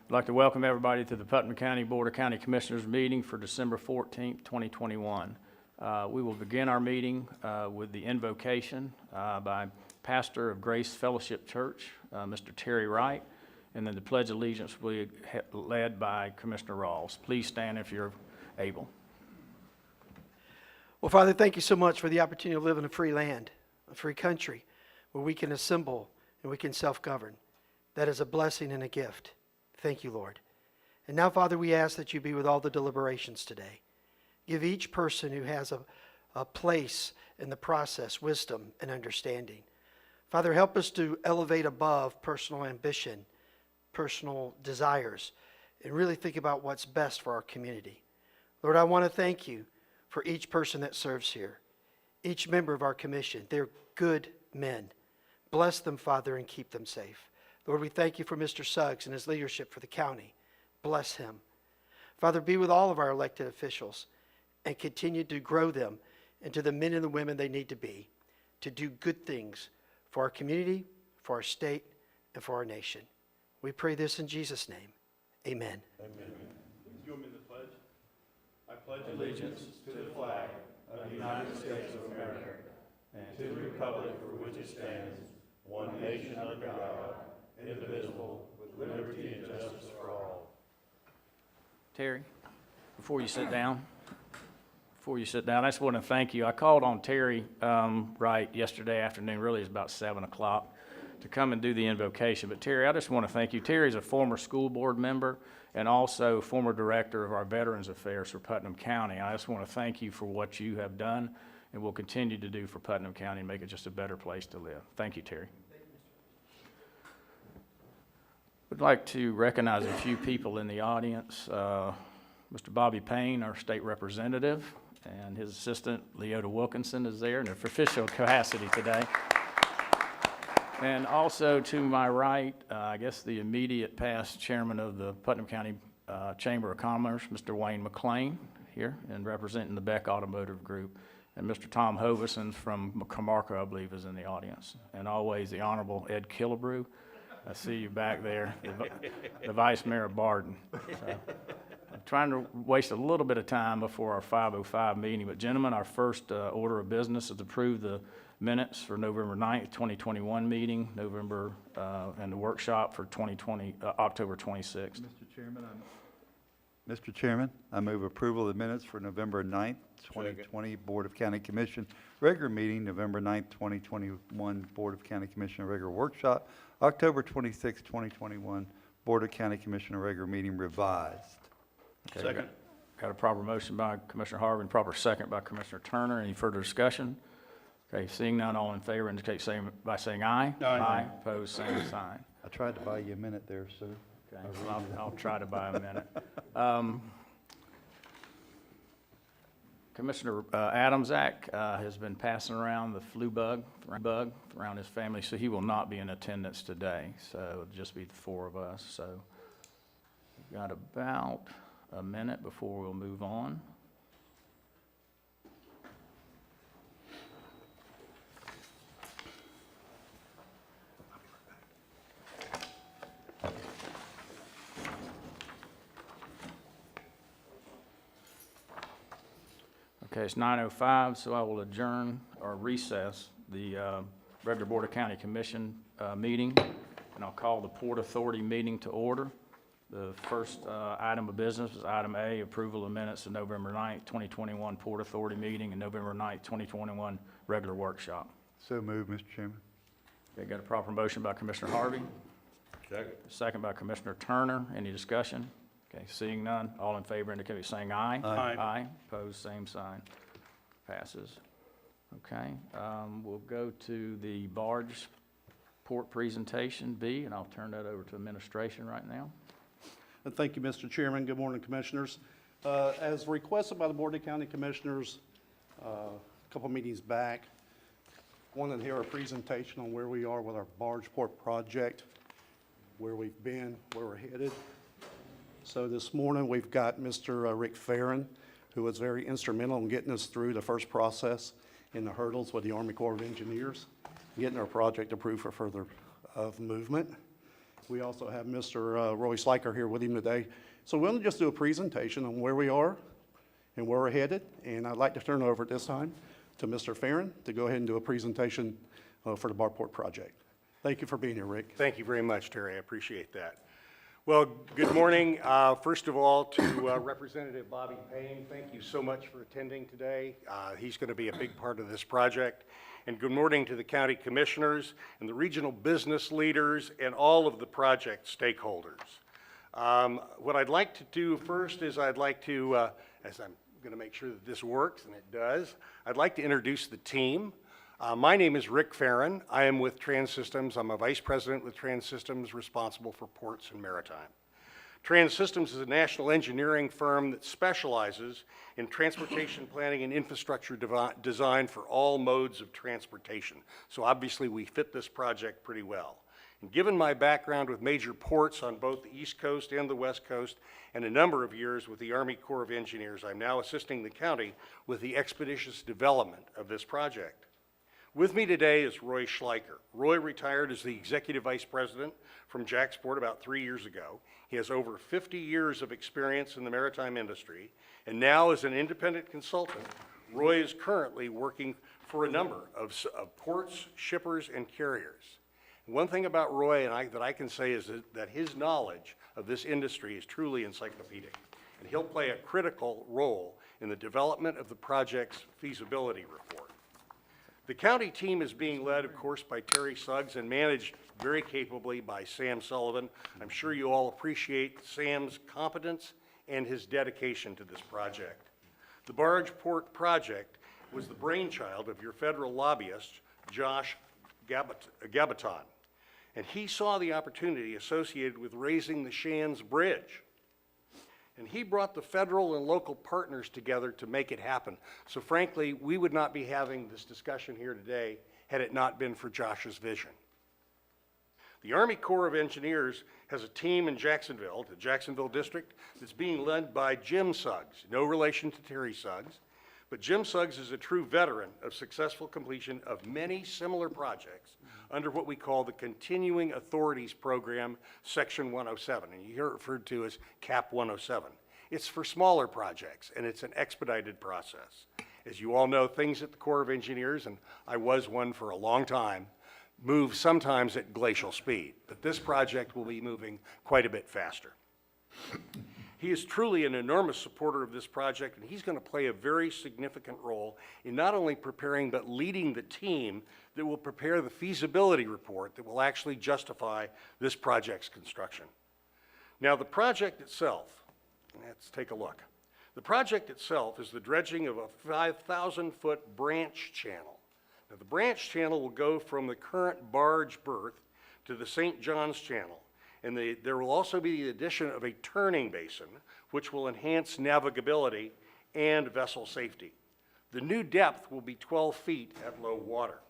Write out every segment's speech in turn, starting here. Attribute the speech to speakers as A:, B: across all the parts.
A: I'd like to welcome everybody to the Putnam County Board of County Commissioners meeting for December 14th, 2021. We will begin our meeting with the invocation by pastor of Grace Fellowship Church, Mr. Terry Wright, and then the Pledge of Allegiance will be led by Commissioner Rawls. Please stand if you're able.
B: Well, Father, thank you so much for the opportunity to live in a free land, a free country, where we can assemble and we can self-govern. That is a blessing and a gift. Thank you, Lord. And now, Father, we ask that you be with all the deliberations today. Give each person who has a place in the process wisdom and understanding. Father, help us to elevate above personal ambition, personal desires, and really think about what's best for our community. Lord, I want to thank you for each person that serves here, each member of our commission. They're good men. Bless them, Father, and keep them safe. Lord, we thank you for Mr. Suggs and his leadership for the county. Bless him. Father, be with all of our elected officials and continue to grow them into the men and the women they need to be to do good things for our community, for our state, and for our nation. We pray this in Jesus' name. Amen.
C: Amen. Please join me in the pledge. I pledge allegiance to the flag of the United States of America and to the republic for which it stands, one nation under God, indivisible, with liberty and justice for all.
A: Terry, before you sit down, I just want to thank you. I called on Terry Wright yesterday afternoon, really it's about 7 o'clock, to come and do the invocation. But Terry, I just want to thank you. Terry's a former school board member and also former director of our Veterans Affairs for Putnam County. I just want to thank you for what you have done and will continue to do for Putnam County and make it just a better place to live. Thank you, Terry. I'd like to recognize a few people in the audience. Mr. Bobby Payne, our state representative, and his assistant, Leota Wilkinson, is there in official capacity today. And also to my right, I guess the immediate past chairman of the Putnam County Chamber of Commerce, Mr. Wayne McLean, here, and representing the Beck Automotive Group. And Mr. Tom Hovison from Camarco, I believe, is in the audience. And always the Honorable Ed Killebrew. I see you back there, the Vice Mayor of Barden. So, I'm trying to waste a little bit of time before our 5:05 meeting. But gentlemen, our first order of business is to approve the minutes for November 9th, 2021 meeting, and the workshop for October 26th.
D: Mr. Chairman, I move approval of the minutes for November 9th, 2020 Board of County Commission regular meeting, November 9th, 2021 Board of County Commissioner regular workshop, October 26th, 2021 Board of County Commissioner regular meeting revised.
A: Okay, second. Got a proper motion by Commissioner Harvey and proper second by Commissioner Turner. Any further discussion? Okay, seeing none, all in favor indicate by saying aye.
C: Aye.
A: Aye. Opposed, same sign.
D: I tried to buy you a minute there, sir.
A: Okay, well, I'll try to buy a minute. Commissioner Adamczak has been passing around the flu bug around his family, so he will not be in attendance today. So it'll just be the four of us. So we've got about a minute before we'll move on. Okay, it's 9:05, so I will adjourn or recess the regular Board of County Commission meeting, and I'll call the Port Authority meeting to order. The first item of business is item A, approval of minutes of November 9th, 2021 Port Authority meeting and November 9th, 2021 regular workshop.
D: So moved, Mr. Chairman.
A: Okay, got a proper motion by Commissioner Harvey.
C: Second.
A: Second by Commissioner Turner. Any discussion? Okay, seeing none, all in favor indicate by saying aye.
C: Aye.
A: Aye. Opposed, same sign. Passes. Okay, we'll go to the barge port presentation, B, and I'll turn that over to administration right now.
E: Thank you, Mr. Chairman. Good morning, Commissioners. As requested by the Board of County Commissioners a couple meetings back, wanted to hear a presentation on where we are with our barge port project, where we've been, where we're headed. So this morning we've got Mr. Rick Farron, who was very instrumental in getting us through the first process in the hurdles with the Army Corps of Engineers, getting our project approved for further movement. We also have Mr. Roy Sliker here with him today. So we'll just do a presentation on where we are and where we're headed. And I'd like to turn it over at this time to Mr. Farron to go ahead and do a presentation for the Barport project. Thank you for being here, Rick.
C: Thank you very much, Terry. I appreciate that. Well, good morning. First of all, to Representative Bobby Payne, thank you so much for attending today. He's going to be a big part of this project. And good morning to the county commissioners and the regional business leaders and all of the project stakeholders. What I'd like to do first is I'd like to, as I'm going to make sure that this works, and it does, I'd like to introduce the team. My name is Rick Farron. I am with Trans-Systems. I'm a vice president with Trans-Systems responsible for ports and maritime. Trans-Systems is a national engineering firm that specializes in transportation planning and infrastructure design for all modes of transportation. So obviously we fit this project pretty well. And given my background with major ports on both the East Coast and the West Coast, and a number of years with the Army Corps of Engineers, I'm now assisting the county with the expeditious development of this project. With me today is Roy Schleicher. Roy retired as the Executive Vice President from JAXPort about 3 years ago. He has over 50 years of experience in the maritime industry, and now as an independent consultant, Roy is currently working for a number of ports, shippers, and carriers. And one thing about Roy that I can say is that his knowledge of this industry is truly encyclopedic, and he'll play a critical role in the development of the project's feasibility report. The county team is being led, of course, by Terry Suggs and managed very capably by Sam Sullivan. I'm sure you all appreciate Sam's competence and his dedication to this project. The Barge Port project was the brainchild of your federal lobbyist, Josh Gabaton, and he saw the opportunity associated with raising the Shands Bridge. And he brought the federal and local partners together to make it happen. So frankly, we would not be having this discussion here today had it not been for Josh's vision. The Army Corps of Engineers has a team in Jacksonville, the Jacksonville district, that's being led by Jim Suggs, no relation to Terry Suggs, but Jim Suggs is a true veteran of successful completion of many similar projects under what we call the Continuing Authorities Program, Section 107, and you hear it referred to as CAP 107. It's for smaller projects, and it's an expedited process. As you all know, things at the Corps of Engineers, and I was one for a long time, move sometimes at glacial speed, but this project will be moving quite a bit faster. He is truly an enormous supporter of this project, and he's going to play a very significant role in not only preparing but leading the team that will prepare the feasibility report that will actually justify this project's construction. Now, the project itself, let's take a look. The project itself is the dredging of a 5,000-foot branch channel. Now, the branch channel will go from the current barge berth to the St. John's Channel. And there will also be the addition of a turning basin, which will enhance navigability and vessel safety. The new depth will be 12 feet at low water.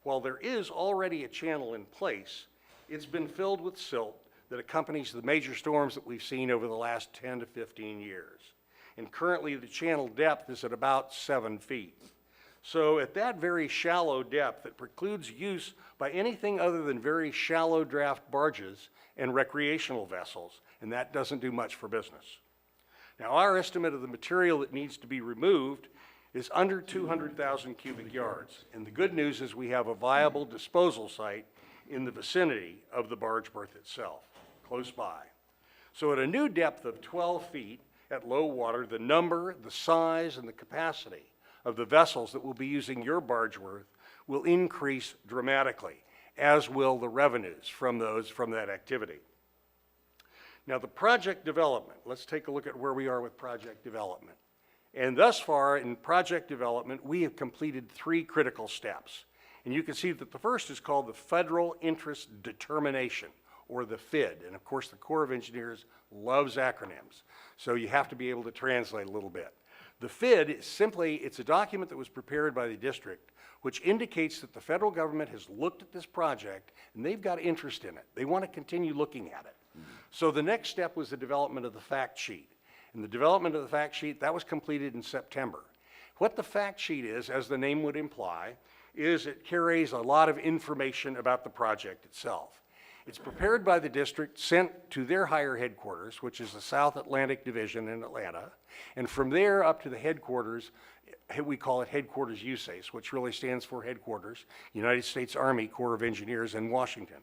C: While there is already a channel in place, it's been filled with silt that accompanies the major storms that we've seen over the last 10 to 15 years. And currently the channel depth is at about 7 feet. So at that very shallow depth, it precludes use by anything other than very shallow draft barges and recreational vessels, and that doesn't do much for business. Now, our estimate of the material that needs to be removed is under 200,000 cubic yards, and the good news is we have a viable disposal site in the vicinity of the barge berth itself, close by. So at a new depth of 12 feet at low water, the number, the size, and the capacity of the vessels that will be using your barge berth will increase dramatically, as will the revenues from that activity. Now, the project development, let's take a look at where we are with project development. And thus far in project development, we have completed 3 critical steps. And you can see that the first is called the Federal Interest Determination, or the FID. And of course, the Corps of Engineers loves acronyms, so you have to be able to translate a little bit. The FID is simply, it's a document that was prepared by the district which indicates that the federal government has looked at this project and they've got interest in it. They want to continue looking at it. So the next step was the development of the fact sheet. And the development of the fact sheet, that was completed in September. What the fact sheet is, as the name would imply, is it carries a lot of information about the project itself.
F: It's prepared by the district, sent to their higher headquarters, which is the South Atlantic Division in Atlanta. And from there up to the headquarters, we call it Headquarters USACE, which really stands for Headquarters, United States Army Corps of Engineers in Washington.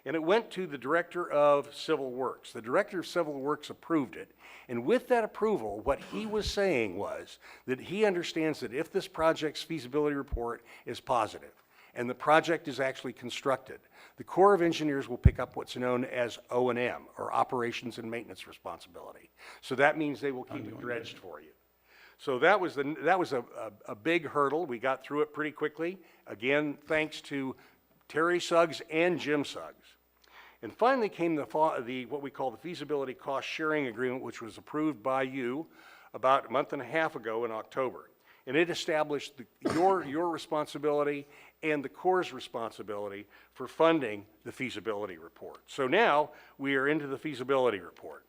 F: And it went to the Director of Civil Works. The Director of Civil Works approved it. And with that approval, what he was saying was that he understands that if this project's feasibility report is positive and the project is actually constructed, the Corps of Engineers will pick up what's known as O&M, or Operations and Maintenance Responsibility. So that means they will keep it dredged for you. So that was a big hurdle. We got through it pretty quickly. Again, thanks to Terry Suggs and Jim Suggs. And finally came what we call the Feasibility Cost Sharing Agreement, which was approved by you about a month and a half ago in October. And it established your responsibility and the Corps' responsibility for funding the feasibility report. So now we are into the feasibility report.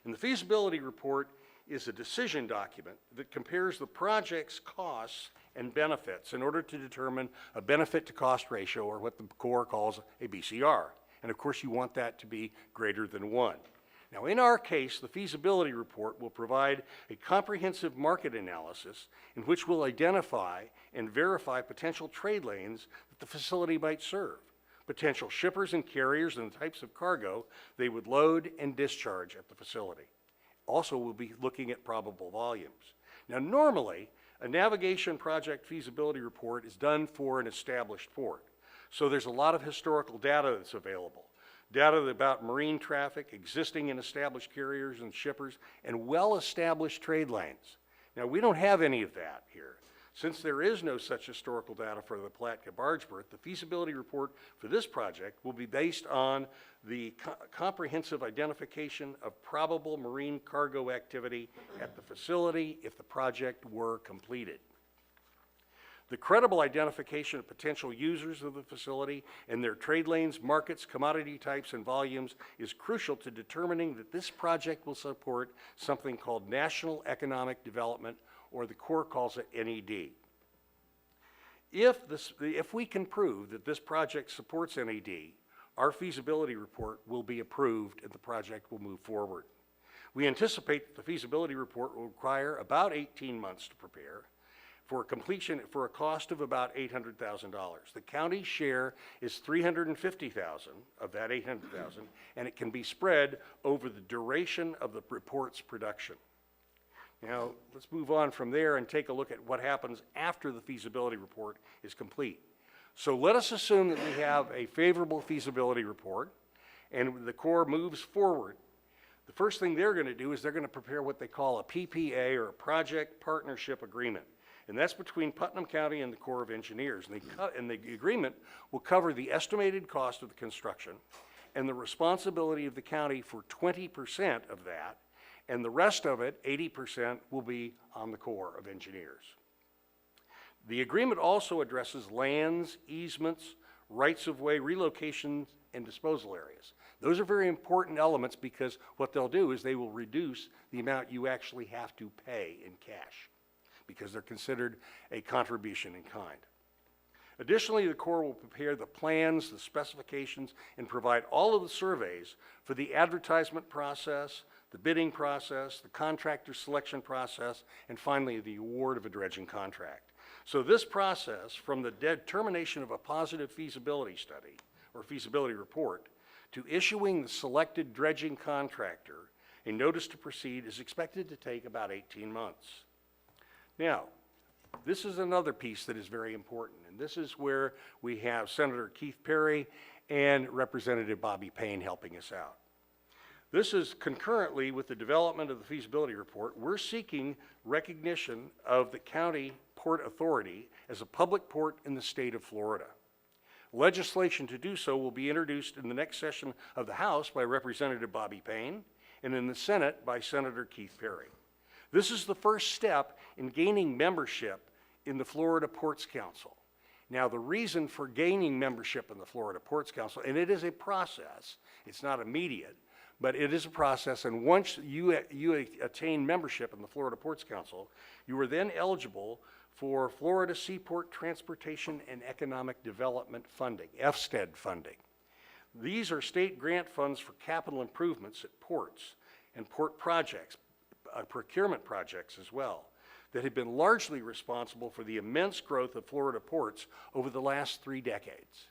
F: And the feasibility report is a decision document that compares the project's costs and benefits in order to determine a benefit to cost ratio, or what the Corps calls a BCR. And of course, you want that to be greater than 1. Now, in our case, the feasibility report will provide a comprehensive market analysis in which we'll identify and verify potential trade lanes that the facility might serve, potential shippers and carriers and the types of cargo they would load and discharge at the facility. Also, we'll be looking at probable volumes. Now, normally, a navigation project feasibility report is done for an established port. So there's a lot of historical data that's available. Data about marine traffic, existing and established carriers and shippers, and well-established trade lanes. Now, we don't have any of that here. Since there is no such historical data for the Palatka barge berth, the feasibility report for this project will be based on the comprehensive identification of probable marine cargo activity at the facility if the project were completed. The credible identification of potential users of the facility and their trade lanes, markets, commodity types, and volumes is crucial to determining that this project will support something called National Economic Development, or the Corps calls it NED. If we can prove that this project supports NED, our feasibility report will be approved and the project will move forward. We anticipate that the feasibility report will require about 18 months to prepare, for completion for a cost of about $800,000. The county's share is $350,000 of that $800,000, and it can be spread over the duration of the report's production. Now, let's move on from there and take a look at what happens after the feasibility report is complete. So let us assume that we have a favorable feasibility report and the Corps moves forward. The first thing they're going to do is they're going to prepare what they call a PPA, or a Project Partnership Agreement. And that's between Putnam County and the Corps of Engineers. And the agreement will cover the estimated cost of the construction and the responsibility of the county for 20% of that, and the rest of it, 80%, will be on the Corps of Engineers. The agreement also addresses lands, easements, rights-of-way, relocations, and disposal areas. Those are very important elements because what they'll do is they will reduce the amount you actually have to pay in cash, because they're considered a contribution in kind. Additionally, the Corps will prepare the plans, the specifications, and provide all of the surveys for the advertisement process, the bidding process, the contractor selection process, and finally the award of a dredging contract. So this process, from the determination of a positive feasibility study or feasibility report to issuing the selected dredging contractor a notice to proceed, is expected to take about 18 months. Now, this is another piece that is very important, and this is where we have Senator Keith Perry and Representative Bobby Payne helping us out. This is concurrently with the development of the feasibility report. We're seeking recognition of the County Port Authority as a public port in the state of Florida. Legislation to do so will be introduced in the next session of the House by Representative Bobby Payne and in the Senate by Senator Keith Perry. This is the first step in gaining membership in the Florida Ports Council. Now, the reason for gaining membership in the Florida Ports Council, and it is a process, it's not immediate, but it is a process, and once you attain membership in the Florida Ports Council, you are then eligible for Florida Seaport Transportation and Economic Development funding, FSTED funding. These are state grant funds for capital improvements at ports and port projects, procurement projects as well, that have been largely responsible for the immense growth of Florida ports over the last 3 decades.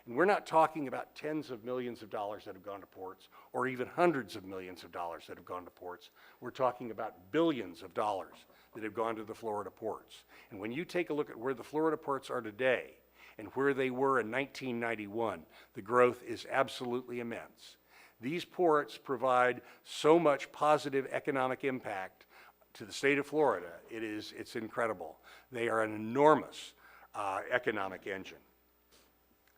F: And we're not talking about tens of millions of dollars that have gone to ports, or even hundreds of millions of dollars that have gone to ports. We're talking about billions of dollars that have gone to the Florida ports. And when you take a look at where the Florida ports are today and where they were in 1991, the growth is absolutely immense. These ports provide so much positive economic impact to the state of Florida. It's incredible. They are an enormous economic engine.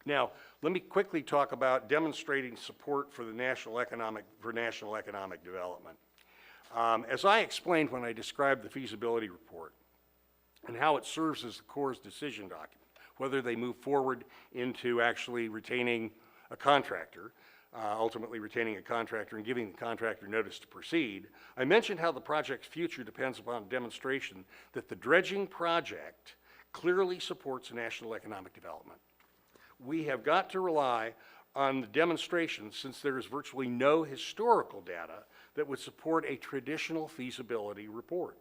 F: Now, let me quickly talk about demonstrating support for the national economic development. As I explained when I described the feasibility report and how it serves as the Corps' decision document, whether they move forward into actually retaining a contractor, ultimately retaining a contractor and giving the contractor notice to proceed, I mentioned how the project's future depends upon a demonstration that the dredging project clearly supports national economic development. We have got to rely on the demonstration, since there is virtually no historical data that would support a traditional feasibility report.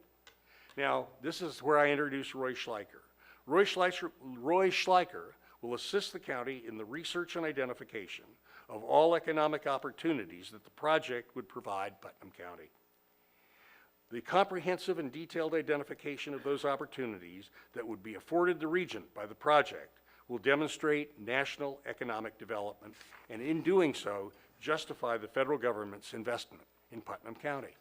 F: Now, this is where I introduce Roy Schleicher. Roy Schleicher will assist the county in the research and identification of all economic opportunities that the project would provide Putnam County. The comprehensive and detailed identification of those opportunities that would be afforded the region by the project will demonstrate national economic development, and in doing so, justify the federal government's investment in Putnam County.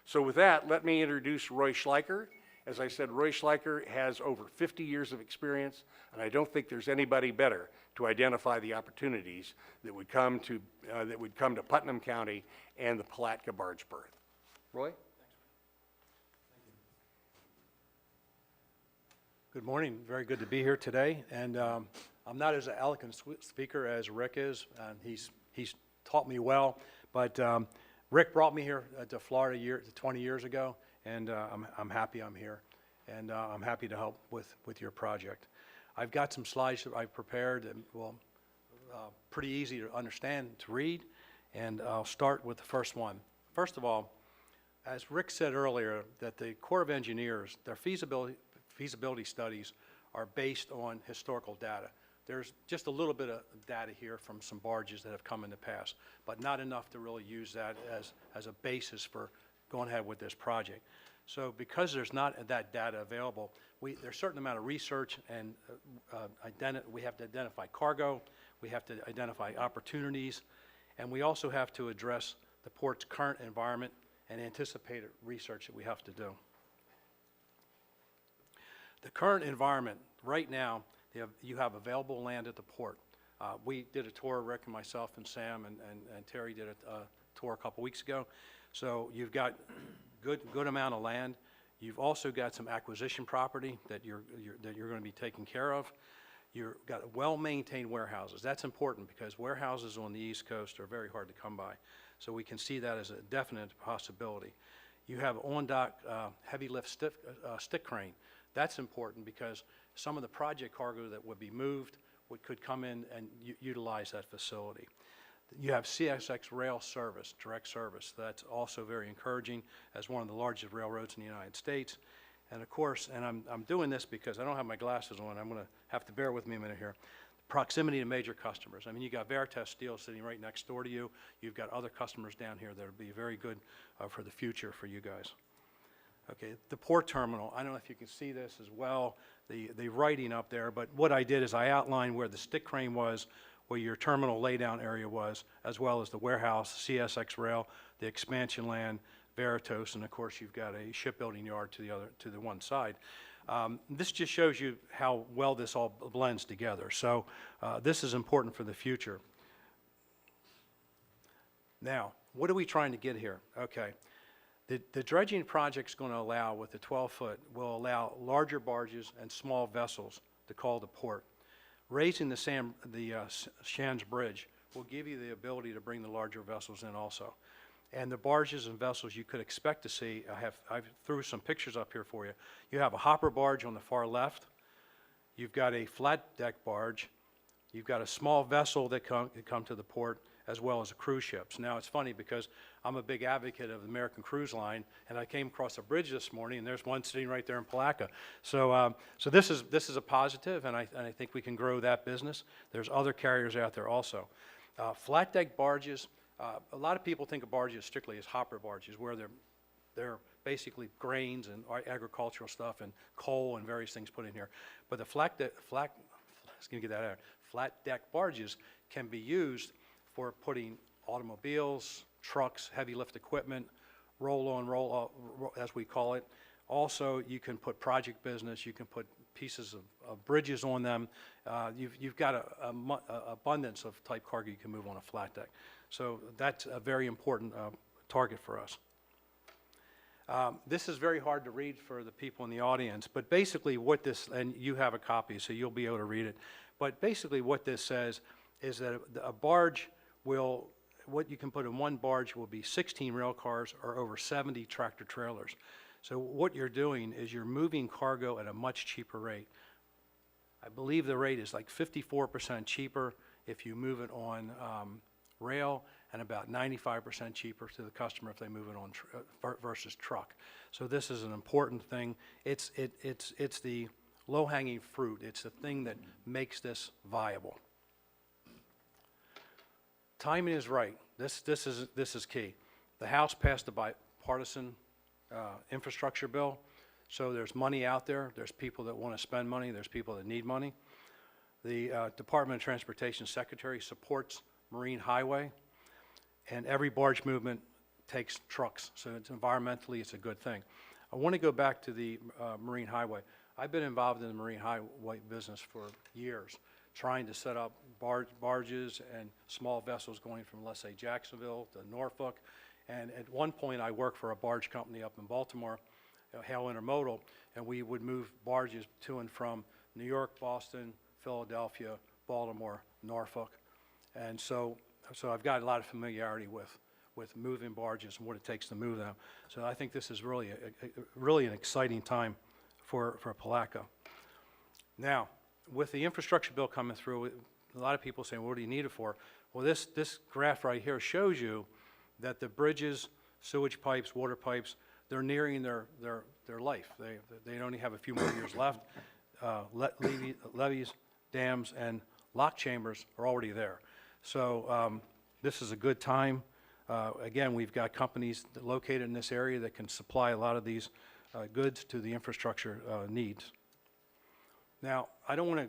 F: So with that, let me introduce Roy Schleicher. As I said, Roy Schleicher has over 50 years of experience, and I don't think there's anybody better to identify the opportunities that would come to Putnam County and the Palatka barge berth. Roy?
G: Good morning. Very good to be here today. And I'm not as eloquent speaker as Rick is, and he's taught me well. But Rick brought me here to Florida 20 years ago, and I'm happy I'm here, and I'm happy to help with your project. I've got some slides that I've prepared, and pretty easy to understand, to read, and I'll start with the first one. First of all, as Rick said earlier, that the Corps of Engineers, their feasibility studies are based on historical data. There's just a little bit of data here from some barges that have come in the past, but not enough to really use that as a basis for going ahead with this project. So because there's not that data available, there's a certain amount of research, and we have to identify cargo, we have to identify opportunities, and we also have to address the port's current environment and anticipated research that we have to do. The current environment, right now, you have available land at the port. We did a tour, Rick and myself and Sam and Terry did a tour a couple weeks ago. So you've got good amount of land. You've also got some acquisition property that you're going to be taking care of. You've got well-maintained warehouses. That's important because warehouses on the East Coast are very hard to come by. So we can see that as a definite possibility. You have on-dock heavy lift stick crane. That's important because some of the project cargo that would be moved could come in and utilize that facility. You have CSX rail service, direct service. That's also very encouraging as one of the largest railroads in the United States. And of course, and I'm doing this because I don't have my glasses on. I'm going to have to bear with me a minute here. Proximity to major customers. I mean, you got Veritas Steel sitting right next door to you. You've got other customers down here that will be very good for the future for you guys. Okay, the port terminal. I don't know if you can see this as well, the writing up there, but what I did is I outlined where the stick crane was, where your terminal laydown area was, as well as the warehouse, CSX rail, the expansion land, Veritas, and of course you've got a shipbuilding yard to the one side. This just shows you how well this all blends together. So this is important for the future. Now, what are we trying to get here? Okay. The dredging project's going to allow, with the 12-foot, will allow larger barges and small vessels to call the port. Raising the Shands Bridge will give you the ability to bring the larger vessels in also. And the barges and vessels you could expect to see, I threw some pictures up here for you. You have a hopper barge on the far left. You've got a flat deck barge. You've got a small vessel that come to the port, as well as the cruise ships. Now, it's funny because I'm a big advocate of the American Cruise Line, and I came across a bridge this morning, and there's one sitting right there in Palatka. So, so this is a positive, and I think we can grow that business. There's other carriers out there also. Flat deck barges. A lot of people think of barges strictly as hopper barges, where they're basically grains and agricultural stuff and coal and various things put in here. But the flat deck barges can be used for putting automobiles, trucks, heavy lift equipment, roll-on, roll-off, as we call it. Also, you can put project business, you can put pieces of bridges on them. You've got an abundance of type cargo you can move on a flat deck. So that's a very important target for us. This is very hard to read for the people in the audience, but basically what this, and you have a copy, so you'll be able to read it, but basically what this says is that a barge will, what you can put in one barge will be 16 rail cars or over 70 tractor trailers. So what you're doing is you're moving cargo at a much cheaper rate. I believe the rate is like 54% cheaper if you move it on rail, and about 95% cheaper to the customer if they move it on versus truck. So this is an important thing. It's the low-hanging fruit. It's the thing that makes this viable. Timing is right. This is key. The House passed a bipartisan infrastructure bill, so there's money out there. There's people that want to spend money. There's people that need money. The Department of Transportation Secretary supports Marine Highway, and every barge movement takes trucks, so environmentally it's a good thing. I want to go back to the Marine Highway. I've been involved in the Marine Highway business for years, trying to set up barges and small vessels going from, let's say, Jacksonville to Norfolk. And at one point, I worked for a barge company up in Baltimore, Hale Intermodal, and we would move barges to and from New York, Boston, Philadelphia, Baltimore, Norfolk. And so I've got a lot of familiarity with moving barges and what it takes to move them. So I think this is really really an exciting time for Palatka. Now, with the infrastructure bill coming through, a lot of people saying, well, what do you need it for? Well, this graph right here shows you that the bridges, sewage pipes, water pipes, they're nearing their life. They only have a few more years left. Levees, dams, and lock chambers are already there. So this is a good time. Again, we've got companies located in this area that can supply a lot of these goods to the infrastructure needs. Now, I don't want to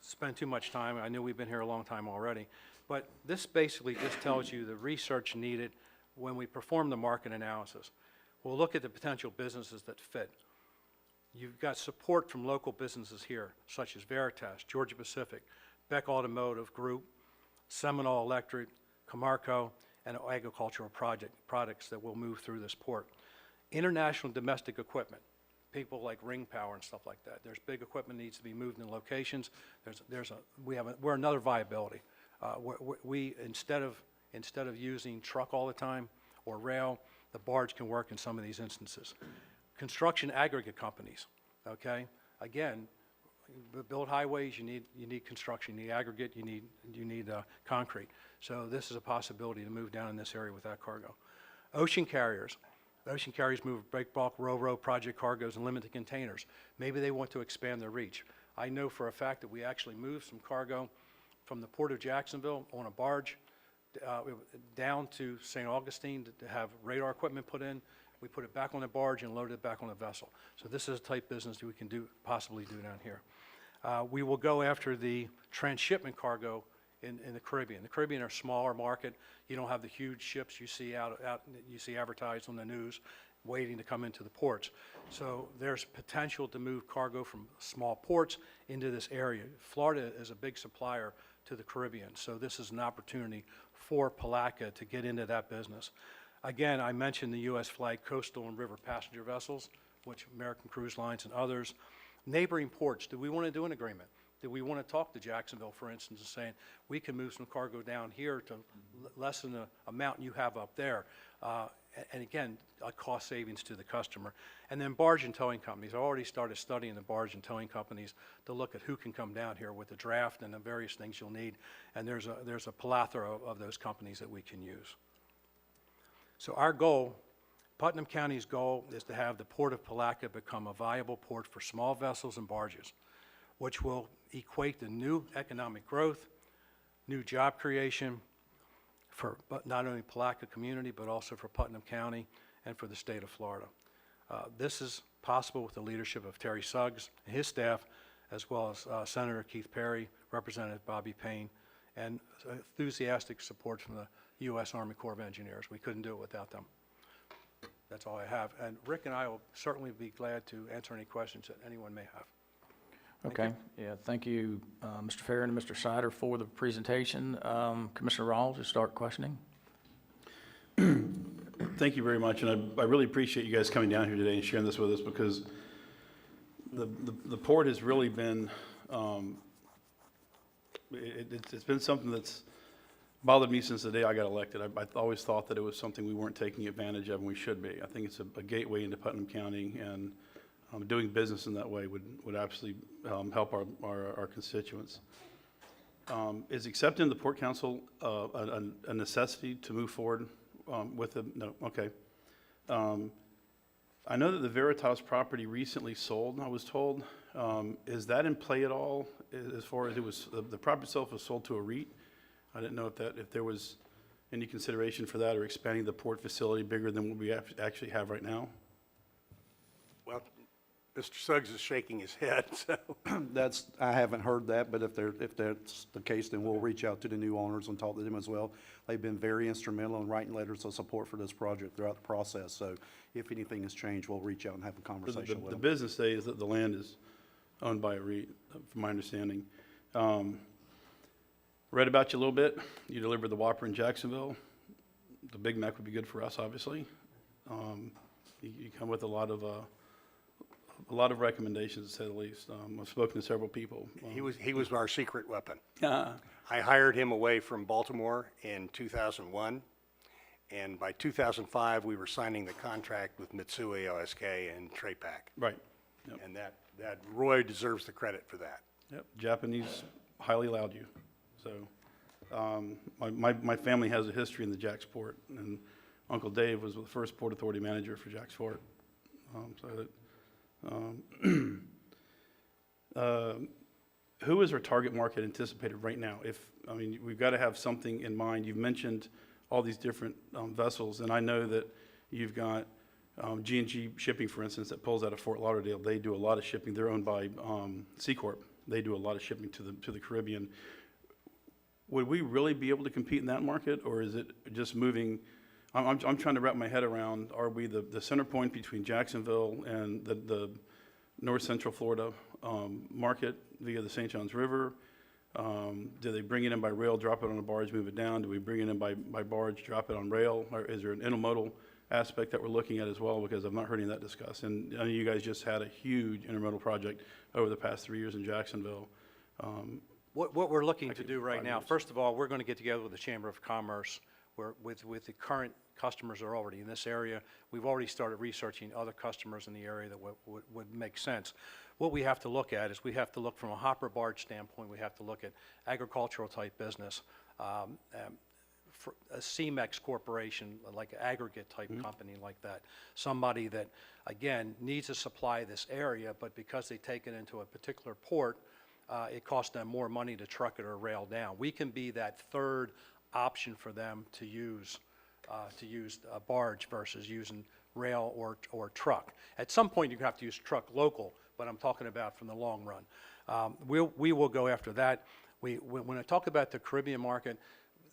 G: spend too much time. I know we've been here a long time already, but this basically just tells you the research needed when we perform the market analysis. We'll look at the potential businesses that fit. You've got support from local businesses here, such as Veritas, Georgia Pacific, Beck Automotive Group, Seminole Electric, Camarco, and agricultural products that will move through this port. International domestic equipment, people like Ring Power and stuff like that. There's big equipment needs to be moved in locations. We're another viability. We instead of using truck all the time or rail, the barge can work in some of these instances. Construction aggregate companies, okay? Again, build highways, you need construction, you need aggregate, you need concrete. So this is a possibility to move down in this area with that cargo. Ocean carriers. Ocean carriers move break bulk, ro-ro, project cargoes, and limited containers. Maybe they want to expand their reach. I know for a fact that we actually moved some cargo from the port of Jacksonville on a barge down to St. Augustine to have radar equipment put in. We put it back on the barge and loaded it back on the vessel. So this is a type business that we can possibly do down here. We will go after the transshipment cargo in the Caribbean. The Caribbean are a smaller market. You don't have the huge ships you see you see advertised on the news waiting to come into the ports. So there's potential to move cargo from small ports into this area. Florida is a big supplier to the Caribbean, so this is an opportunity for Palatka to get into that business. Again, I mentioned the U.S. flag coastal and river passenger vessels, which American Cruise Lines and others. Neighboring ports, do we want to do an agreement? Do we want to talk to Jacksonville, for instance, and saying, we can move some cargo down here to lessen the amount you have up there? And again, a cost savings to the customer. And then barge and towing companies. I already started studying the barge and towing companies to look at who can come down here with the draft and the various things you'll need. And there's a plethora of those companies that we can use. So our goal, Putnam County's goal, is to have the Port of Palatka become a viable port for small vessels and barges, which will equate to new economic growth, new job creation for not only Palatka community, but also for Putnam County and for the state of Florida. This is possible with the leadership of Terry Suggs and his staff, as well as Senator Keith Perry, Representative Bobby Payne, and enthusiastic support from the U.S. Army Corps of Engineers. We couldn't do it without them. That's all I have. And Rick and I will certainly be glad to answer any questions that anyone may have.
A: Okay, yeah, thank you, Mr. Farron and Mr. Sider for the presentation. Commissioner Rawls, you start questioning.
C: Thank you very much, and I really appreciate you guys coming down here today and sharing this with us, because the port has really been, it's been something that's bothered me since the day I got elected. I always thought that it was something we weren't taking advantage of, and we should be. I think it's a gateway into Putnam County, and doing business in that way would absolutely help our constituents. Is accepting the Port Council a necessity to move forward with the, no, okay. I know that the Veritas property recently sold, I was told. Is that in play at all, as far as it was, the property itself was sold to a REIT? I didn't know if there was any consideration for that, or expanding the port facility bigger than what we actually have right now.
F: Well, Mr. Suggs is shaking his head, so.
E: I haven't heard that, but if that's the case, then we'll reach out to the new owners and talk to them as well. They've been very instrumental in writing letters of support for this project throughout the process. So if anything has changed, we'll reach out and have a conversation with
C: The
E: them.
C: business day is that the land is owned by a REIT, from my understanding. Read about you a little bit. You delivered the Whopper in Jacksonville. The Big Mac would be good for us, obviously. You come with a lot of recommendations, to say the least. I've spoken to several people.
F: He was our secret weapon. I hired him away from Baltimore in 2001, and by 2005, we were signing the contract with Mitsui, OSK, and Trapac.
C: Right. Yep.
F: And that Roy deserves the credit for that.
C: Yep. Japanese highly allowed you. So my family has a history in the Jacksport, and Uncle Dave was the first Port Authority manager for Jacksport. Who is our target market anticipated right now? We've got to have something in mind. You've mentioned all these different vessels, and I know that you've got G&G Shipping, for instance, that pulls out of Fort Lauderdale. They do a lot of shipping. They're owned by C Corp. They do a lot of shipping to the Caribbean. Would we really be able to compete in that market, or is it just moving? I'm trying to wrap my head around, are we the center point between Jacksonville and the north central Florida market via the St. Johns River? Do they bring it in by rail, drop it on a barge, move it down? Do we bring it in by barge, drop it on rail? Or is there an intermodal aspect that we're looking at as well? Because I've not heard any of that discussed. And I know you guys just had a huge intermodal project over the past 3 years in Jacksonville.
G: What we're looking to do right now, first of all, we're going to get together with the Chamber of Commerce, with the current customers that are already in this area. We've already started researching other customers in the area that would make sense. What we have to look at is we have to look from a hopper barge standpoint. We have to look at agricultural type business, for a CMEX corporation, like an aggregate type company like that. Somebody that, again, needs to supply this area, but because they take it into a particular port, it costs them more money to truck it or rail down. We can be that third option for them to use a barge versus using rail or truck. At some point, you have to use truck local, but I'm talking about from the long run. We will go after that. When I talk about the Caribbean market,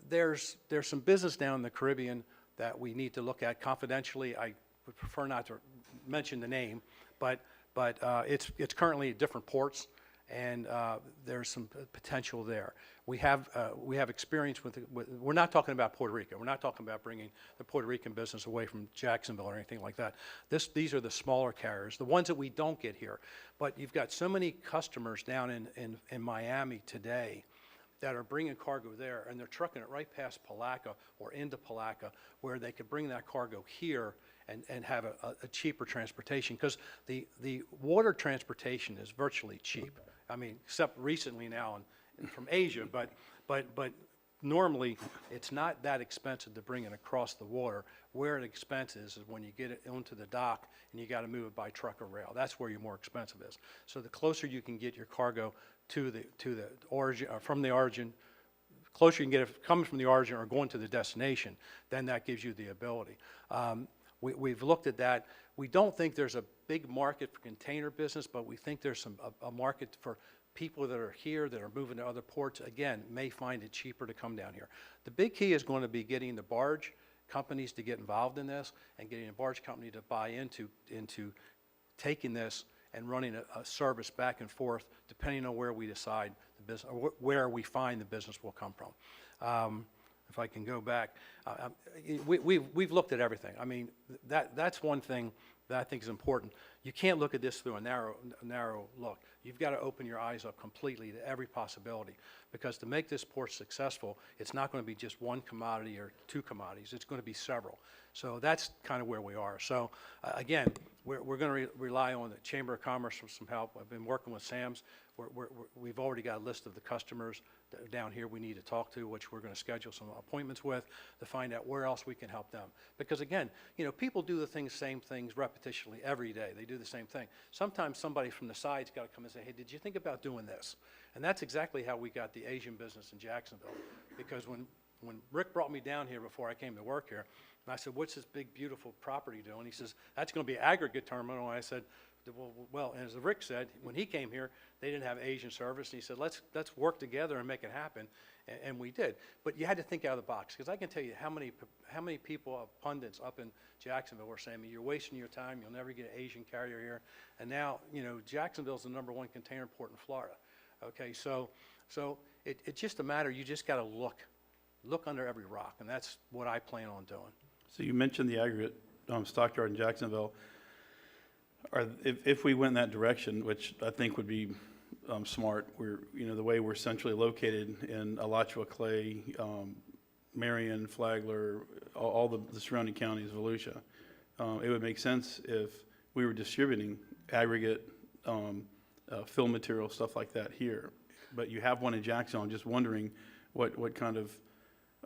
G: there's some business down in the Caribbean that we need to look at confidentially. I would prefer not to mention the name, but it's currently at different ports. and there's some potential there. We have experience with, we're not talking about Puerto Rico. We're not talking about bringing the Puerto Rican business away from Jacksonville or anything like that. These are the smaller carriers, the ones that we don't get here. But you've got so many customers down in Miami today that are bringing cargo there, and they're trucking it right past Palaca or into Palaca, where they could bring that cargo here and have a cheaper transportation, because the water transportation is virtually cheap. I mean, except recently now and from Asia, but normally it's not that expensive to bring it across the water. Where it expensive is when you get it onto the dock and you got to move it by truck or rail. That's where your more expensive is. So the closer you can get your cargo to the origin, from the origin, closer you can get it coming from the origin or going to the destination, then that gives you the ability. We've looked at that. We don't think there's a big market for container business, but we think there's a market for people that are here that are moving to other ports, again, may find it cheaper to come down here. The big key is going to be getting the barge companies to get involved in this and getting a barge company to buy into taking this and running a service back and forth, depending on where we decide the business, or where we find the business will come from. If I can go back, we've looked at everything. I mean, that's one thing that I think is important. You can't look at this through a narrow look. You've got to open your eyes up completely to every possibility, because to make this port successful, it's not going to be just one commodity or two commodities. It's going to be several. So that's kind of where we are. So again, we're going to rely on the Chamber of Commerce for some help. I've been working with Sam's. We've already got a list of the customers down here we need to talk to, which we're going to schedule some appointments with to find out where else we can help them. Because again, you know, people do the same things repetitionally every day. They do the same thing. Sometimes somebody from the side's got to come and say, hey, did you think about doing this? And that's exactly how we got the Asian business in Jacksonville. Because when Rick brought me down here before I came to work here, and I said, what's this big, beautiful property doing? He says, that's going to be an aggregate terminal. And I said, well, and as Rick said, when he came here, they didn't have Asian service. And he said, let's work together and make it happen. And we did. But you had to think out of the box, because I can tell you how many people, pundits up in Jacksonville were saying, you're wasting your time. You'll never get an Asian carrier here. And now, you know, Jacksonville's the #1 container port in Florida. Okay, so it's just a matter, you just got to look under every rock. And that's what I plan on doing.
C: So you mentioned the aggregate stockyard in Jacksonville. If we went in that direction, which I think would be smart, the way we're centrally located in Alachua, Clay, Marion, Flagler, all the surrounding counties of Volusia, it would make sense if we were distributing aggregate fill material, stuff like that here. But you have one in Jacksonville. I'm just wondering what kind of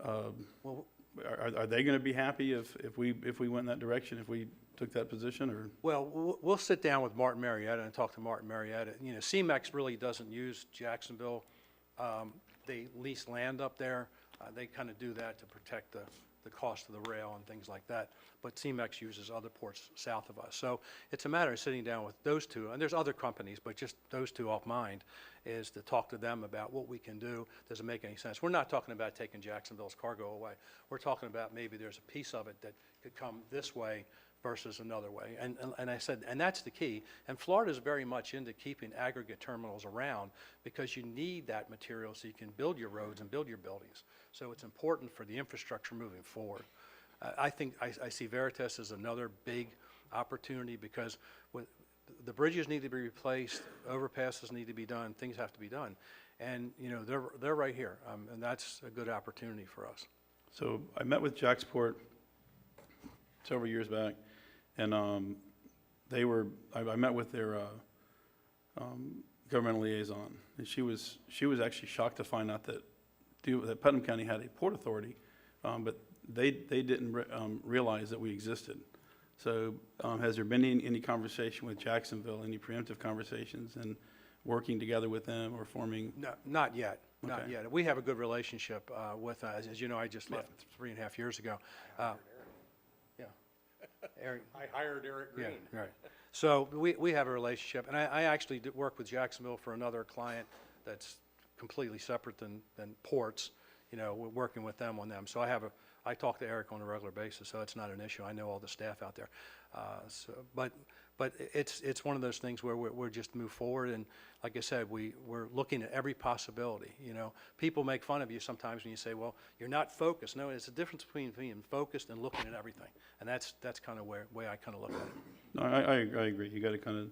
C: are they going to be happy if we went in that direction, if we took that position? Or
G: well, we'll sit down with Martin Marietta and talk to Martin Marietta. You know, CMEX really doesn't use Jacksonville. They lease land up there. They kind of do that to protect the cost of the rail and things like that. But CMEX uses other ports south of us. So it's a matter of sitting down with those two, and there's other companies, but just those two off mind, is to talk to them about what we can do. Does it make any sense? We're not talking about taking Jacksonville's cargo away. We're talking about maybe there's a piece of it that could come this way versus another way. And I said, and that's the key. And Florida is very much into keeping aggregate terminals around, because you need that material so you can build your roads and build your buildings. So it's important for the infrastructure moving forward. I think I see Veritas as another big opportunity, because the bridges need to be replaced, overpasses need to be done, things have to be done. And you know, they're right here, and that's a good opportunity for us.
C: so I met with Jacksport several years back, and I met with their governmental liaison, and she was actually shocked to find out that Putnam County had a port authority, but they didn't realize that we existed. So has there been any conversation with Jacksonville, any preemptive conversations, and working together with them or forming?
G: No, not yet. Not
C: Okay.
G: yet. We have a good relationship with, as you know, I just left 3.5 years ago. Yeah. Eric.
F: I hired Eric Green.
G: Yeah, right. So we have a relationship, and I actually did work with Jacksonville for another client that's completely separate than ports. You know, we're working with them on them. So I talk to Eric on a regular basis, so it's not an issue. I know all the staff out there. But But it's one of those things where we're just move forward, and like I said, we're looking at every possibility, you know. People make fun of you sometimes when you say, well, you're not focused. No, it's a difference between being focused and looking at everything, and that's kind of way I kind of look at it.
C: No, I agree. You got to kind of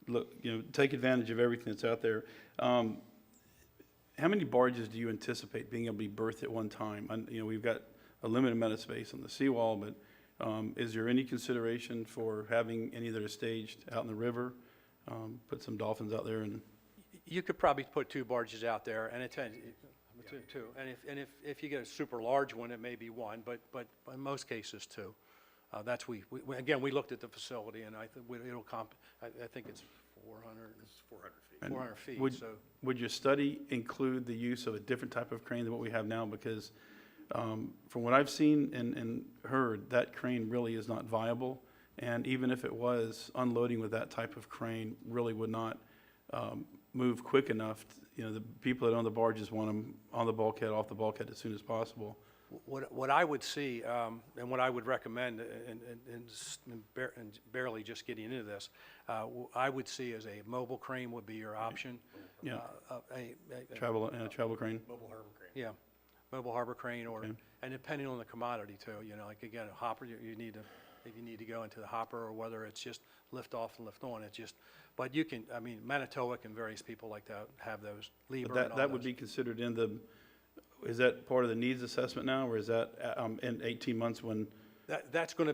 C: look, you know, take advantage of everything that's out there. How many barges do you anticipate being able to be berthed at one time? And, you know, we've got a limited amount of space on the seawall, but is there any consideration for having any that are staged out in the river? Put some dolphins out there and,
G: You could probably put 2 barges out there, and two. And if you get a super large one, it may be 1, but in most cases 2. That's again, we looked at the facility, and I think I think it's 400. It's 400 feet. 400 feet. So
C: would your study include the use of a different type of crane than what we have now? Because from what I've seen and heard, that crane really is not viable. And even if it was, unloading with that type of crane really would not move quick enough. You know, the people that own the barges want them on the bulkhead, off the bulkhead as soon as possible.
G: what I would see, and what I would recommend, and barely just getting into this, I would see as a mobile crane would be your option.
C: Yeah.
G: A
C: Travel crane.
F: Mobile harbor crane.
G: Yeah, mobile harbor crane, or,
C: Okay.
G: and depending on the commodity too, you know, like again, a hopper, you need to, if you need to go into the hopper, or whether it's just lift off and lift on, it's just, but you can, I mean, Manitowoc and various people like that have those, Lieber
C: But
G: and all
C: that would
G: those.
C: be considered in the, is that part of the needs assessment now, or is that in 18 months when?
G: That's going to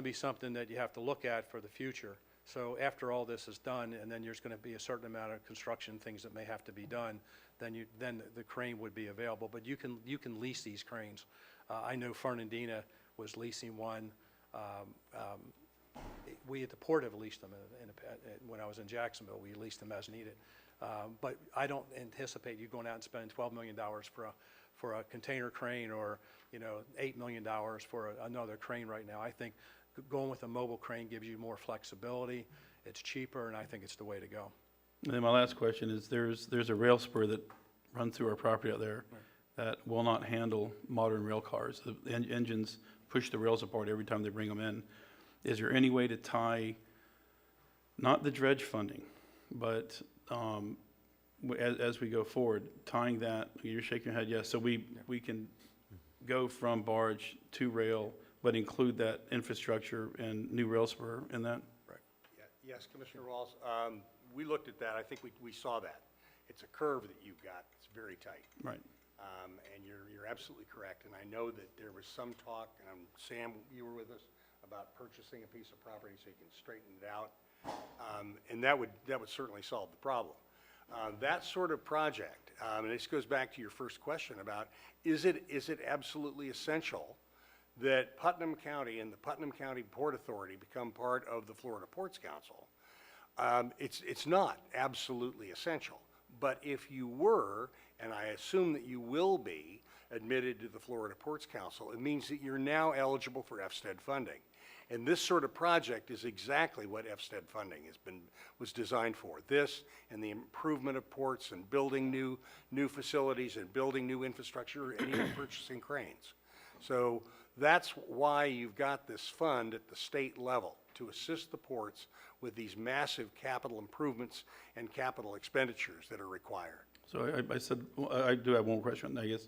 G: be something that you have to look at for the future. So after all this is done, and then there's going to be a certain amount of construction things that may have to be done, then the crane would be available. But you can lease these cranes. I know Fernandina was leasing one. We at the port have leased them when I was in Jacksonville. We leased them as needed. But I don't anticipate you going out and spending $12 million for a container crane, or, you know, $8 million for another crane right now. I think going with a mobile crane gives you more flexibility. It's cheaper, and I think it's the way to go.
C: And then my last question is, there's a rail spur that runs through our property out there that will not handle modern rail cars. The engines push the rails apart every time they bring them in. Is there any way to tie, not the dredge funding, but as we go forward, tying that, you're shaking your head, yes, so we can go from barge to rail, but include that infrastructure and new rail spur in that?
F: Yes, Commissioner Walls, we looked at that. I think we saw that. It's a curve that you've got. It's very tight.
C: Right.
F: And you're absolutely correct. And I know that there was some talk, and Sam, you were with us, about purchasing a piece of property so you can straighten it out. And that would certainly solve the problem. That sort of project, and this goes back to your first question about, is it absolutely essential that Putnam County and the Putnam County Port Authority become part of the Florida Ports Council? It's not absolutely essential, but if you were, and I assume that you will be, admitted to the Florida Ports Council, it means that you're now eligible for FSTED funding. And this sort of project is exactly what FSTED funding was designed for. This and the improvement of ports and building new facilities and building new infrastructure and even purchasing cranes. So that's why you've got this fund at the state level, to assist the ports with these massive capital improvements and capital expenditures that are required.
C: So I said, well, I do have one question, I guess.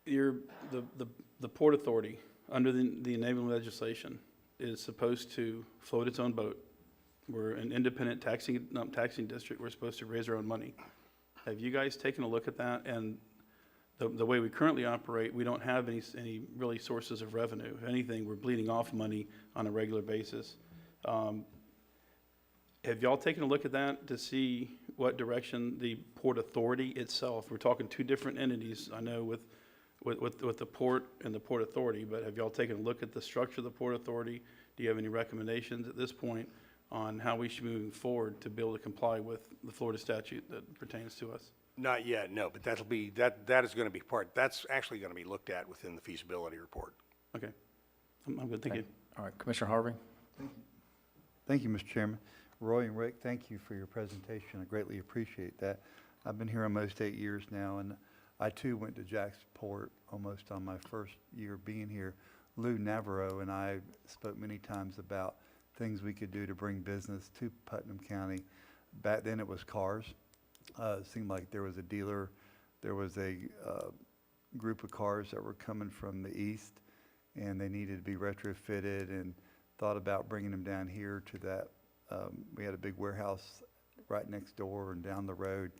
C: The Port Authority, under the enabling legislation, is supposed to float its own boat. We're an independent taxing district. We're supposed to raise our own money. Have you guys taken a look at that? And the way we currently operate, we don't have any really sources of revenue. If anything, we're bleeding off money on a regular basis. Have y'all taken a look at that to see what direction the Port Authority itself, we're talking two different entities, I know, with the port and the Port Authority, but have y'all taken a look at the structure of the Port Authority? Do you have any recommendations at this point on how we should be moving forward to be able to comply with the Florida statute that pertains to us?
F: Not yet, no, but that is going to be that's actually going to be looked at within the feasibility report.
C: Okay. I'm good, thank you.
A: All right, Commissioner Harvey?
D: Thank you, Mr. Chairman. Roy and Rick, thank you for your presentation. I greatly appreciate that. I've been here almost 8 years now, and I too went to Jacksport almost on my first year being here. Lou Navarro and I spoke many times about things we could do to bring business to Putnam County. Back then, it was cars. It seemed like there was a dealer, there was a group of cars that were coming from the east, and they needed to be retrofitted, and thought about bringing them down here to that. We had a big warehouse right next door and down the road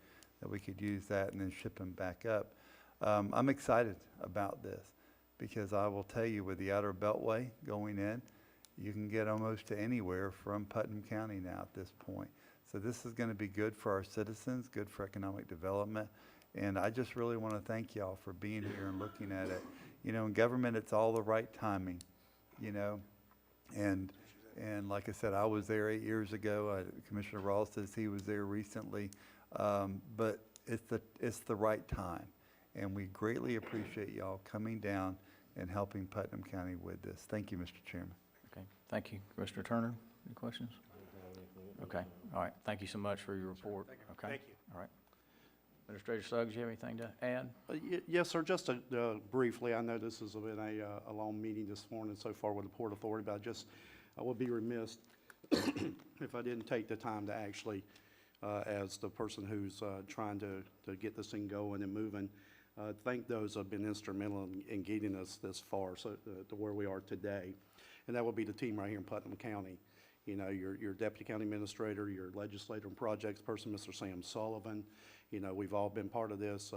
D: that we could use that and then ship them back up. I'm excited about this because I will tell you, with the Outer Beltway going in, you can get almost to anywhere from Putnam County now at this point. So this is going to be good for our citizens, good for economic development. And I just really want to thank y'all for being here and looking at it. You know, in government, it's all the right timing, you know. And like I said, I was there 8 years ago. Commissioner Rawls says he was there recently. But it's the right time. And we greatly appreciate y'all coming down and helping Putnam County with this. Thank you, Mr. Chairman.
A: Okay, thank you. Commissioner Turner, any questions? Okay, all right. Thank you so much for your report. Okay.
F: Thank you.
A: All right. Administrator Suggs, you have anything to add?
E: Yes, sir, just briefly, I know this has been a long meeting this morning so far with the Port Authority, but I would be remiss if I didn't take the time to actually, as the person who's trying to get this thing going and moving, thank those who have been instrumental in getting us this far, so to where we are today. And that would be the team right here in Putnam County. You know, your deputy county administrator, your legislator and projects person, Mr. Sam Sullivan. You know, we've all been part of this.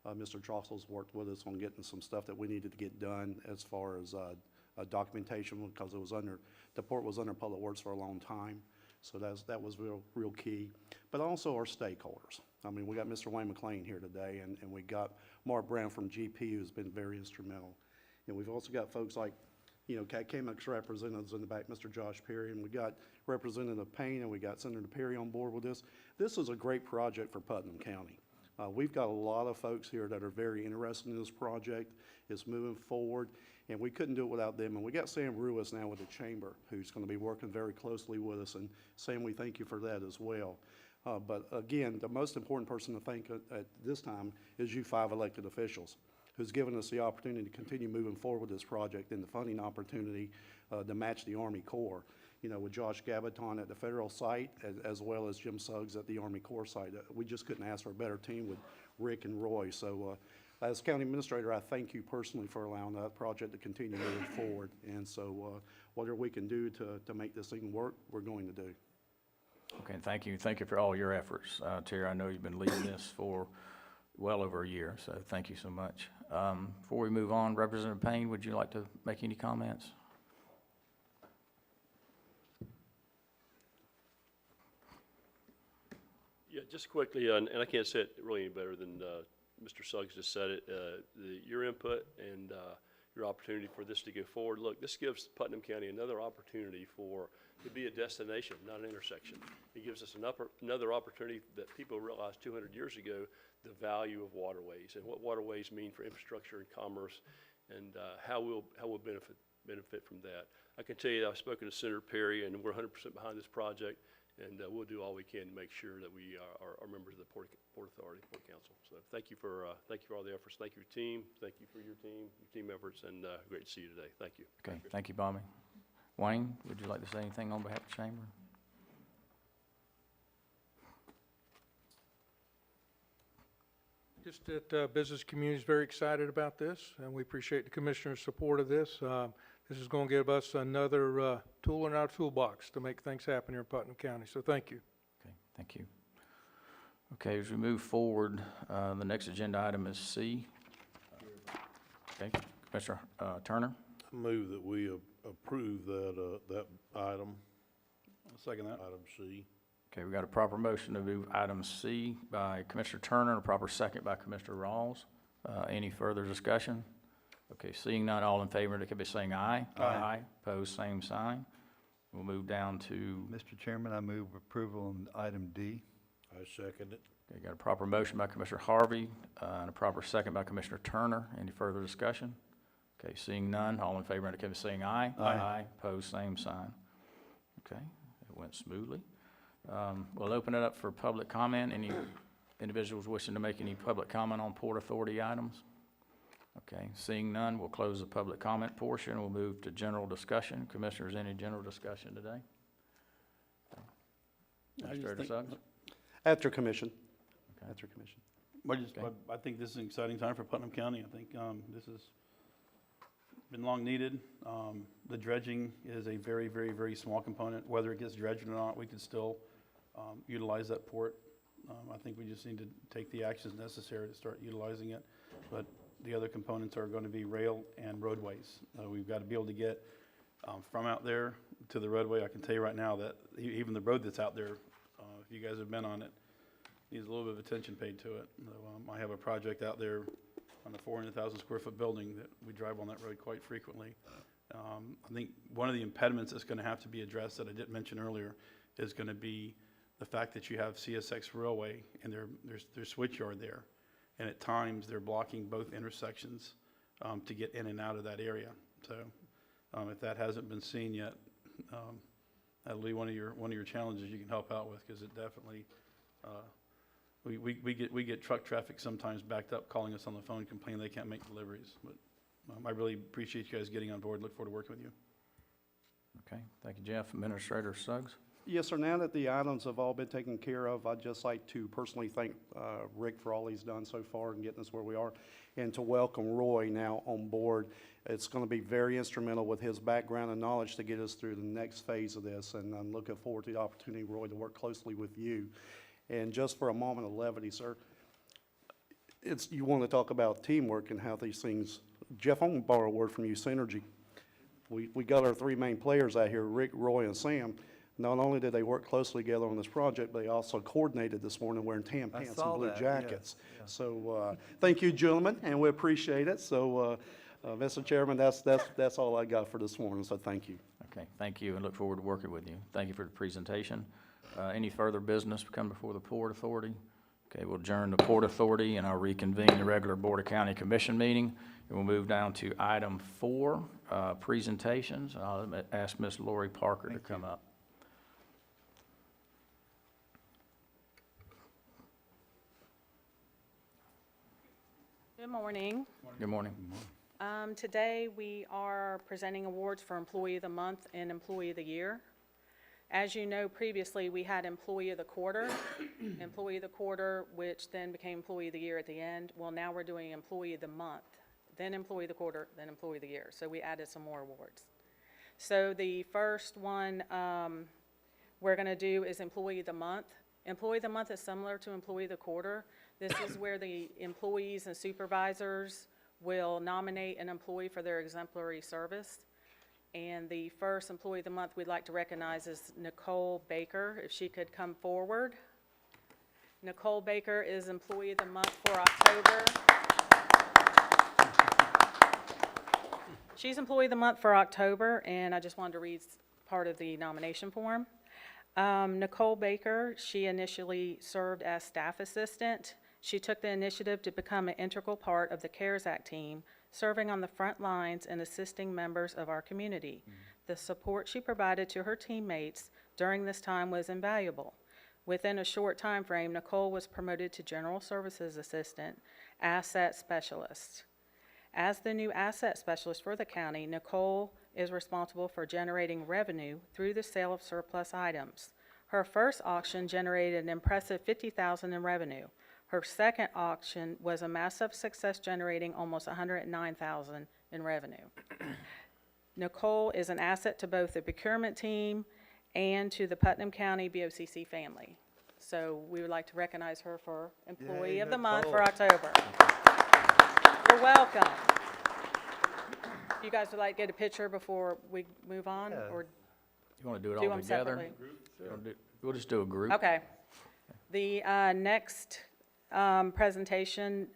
E: Mr. Drossel's worked with us on getting some stuff that we needed to get done as far as documentation, because the port was under public works for a long time. So that was real key. But also our stakeholders. I mean, we got Mr. Wayne McLean here today, and we got Mark Brown from GP, who's been very instrumental. And we've also got folks like, you know, KMX representatives in the back, Mr. Josh Perry, and we got Representative Payne, and we got Senator Perry on board with this. This is a great project for Putnam County. We've got a lot of folks here that are very interested in this project. It's moving forward, and we couldn't do it without them. And we got Sam Ruiz now with the Chamber, who's going to be working very closely with us. And Sam, we thank you for that as well. But again, the most important person to thank at this time is you 5 elected officials, who's given us the opportunity to continue moving forward with this project and the funding opportunity to match the Army Corps. You know, with Josh Gabaton at the federal site, as well as Jim Suggs at the Army Corps site. We just couldn't ask for a better team with Rick and Roy. So as county administrator, I thank you personally for allowing that project to continue moving forward. And so whatever we can do to make this thing work, we're going to do.
A: Okay, thank you. Thank you for all your efforts. Terry, I know you've been leading this for well over a year, so thank you so much. Before we move on, Representative Payne, would you like to make any comments?
H: Yeah, just quickly, and I can't say it really any better than Mr. Suggs just said it. Your input and your opportunity for this to go forward. Look, this gives Putnam County another opportunity to be a destination, not an intersection. It gives us another opportunity that people realized 200 years ago the value of waterways and what waterways mean for infrastructure and commerce, and how we'll benefit from that. I can tell you that I've spoken to Senator Perry, and we're 100% behind this project. And we'll do all we can to make sure that we are members of the Port Authority, Port Council. So thank you for all the efforts. Thank you, team. Thank you for your team efforts, and great to see you today. Thank you.
A: Okay, thank you, Bobby. Wayne, would you like to say anything on behalf of the Chamber?
I: Just that business community is very excited about this, and we appreciate the commissioner's support of this. This is going to give us another tool in our toolbox to make things happen here in Putnam County. So thank you.
A: Okay, thank you. Okay, as we move forward, the next agenda item is C. Okay, Commissioner Turner.
C: I move that we approve that item. I'll second that. Item C.
A: Okay, we got a proper motion to move item C by Commissioner Turner and a proper second by Commissioner Rawls. Any further discussion? Okay, seeing none, all in favor, indicate by saying aye. Aye. Opposed, same sign. We'll move down to,
D: Mr. Chairman, I move approval on item D.
C: I second it.
A: okay, got a proper motion by Commissioner Harvey and a proper second by Commissioner Turner. Any further discussion? Okay, seeing none, all in favor, indicate by saying aye.
D: Aye.
A: Opposed, same sign. Okay, it went smoothly. We'll open it up for public comment. Any individuals wishing to make any public comment on Port Authority items? Okay, seeing none, we'll close the public comment portion. We'll move to general discussion. Commissioners, any general discussion today? Administrator Suggs?
E: After commission.
A: Okay.
E: After commission.
A: Okay.
C: I think this is an exciting time for Putnam County. I think this has been long needed. The dredging is a very, very, very small component. Whether it gets dredged or not, we can still utilize that port. I think we just need to take the actions necessary to start utilizing it. But the other components are going to be rail and roadways. We've got to be able to get from out there to the roadway. I can tell you right now that even the road that's out there, if you guys have been on it, needs a little bit of attention paid to it. I have a project out there on a 400,000 square foot building that we drive on that road quite frequently. I think one of the impediments that's going to have to be addressed that I didn't mention earlier is going to be the fact that you have CSX Railway and there's switch yard there. And at times they're blocking both intersections to get in and out of that area. So if that hasn't been seen yet, that'll be one of your challenges you can help out with, because it definitely we get truck traffic sometimes backed up calling us on the phone complaining they can't make deliveries. But I really appreciate you guys getting on board. Look forward to working with you.
A: Okay, thank you, Jeff. Administrator Suggs?
E: Yes, sir. Now that the items have all been taken care of, I'd just like to personally thank Rick for all he's done so far in getting us where we are, and to welcome Roy now on board. It's going to be very instrumental with his background and knowledge to get us through the next phase of this, and I'm looking forward to the opportunity, Roy, to work closely with you. And just for a moment of levity, sir, you want to talk about teamwork and how these things. Jeff, I'm going to borrow a word from you, synergy. We got our three main players out here, Rick, Roy, and Sam. Not only did they work closely together on this project, but they also coordinated this morning wearing tan pants and blue jackets. Yes. So thank you, gentlemen, and we appreciate it. So, Mr. Chairman, that's all I got for this morning, so thank you.
A: Okay, thank you, and look forward to working with you. Thank you for the presentation. Any further business come before the Port Authority? Okay, we'll adjourn the Port Authority, and I'll reconvene the regular Board of County Commission meeting. And we'll move down to item 4, presentations. I'll ask Ms. Lori Parker to come up.
J: Good morning.
A: Good morning.
J: Today we are presenting awards for Employee of the Month and Employee of the Year. As you know, previously we had Employee of the Quarter, Employee of the Quarter, which then became Employee of the Year at the end. Well, now we're doing Employee of the Month, then Employee of the Quarter, then Employee of the Year. So we added some more awards. So the first one we're going to do is Employee of the Month. Employee of the Month is similar to Employee of the Quarter. This is where the employees and supervisors will nominate an employee for their exemplary service. And the first Employee of the Month we'd like to recognize is Nicole Baker, if she could come forward. Nicole Baker is Employee of the Month for October. She's Employee of the Month for October, and I just wanted to read part of the nomination form. Nicole Baker, she initially served as staff assistant. She took the initiative to become an integral part of the CARES Act team, serving on the front lines and assisting members of our community. The support she provided to her teammates during this time was invaluable. Within a short time frame, Nicole was promoted to General Services Assistant, Asset Specialist. As the new asset specialist for the county, Nicole is responsible for generating revenue through the sale of surplus items. Her first auction generated an impressive $50,000 in revenue. Her second auction was a massive success, generating almost $109,000 in revenue. Nicole is an asset to both the procurement team and to the Putnam County BOCC family. So we would like to recognize her for Employee of the Month for October. You're welcome. You guys would like to get a picture before we move on?
D: Yeah.
J: Or
A: You want to do it
J: do
A: all
J: them
A: together?
J: separately?
A: We'll just do a group.
J: Okay. The next presentation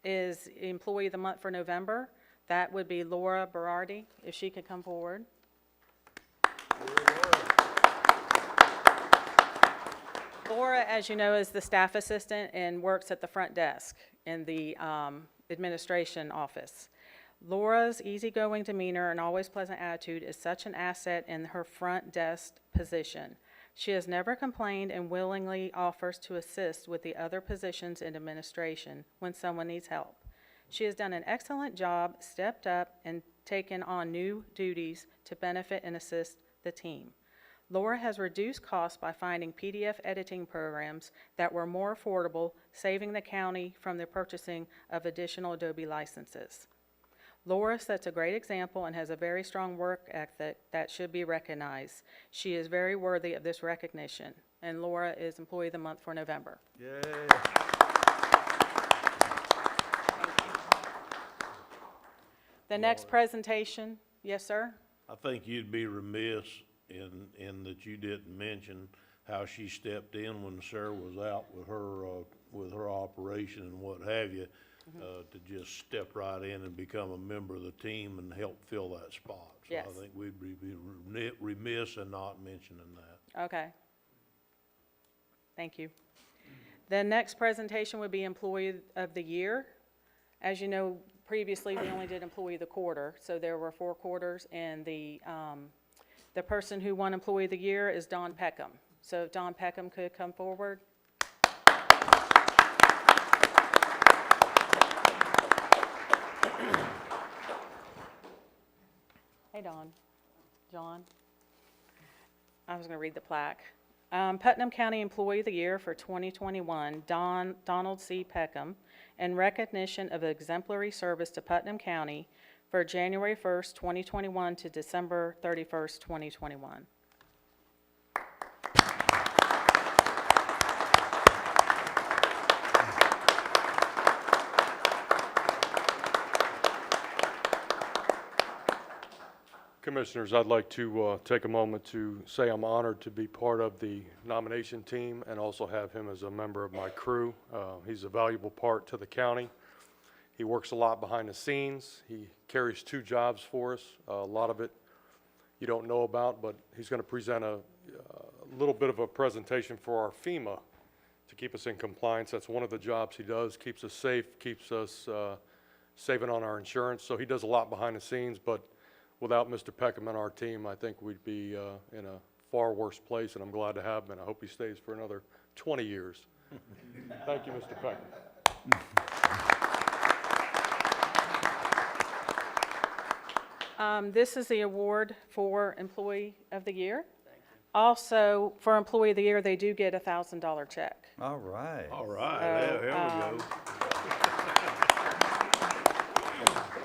J: is Employee of the Month for November. That would be Laura Berardi, if she could come forward. Laura, as you know, is the staff assistant and works at the front desk in the administration office. Laura's easygoing demeanor and always pleasant attitude is such an asset in her front desk position. She has never complained and willingly offers to assist with the other positions in administration when someone needs help. She has done an excellent job, stepped up, and taken on new duties to benefit and assist the team. Laura has reduced costs by finding PDF editing programs that were more affordable, saving the county from the purchasing of additional Adobe licenses. Laura sets a great example and has a very strong work ethic that should be recognized. She is very worthy of this recognition, and Laura is Employee of the Month for November.
D: Yay.
J: The next presentation, yes, sir?
C: I think you'd be remiss in that you didn't mention how she stepped in when Sarah was out with her operation and what have you, to just step right in and become a member of the team and help fill that spot.
J: Yes.
C: So I think we'd be remiss in not mentioning that.
J: Okay. Thank you. The next presentation would be Employee of the Year. As you know, previously, we only did Employee of the Quarter, so there were 4 quarters, and the person who won Employee of the Year is Don Peckham. So if Don Peckham could come forward. Hey, Don. John. I was going to read the plaque. Putnam County Employee of the Year for 2021, Donald C. Peckham, in recognition of exemplary service to Putnam County for January 1st, 2021 to December 31st, 2021.
K: Commissioners, I'd like to take a moment to say I'm honored to be part of the nomination team and also have him as a member of my crew. He's a valuable part to the county. He works a lot behind the scenes. He carries 2 jobs for us. A lot of it you don't know about, but he's going to present a little bit of a presentation for our FEMA to keep us in compliance. That's one of the jobs he does, keeps us safe, keeps us saving on our insurance. So he does a lot behind the scenes, but without Mr. Peckham and our team, I think we'd be in a far worse place, and I'm glad to have him, and I hope he stays for another 20 years. Thank you, Mr. Peckham.
J: This is the award for Employee of the Year. Also, for Employee of the Year, they do get a $1,000 check.
D: All right.
C: All right, there we go.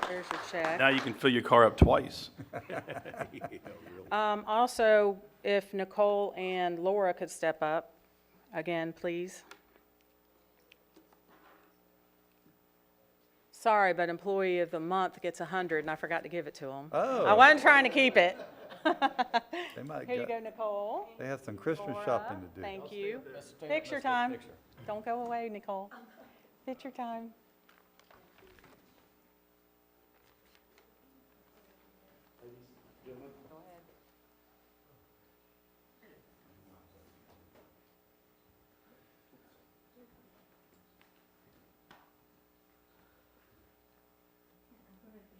J: There's your check.
H: Now you can fill your car up twice.
J: Also, if Nicole and Laura could step up, again, please. Sorry, but Employee of the Month gets 100, and I forgot to give it to them.
D: Oh.
J: I wasn't trying to keep it.
D: They might
J: Here you go, Nicole.
D: They have some Christmas
J: Laura,
D: shopping to do.
J: Thank you. Picture time. Don't go away, Nicole. Picture time.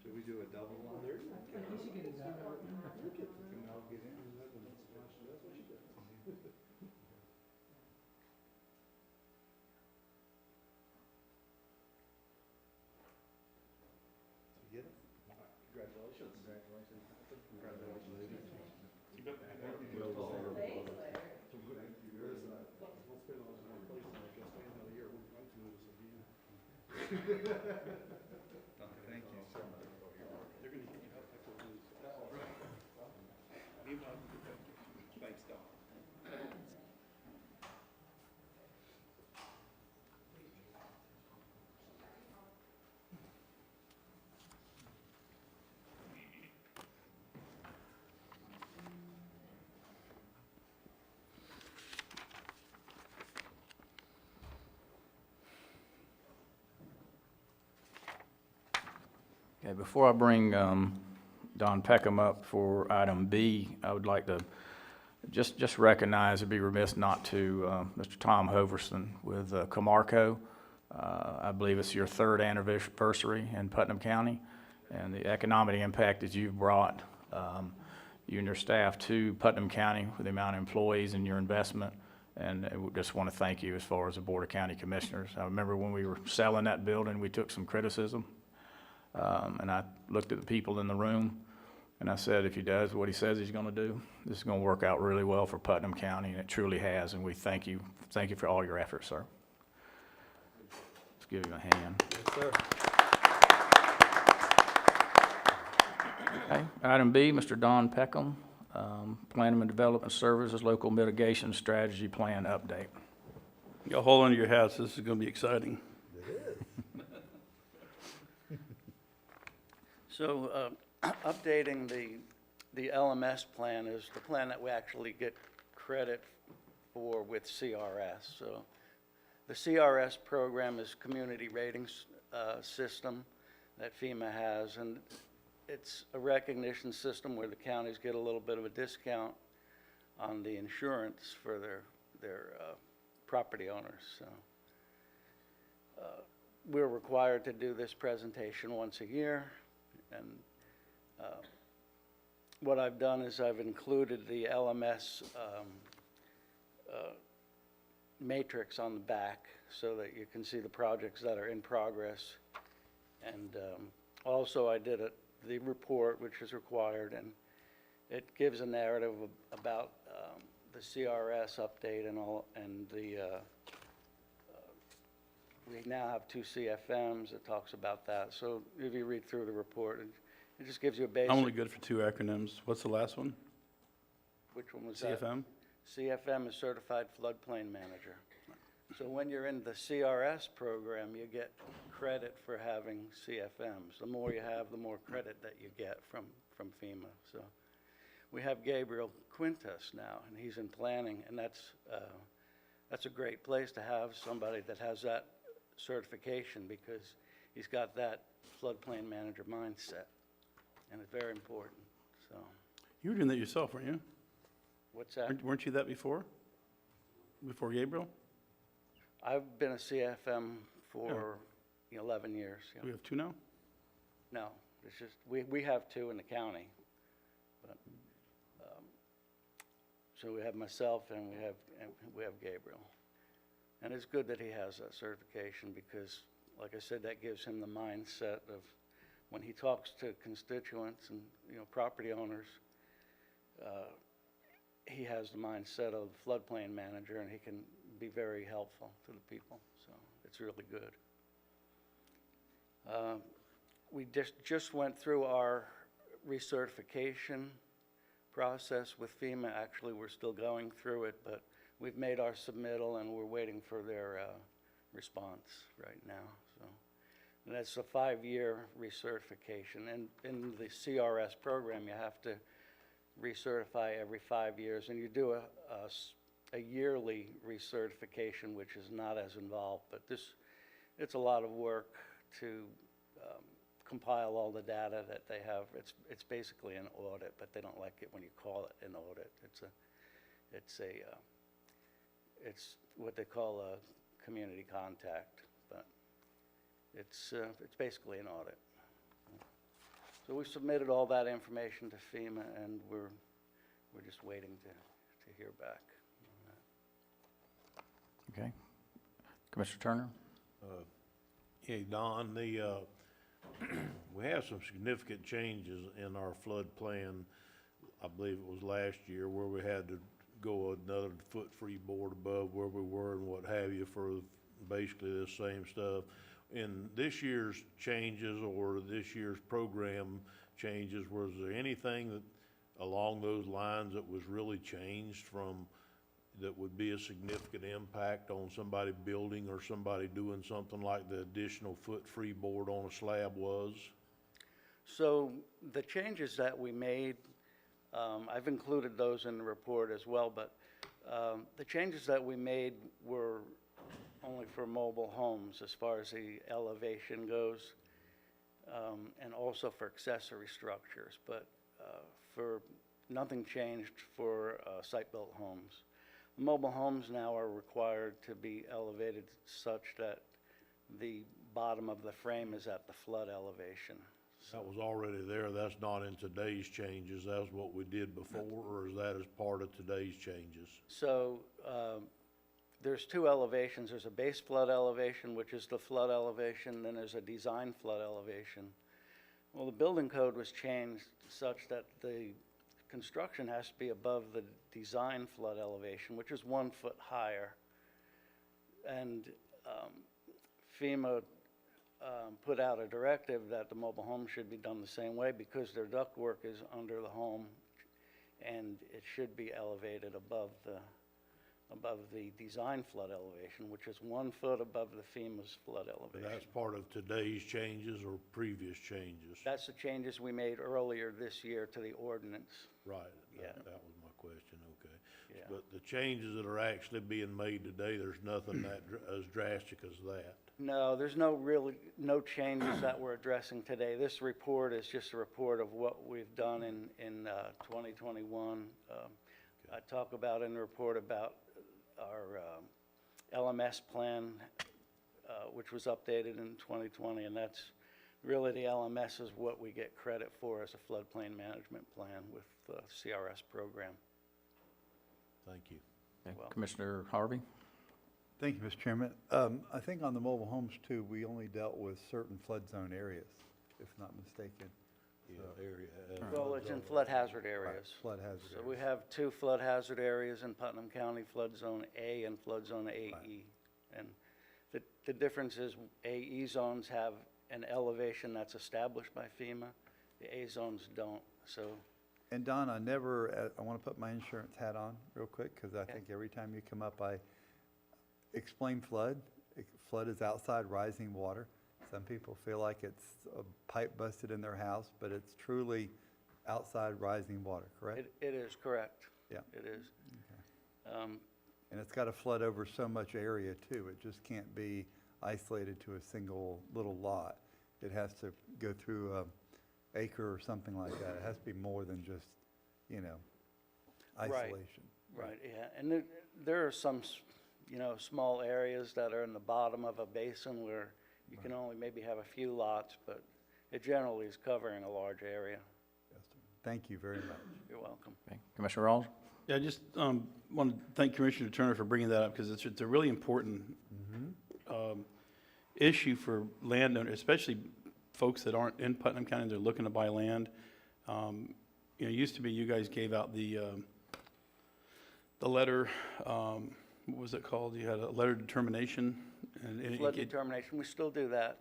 D: Should we do a double one? There you Thank you so much. Thanks, Don.
A: Okay, before I bring Don Peckham up for item B, I would like to just recognize, it'd be remiss not to, Mr. Tom Hoverson with Camarco. I believe it's your 3rd anniversary in Putnam County, and the economic impact that you've brought, you and your staff, to Putnam County with the amount of employees and your investment And we just want to thank you as far as the Board of County Commissioners. I remember when we were selling that building, we took some criticism. And I looked at the people in the room, and I said, if he does what he says he's going to do, this is going to work out really well for Putnam County, and it truly has. And we thank you for all your efforts, sir. Let's give him a hand.
D: Yes, sir.
A: Okay, item B, Mr. Don Peckham, Planning and Development Services, Local Mitigation Strategy Plan Update.
C: Y'all hold on to your hats, this is gonna be exciting.
L: So, updating the LMS plan is the plan that we actually get credit for with CRS. So, the CRS program is community ratings system that FEMA has, and it's a recognition system where the counties get a little bit of a discount on the insurance for their property owners. So, we're required to do this presentation once a year. And what I've done is I've included the LMS matrix on the back so that you can see the projects that are in progress. And also I did the report, which is required, and it gives a narrative about the CRS update and all, and we now have 2 CFMs that talks about that. So if you read through the report, it just gives you a basic.
C: I'm only good for 2 acronyms. What's the last one?
L: Which one was that?
C: CFM?
L: CFM is Certified Floodplain Manager. So when you're in the CRS program, you get credit for having CFMs. The more you have, the more credit that you get from FEMA. So we have Gabriel Quintas now, and he's in planning, and that's a great place to have somebody that has that certification, because he's got that floodplain manager mindset, and it's very important. So,
C: You were doing that yourself, weren't you?
L: what's that?
C: Weren't you that before? Before Gabriel?
L: I've been a CFM for 11 years. Yeah.
C: We have 2 now?
L: No, it's just we have 2 in the county, but so we have myself and we have Gabriel. And it's good that he has that certification because, like I said, that gives him the mindset of when he talks to constituents and, property owners, he has the mindset of the floodplain manager, and he can be very helpful to the people. So it's really good. We just went through our recertification process with FEMA. Actually, we're still going through it, but we've made our submittal, and we're waiting for their response right now. So, and that's a 5-year recertification. And in the CRS program, you have to recertify every 5 years, and you do a yearly recertification, which is not as involved. But it's a lot of work to compile all the data that they have. It's basically an audit, but they don't like it when you call it an audit. It's what they call a community contact, but it's basically an audit. So we submitted all that information to FEMA, and we're just waiting to hear back on that.
A: Okay. Commissioner Turner?
M: Hey, Don, we have some significant changes in our flood plan. I believe it was last year where we had to go another foot freeboard above where we were and what have you for basically the same stuff. In this year's changes or this year's program changes, was there anything that along those lines that was really changed from that would be a significant impact on somebody building or somebody doing something like the additional foot freeboard on a slab was?
L: So the changes that we made, I've included those in the report as well, but the changes that we made were only for mobile homes as far as the elevation goes, and also for accessory structures, but for nothing changed for site-built homes. Mobile homes now are required to be elevated such that the bottom of the frame is at the flood elevation.
M: That was already there, that's not in today's changes, that's what we did before, or is that as part of today's changes?
L: So there's two elevations. There's a base flood elevation, which is the flood elevation, then there's a design flood elevation. Well, the building code was changed such that the construction has to be above the design flood elevation, which is 1 foot higher. And FEMA put out a directive that the mobile home should be done the same way because their ductwork is under the home, and it should be elevated above the design flood elevation, which is 1 foot above the FEMA's flood elevation.
M: That's part of today's changes or previous changes?
L: That's the changes we made earlier this year to the ordinance.
M: Right,
L: Yeah.
M: that was my question, okay.
L: Yeah.
M: But the changes that are actually being made today, there's nothing as drastic as that?
L: No, there's no changes that we're addressing today. This report is just a report of what we've done in 2021. I talk about in the report about our LMS plan, which was updated in 2020, and that's really the LMS is what we get credit for as a floodplain management plan with the CRS program.
M: Thank you.
A: Okay,
L: Well-
A: Commissioner Harvey?
D: Thank you, Mr. Chairman. I think on the mobile homes too, we only dealt with certain flood zone areas, if not mistaken.
M: Yeah,
D: So-
M: area.
L: Well, it's in flood hazard areas.
D: Flood hazard
L: So we
D: areas.
L: have 2 flood hazard areas in Putnam County, Flood Zone A and Flood Zone AE. And the difference is AE zones have an elevation that's established by FEMA. The A zones don't, so.
D: And Don, I want to put my insurance hat on real quick, because I think every time you come up, I explain flood. Flood is outside rising water. Some people feel like it's a pipe busted in their house, but it's truly outside rising water, correct?
L: It is correct.
D: Yeah.
L: It is.
D: And it's got to flood over so much area too. It just can't be isolated to a single little lot. It has to go through an acre or something like that. It has to be more than just,
L: Right.
D: isolation.
L: Right, yeah. And there are some, small areas that are in the bottom of a basin where you can only maybe have a few lots, but it generally is covering a large area.
D: Yes, sir. Thank you very much.
L: You're welcome.
A: Okay, Commissioner Rawls?
N: Yeah, I just want to thank Commissioner Turner for bringing that up, because it's a really important issue for landowners, especially folks that aren't in Putnam County, they're looking to buy land. It used to be you guys gave out the letter, what was it called? You had a letter of determination. And
L: Flood determination, we still do that.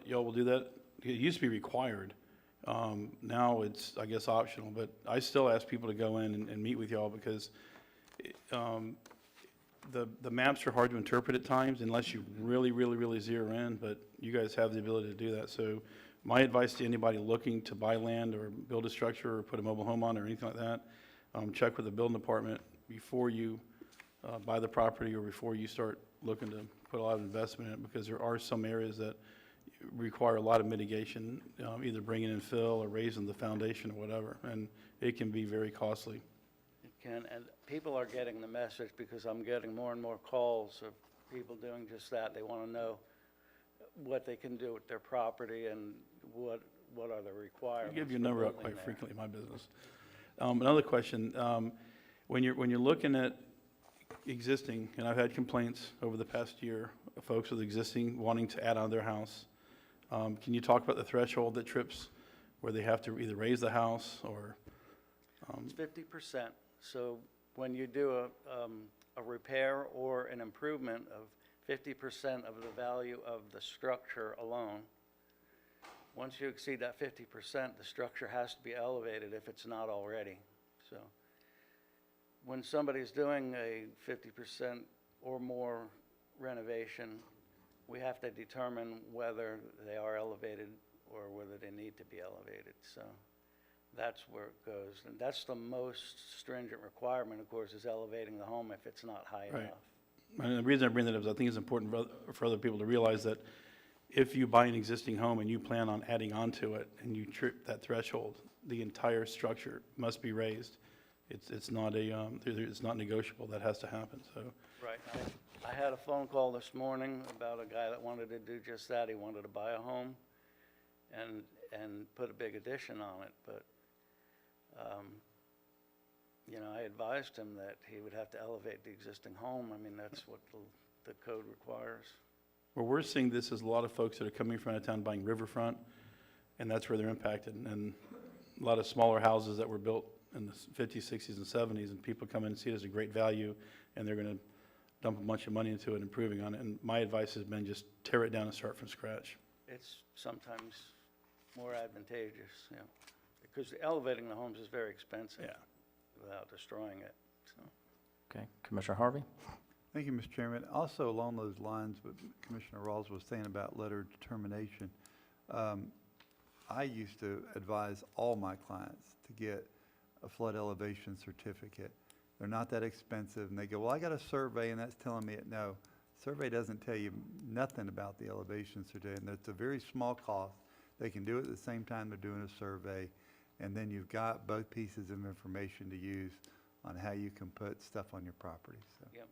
N: y'all will do that? It used to be required. Now it's, I guess, optional, but I still ask people to go in and meet with y'all, because the maps are hard to interpret at times unless you really zero in, but you guys have the ability to do that. So my advice to anybody looking to buy land or build a structure or put a mobile home on or anything like that, check with the building department before you buy the property or before you start looking to put a lot of investment in it, because there are some areas that require a lot of mitigation, either bringing in fill or raising the foundation or whatever, and it can be very costly.
L: It can, and people are getting the message, because I'm getting more and more calls of people doing just that. They want to know what they can do with their property and what are the
N: I
L: requirements.
N: give you a
L: for
N: number out
L: building
N: quite
L: there.
N: frequently in my business. Another question, when you're looking at existing, and I've had complaints over the past year of folks with existing wanting to add on their house, can you talk about the threshold that trips where they have to either raise the house or?
L: It's 50%. So when you do a repair or an improvement of 50% of the value of the structure alone, once you exceed that 50%, the structure has to be elevated if it's not already. So when somebody's doing a 50% or more renovation, we have to determine whether they are elevated or whether they need to be elevated. So that's where it goes. And that's the most stringent requirement, of course, is elevating the home if it's not high
N: Right.
L: enough.
N: And the reason I bring that up is I think it's important for other people to realize that if you buy an existing home and you plan on adding onto it and you trip that threshold, the entire structure must be raised. It's not it's not negotiable. That has to happen, so.
L: Right. I had a phone call this morning about a guy that wanted to do just that. He wanted to buy a home and put a big addition on it, but, you know, I advised him that he would have to elevate the existing home. I mean, that's what the code requires.
N: Well, we're seeing this as a lot of folks that are coming from out of town buying riverfront, and that's where they're impacted. And a lot of smaller houses that were built in the 50s, 60s, and 70s, and people come in and see it as a great value, and they're going to dump a bunch of money into it, improving on it. And my advice has been just tear it down and start from scratch.
L: It's sometimes more advantageous, you know, because elevating the homes is very expensive.
N: Yeah.
L: Without destroying it, so.
A: Okay, Commissioner Harvey?
D: Thank you, Mr. Chairman. Also along those lines, what Commissioner Rawls was saying about letter of determination, I used to advise all my clients to get a flood elevation certificate. They're not that expensive, and they go, well, I got a survey, and that's telling me it. No, survey doesn't tell you nothing about the elevation certificate, and it's a very small cost. They can do it at the same time they're doing a survey, and then you've got both pieces of information to use on how you can put stuff on your property. So,
L: Yep.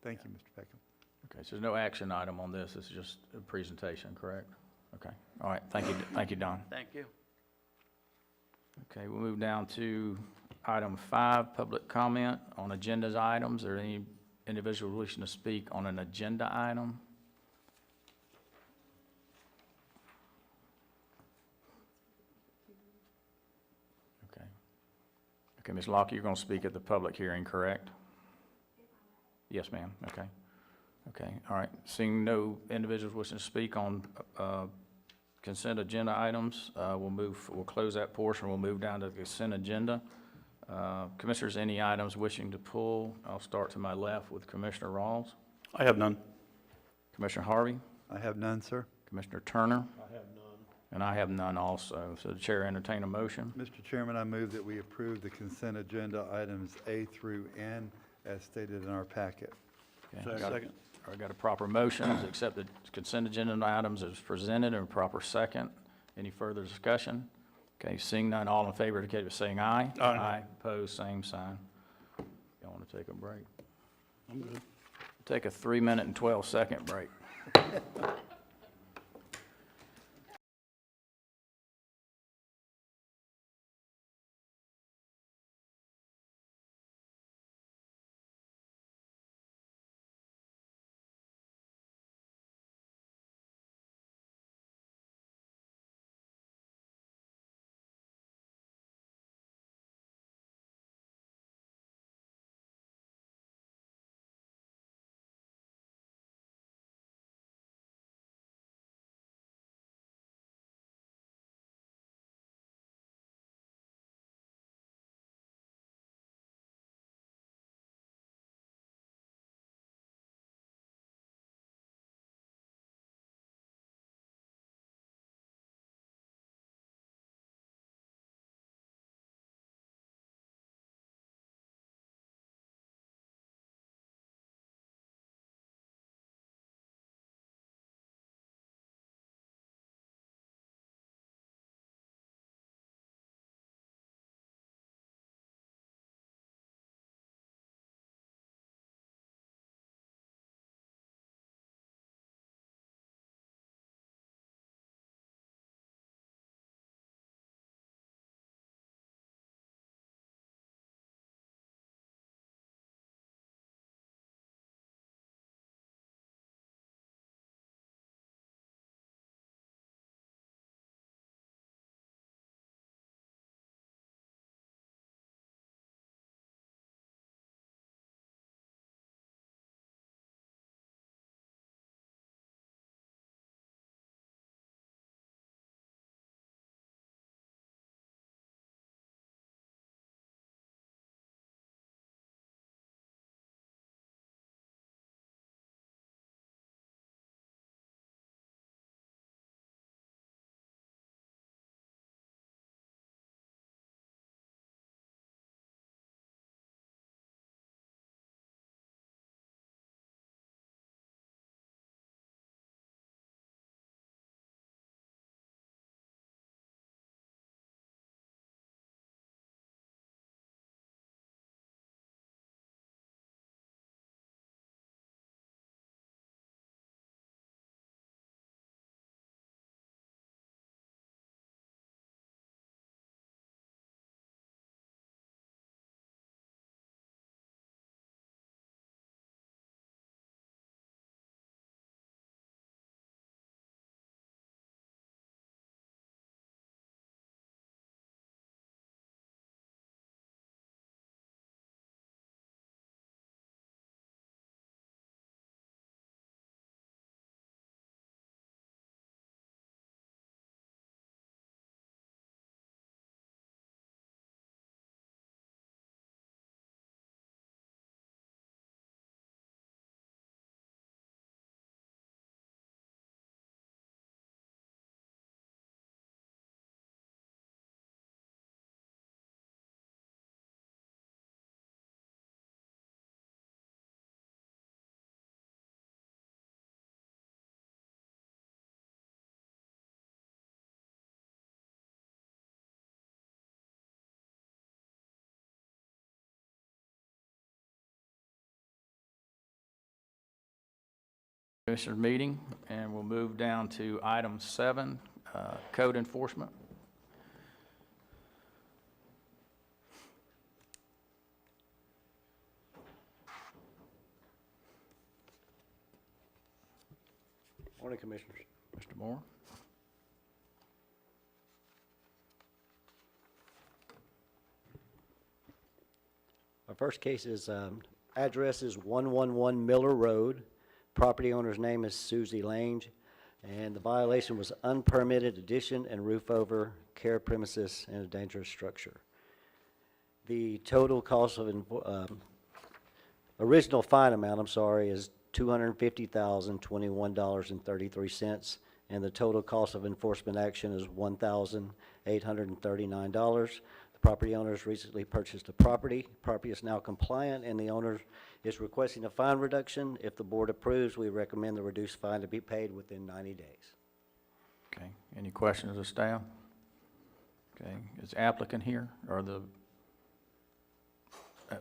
D: thank you, Mr. Peckham.
A: Okay, so there's no action item on this, it's just a presentation, correct? Okay, all right, thank you, Don.
L: Thank you.
A: Okay, we'll move down to item 5, public comment on agendas items. Are any individuals wishing to speak on an agenda item? Okay. Okay, Ms. Locke, you're going to speak at the public hearing, correct? Yes, ma'am, okay. Okay, all right. Seeing no individuals wishing to speak on consent agenda items, we'll close that portion. We'll move down to the consent agenda. Commissioners, any items wishing to pull? I'll start to my left with Commissioner Rawls.
N: I have none.
A: Commissioner Harvey,
D: I have none, sir.
A: Commissioner Turner,
M: I have none.
A: and I have none also. So the chair entertain a motion.
D: Mr. Chairman, I move that we approve the consent agenda items A through N as stated in our packet.
A: Okay, I got a proper motion to accept the consent agenda items as presented and a proper second. Any further discussion? Okay, seeing none, all in favor indicate by saying aye.
N: Aye.
A: Opposed, same sign. Y'all want to take a break?
N: I'm good.
A: Take a 3-minute and 12-second break. Commissioner meeting, and we'll move down to item 7, code enforcement.
O: Morning, Commissioners.
A: Mr. Moore.
O: Our first case is, address is 111 Miller Road. Property owner's name is Susie Lange, and the violation was unpermitted addition and roof over care premises and a dangerous structure. The total cost of, original fine amount, is $250,021.33, and the total cost of enforcement action is $1,839. The property owner has recently purchased the property. Property is now compliant, and the owner is requesting a fine reduction. If the board approves, we recommend the reduced fine to be paid within 90 days.
A: Okay, any questions of staff? Okay, is applicant here, or the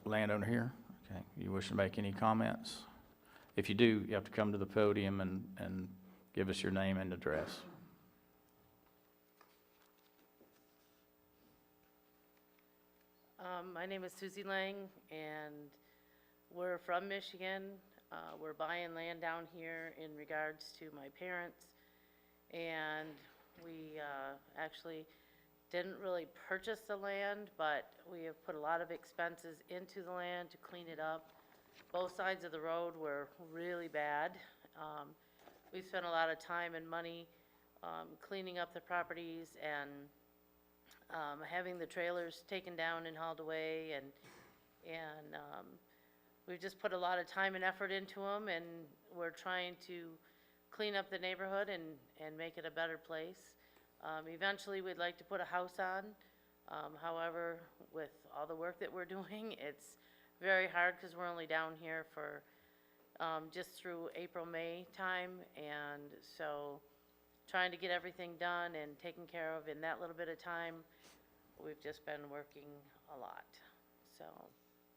A: landowner here? Okay, you wish to make any comments? If you do, you have to come to the podium and give us your name and address.
P: My name is Susie Lang, and we're from Michigan. We're buying land down here in regards to my parents, and we actually didn't really purchase the land, but we have put a lot of expenses into the land to clean it up. Both sides of the road were really bad. We spent a lot of time and money cleaning up the properties and having the trailers taken down and hauled away, and we've just put a lot of time and effort into them, and we're trying to clean up the neighborhood and make it a better place. Eventually, we'd like to put a house on. However, with all the work that we're doing, it's very hard because we're only down here for just through April, May time, and so trying to get everything done and taken care of in that little bit of time, we've just been working a lot. So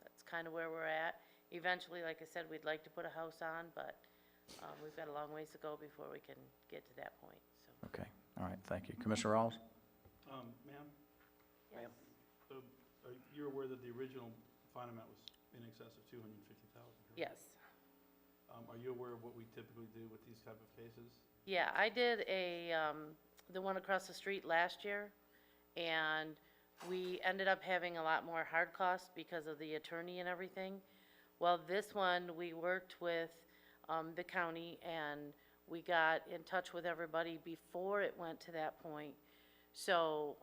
P: that's kind of where we're at. Eventually, like I said, we'd like to put a house on, but we've got a long ways to go before we can get to that point. So.
A: Okay, all right, thank you. Commissioner Rawls?
N: Ma'am?
P: Yes.
N: So you're aware that the original fine amount was in excess of $250,000?
P: Yes.
N: Are you aware of what we typically do with these type of cases?
P: Yeah, I did the one across the street last year, and we ended up having a lot more hard costs because of the attorney and everything. Well, this one, we worked with the county, and we got in touch with everybody before it went to that point. So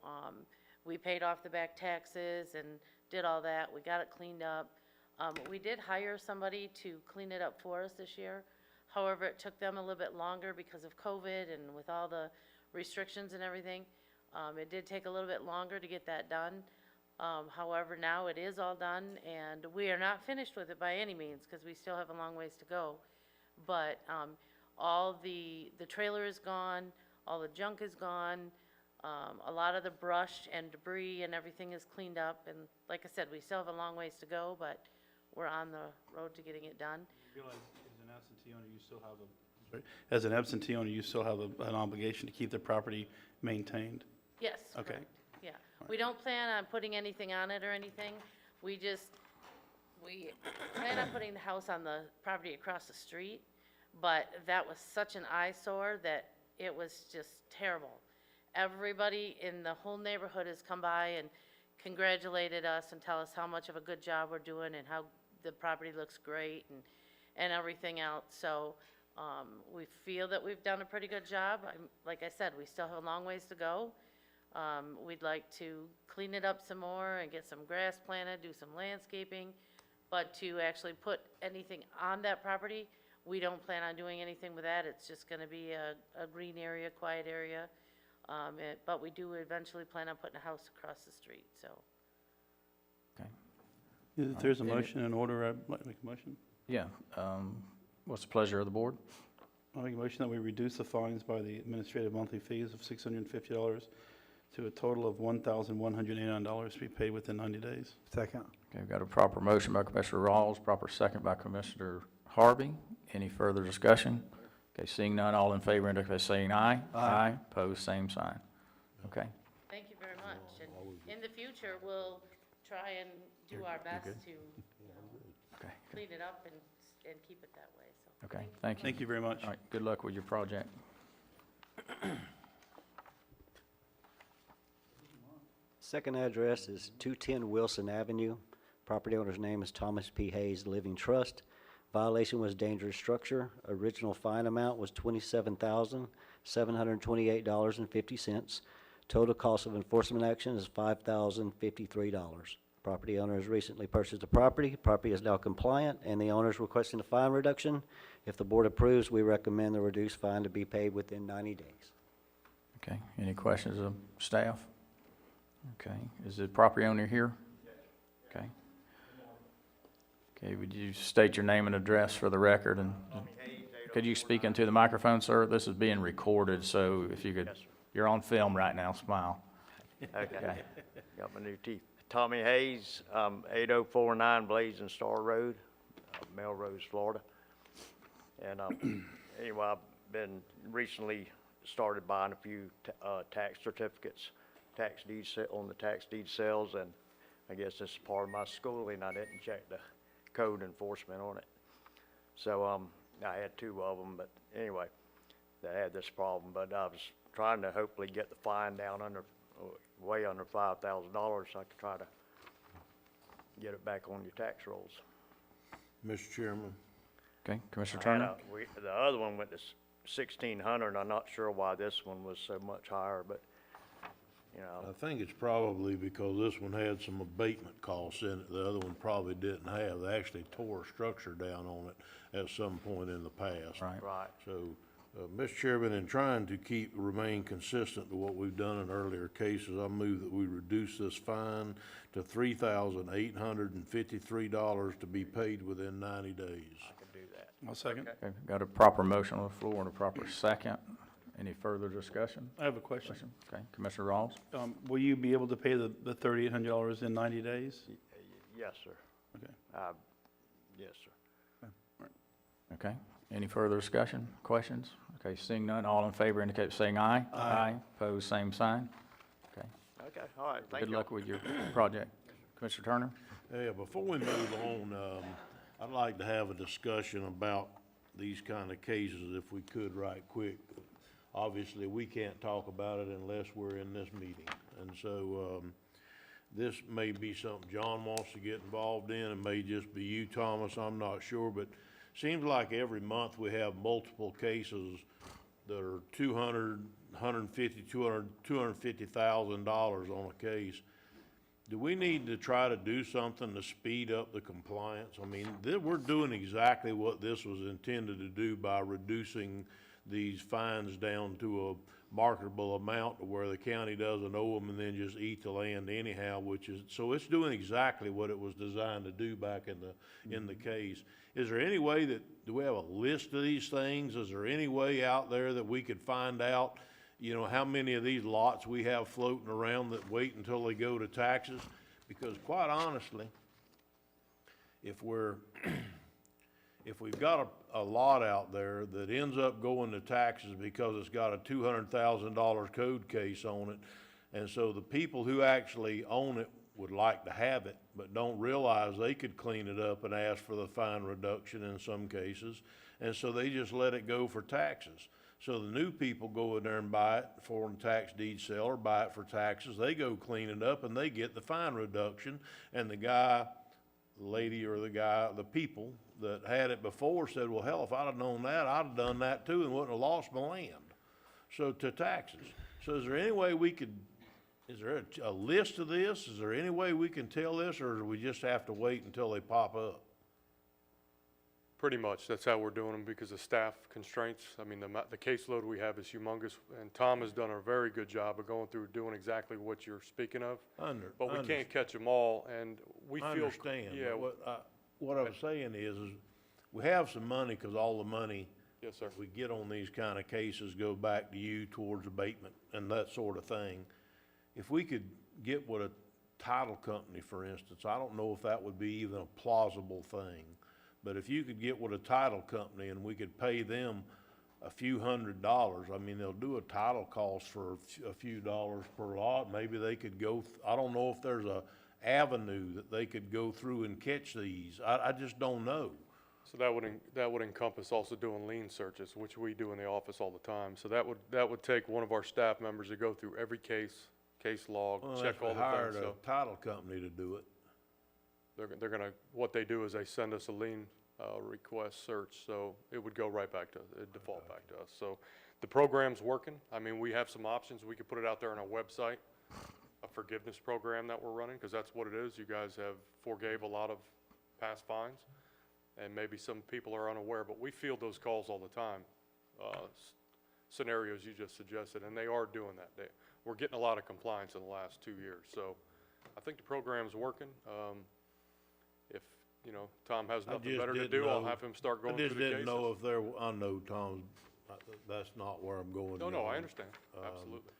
P: we paid off the back taxes and did all that. We got it cleaned up. We did hire somebody to clean it up for us this year. However, it took them a little bit longer because of COVID and with all the restrictions and everything. It did take a little bit longer to get that done. However, now it is all done, and we are not finished with it by any means because we still have a long ways to go. But all the trailer is gone, all the junk is gone, a lot of the brush and debris and everything is cleaned up. And like I said, we still have a long ways to go, but we're on the road to getting it done.
N: You realize as an absentee owner, you still have as an absentee owner, you still have an obligation to keep the property maintained?
P: Yes.
N: Okay.
P: Correct. Yeah. We don't plan on putting anything on it or anything. We plan on putting the house on the property across the street, but that was such an eyesore that it was just terrible. Everybody in the whole neighborhood has come by and congratulated us and tell us how much of a good job we're doing and how the property looks great and everything else. So we feel that we've done a pretty good job. Like I said, we still have a long ways to go. We'd like to clean it up some more and get some grass planted, do some landscaping, but to actually put anything on that property, we don't plan on doing anything with that. It's just gonna be a green area, quiet area. But we do eventually plan on putting a house across the street, so.
A: Okay.
N: If there's a motion in order, I'd like to make a motion.
A: Yeah, what's the pleasure of the board?
N: I'll make a motion that we reduce the fines by the administrative monthly fees of $650 to a total of $1,189 to be paid within 90 days.
D: Second.
A: Okay, we've got a proper motion by Commissioner Rawls, proper second by Commissioner Harvey. Any further discussion? Okay, seeing none, all in favor indicate by saying aye. Aye. Pose same sign. Okay,
P: Thank you very much. And in the future, we'll try and do our best to,
A: okay,
P: clean it up and keep it that way, so.
A: okay, thank you.
N: Thank you very much.
A: All right, good luck with your project.
O: Second address is 210 Wilson Avenue. Property owner's name is Thomas P. Hayes Living Trust. Violation was dangerous structure. Original fine amount was $27,728.50. Total cost of enforcement action is $5,053. Property owner has recently purchased the property. Property is now compliant, and the owner is requesting a fine reduction. If the board approves, we recommend the reduced fine to be paid within 90 days.
A: Okay, any questions of staff? Okay, is the property owner here? Okay. Okay, would you state your name and address for the record, and could you speak into the microphone, sir? This is being recorded, so if you could, you're on film right now, smile.
Q: Okay, got my new teeth. Tommy Hayes, 8049 Blazing Star Road, Melrose, Florida. And anyway, I've been recently started buying a few tax certificates, tax deeds on the tax deed sales, and I guess this is part of my schooling. I didn't check the code enforcement on it. So I had two of them, but anyway, they had this problem. But I was trying to hopefully get the fine down under, way under $5,000, so I could try to get it back on your tax rolls.
M: Mr. Chairman,
A: Okay, Commissioner
Q: I had
A: Turner?
Q: the other one went to 1,600. I'm not sure why this one was so much higher, but you know.
M: I think it's probably because this one had some abatement costs in it. The other one probably didn't have. They actually tore a structure down on it at some point in the past.
A: Right.
Q: Right.
M: So, Mr. Chairman, in trying to remain consistent to what we've done in earlier cases, I move that we reduce this fine to $3,853 to be paid within 90 days.
Q: I can do that.
N: I'll second.
A: Okay, got a proper motion on the floor and a proper second. Any further discussion?
N: I have a question.
A: Okay, Commissioner Rawls?
N: Will you be able to pay the $3,800 in 90 days?
Q: Yes, sir.
N: Okay.
Q: Yes, sir.
A: Okay, any further discussion, questions? Okay, seeing none, all in favor indicate by saying aye. Aye. Pose same sign. Okay,
Q: Okay, all right, thank you.
A: good luck with your project. Commissioner Turner?
M: Yeah, before we move on, I'd like to have a discussion about these kind of cases, if we could, right quick. Obviously, we can't talk about it unless we're in this meeting. And so, this may be something John wants to get involved in. It may just be you, Thomas, I'm not sure. But seems like every month we have multiple cases that are $250,000 on a case. Do we need to try to do something to speed up the compliance? I mean, we're doing exactly what this was intended to do by reducing these fines down to a marketable amount to where the county doesn't owe them and then just eat the land anyhow, so it's doing exactly what it was designed to do back in the case. Is there any way do we have a list of these things? Is there any way out there that we could find out, you know, how many of these lots we have floating around that wait until they go to taxes? Because quite honestly, if we've got a lot out there that ends up going to taxes because it's got a $200,000 code case on it, and so the people who actually own it would like to have it, but don't realize they could clean it up and ask for the fine reduction in some cases, and so they just let it go for taxes. So the new people go in there and buy it for a tax deed sale or buy it for taxes. They go clean it up and they get the fine reduction, and the guy, the lady or the guy, the people that had it before said, well, hell, if I'd have known that, I'd have done that too and wouldn't have lost my land. So to taxes. So is there any way we could, is there a list of this? Is there any way we can tell this, or do we just have to wait until they pop up?
K: Pretty much, that's how we're doing them because of staff constraints. I mean, the caseload we have is humongous, and Tom has done a very good job of going through doing exactly what you're speaking of. But we can't catch them all, and we feel.
M: I understand.
K: Yeah.
M: What I was saying is we have some money, because all the money
K: Yes, sir.
M: we get on these kind of cases go back to you towards abatement and that sort of thing. If we could get with a title company, for instance, I don't know if that would be even a plausible thing, but if you could get with a title company and we could pay them a few $100s. I mean, they'll do a title cost for a few dollars per lot. Maybe they could go, I don't know if there's a avenue that they could go through and catch these. I just don't know.
K: So that would encompass also doing lien searches, which we do in the office all the time. So that would take one of our staff members to go through every case log,
M: Well,
K: check
M: if we
K: all the
M: hired
K: things. So
M: a title company to do it.
K: they're gonna, what they do is they send us a lien request search, so it would go right back to, it'd default back to us. So the program's working. I mean, we have some options. We could put it out there on our website, a forgiveness program that we're running, because that's what it is. You guys have forgave a lot of past fines, and maybe some people are unaware, but we field those calls all the time, scenarios you just suggested, and they are doing that. We're getting a lot of compliance in the last 2 years, so I think the program's working. If, you know, Tom has nothing better to do, I'll have him start going through the cases.
M: I just didn't know if there, I know Tom's, that's not where I'm going.
K: No, I understand, absolutely.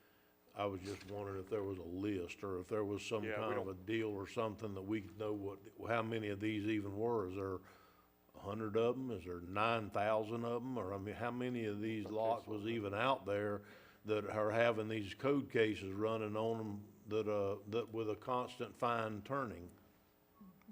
M: I was just wondering if there was a list, or if there was some
K: Yeah, we
M: kind of a deal or something that we could know how many of these even were. Is there 100 of them? Is there 9,000 of them? Or, I mean, how many of these lots was even out there that are having these code cases running on them that with a constant fine turning?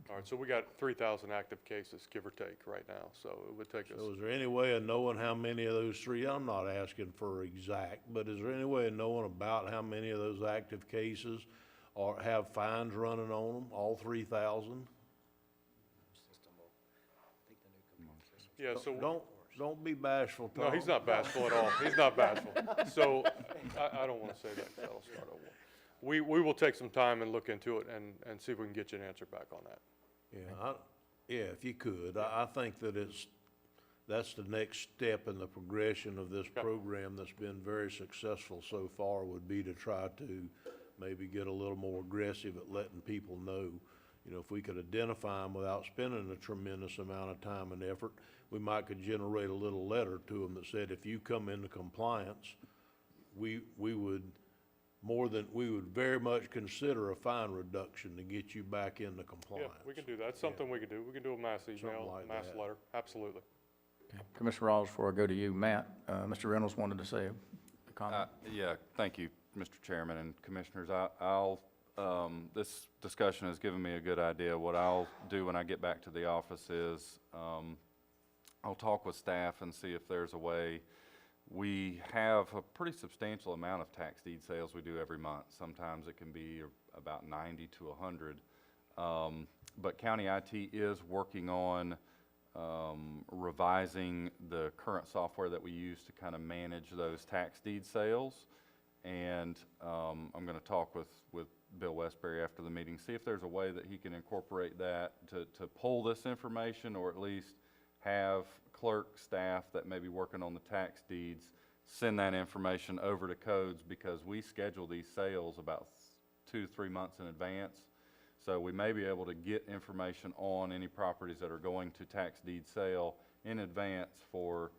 K: All right, so we got 3,000 active cases, give or take, right now, so it would take us.
M: So is there any way of knowing how many of those three, I'm not asking for exact, but is there any way of knowing about how many of those active cases have fines running on them, all 3,000?
K: Yeah, so.
M: Don't be bashful, Tom.
K: No, he's not bashful at all. He's not bashful. So, I don't want to say that, 'cause that'll start a war. We will take some time and look into it and see if we can get you an answer back on that.
M: Yeah, if you could. I think that that's the next step in the progression of this program that's been very successful so far, would be to try to maybe get a little more aggressive at letting people know. You know, if we could identify them without spending a tremendous amount of time and effort, we might could generate a little letter to them that said, if you come into compliance, we would very much consider a fine reduction to get you back into
K: Yeah,
M: compliance.
K: we can do that. It's something we can do. We can do a mass email,
M: like
K: mass
M: that.
K: letter, absolutely.
A: Commissioner Rawls, before I go to you, Matt, Mr. Reynolds wanted to say a comment.
R: Yeah, thank you, Mr. Chairman and Commissioners. This discussion has given me a good idea. What I'll do when I get back to the office is, I'll talk with staff and see if there's a way. We have a pretty substantial amount of tax deed sales we do every month. Sometimes it can be about 90 to 100. But County IT is working on revising the current software that we use to kind of manage those tax deed sales. And I'm going to talk with Bill Westbury after the meeting, see if there's a way that he can incorporate that to pull this information, or at least have clerk staff that may be working on the tax deeds send that information over to codes, because we schedule these sales about 2 to 3 months in advance. So we may be able to get information on any properties that are going to tax deed sale in advance for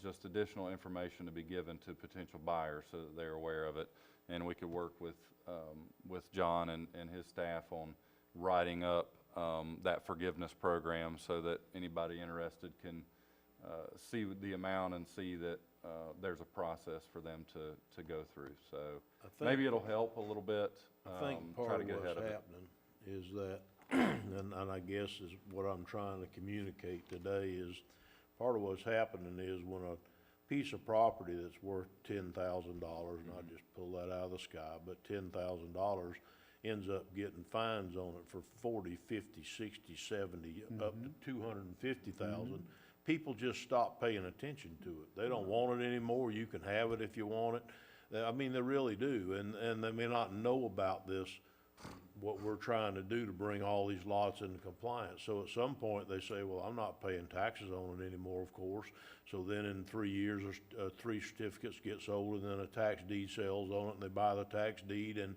R: just additional information to be given to potential buyers so that they're aware of it. And we could work with John and his staff on writing up that forgiveness program so that anybody interested can see the amount and see that there's a process for them to go through. So maybe it'll help a little bit.
M: I think
R: try
M: part
R: to
M: of
R: get
M: what's
R: ahead of it.
M: happening is that, and I guess is what I'm trying to communicate today, is part of what's happening is when a piece of property that's worth $10,000, and I just pull that out of the sky, but $10,000 ends up getting fines on it for 40, 50, 60, 70, up to 250,000. People just stop paying attention to it. They don't want it anymore. You can have it if you want it. I mean, they really do, and they may not know about this, what we're trying to do to bring all these lots into compliance. So at some point, they say, well, I'm not paying taxes on it anymore, of course. So then in 3 years, 3 certificates get sold, and then a tax deed sells on it, and they buy the tax deed, and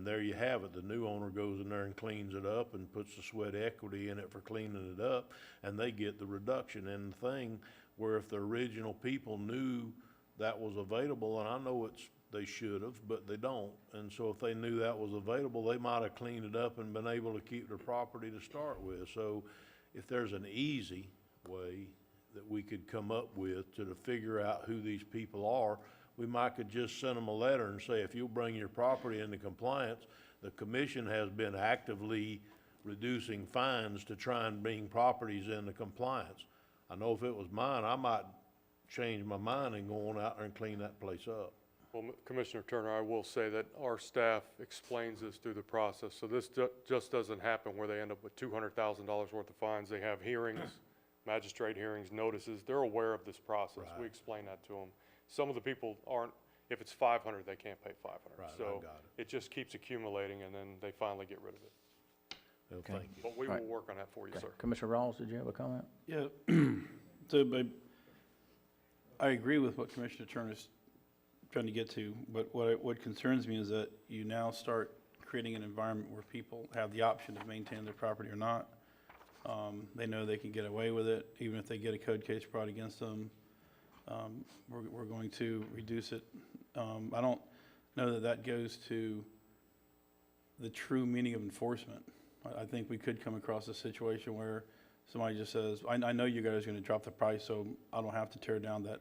M: there you have it. The new owner goes in there and cleans it up and puts the sweat equity in it for cleaning it up, and they get the reduction. And the thing where if the original people knew that was available, and I know they should have, but they don't. And so if they knew that was available, they might have cleaned it up and been able to keep their property to start with. So if there's an easy way that we could come up with to figure out who these people are. We might could just send them a letter and say, if you'll bring your property into compliance, the commission has been actively reducing fines to try and bring properties into compliance. I know if it was mine, I might change my mind and go on out there and clean that place up.
K: Well, Commissioner Turner, I will say that our staff explains this through the process. So this just doesn't happen where they end up with $200,000 worth of fines. They have hearings, magistrate hearings, notices. They're aware of this process. We explain that to them. Some of the people aren't, if it's 500, they can't pay 500.
M: Right, I
K: So
M: got
K: it just keeps accumulating, and then they finally get rid of it.
M: Well,
A: Okay.
M: thank you.
K: But we
A: Right.
K: will work on that for you,
A: Okay.
K: sir.
A: Commissioner Rawls, did you have a comment?
N: Yeah, so, but I agree with what Commissioner Turner's trying to get to, but what concerns me is that you now start creating an environment where people have the option to maintain their property or not. They know they can get away with it, even if they get a code case brought against them. We're going to reduce it. I don't know that that goes to the true meaning of enforcement. I think we could come across a situation where somebody just says, I know you guys are gonna drop the price, so I don't have to tear down that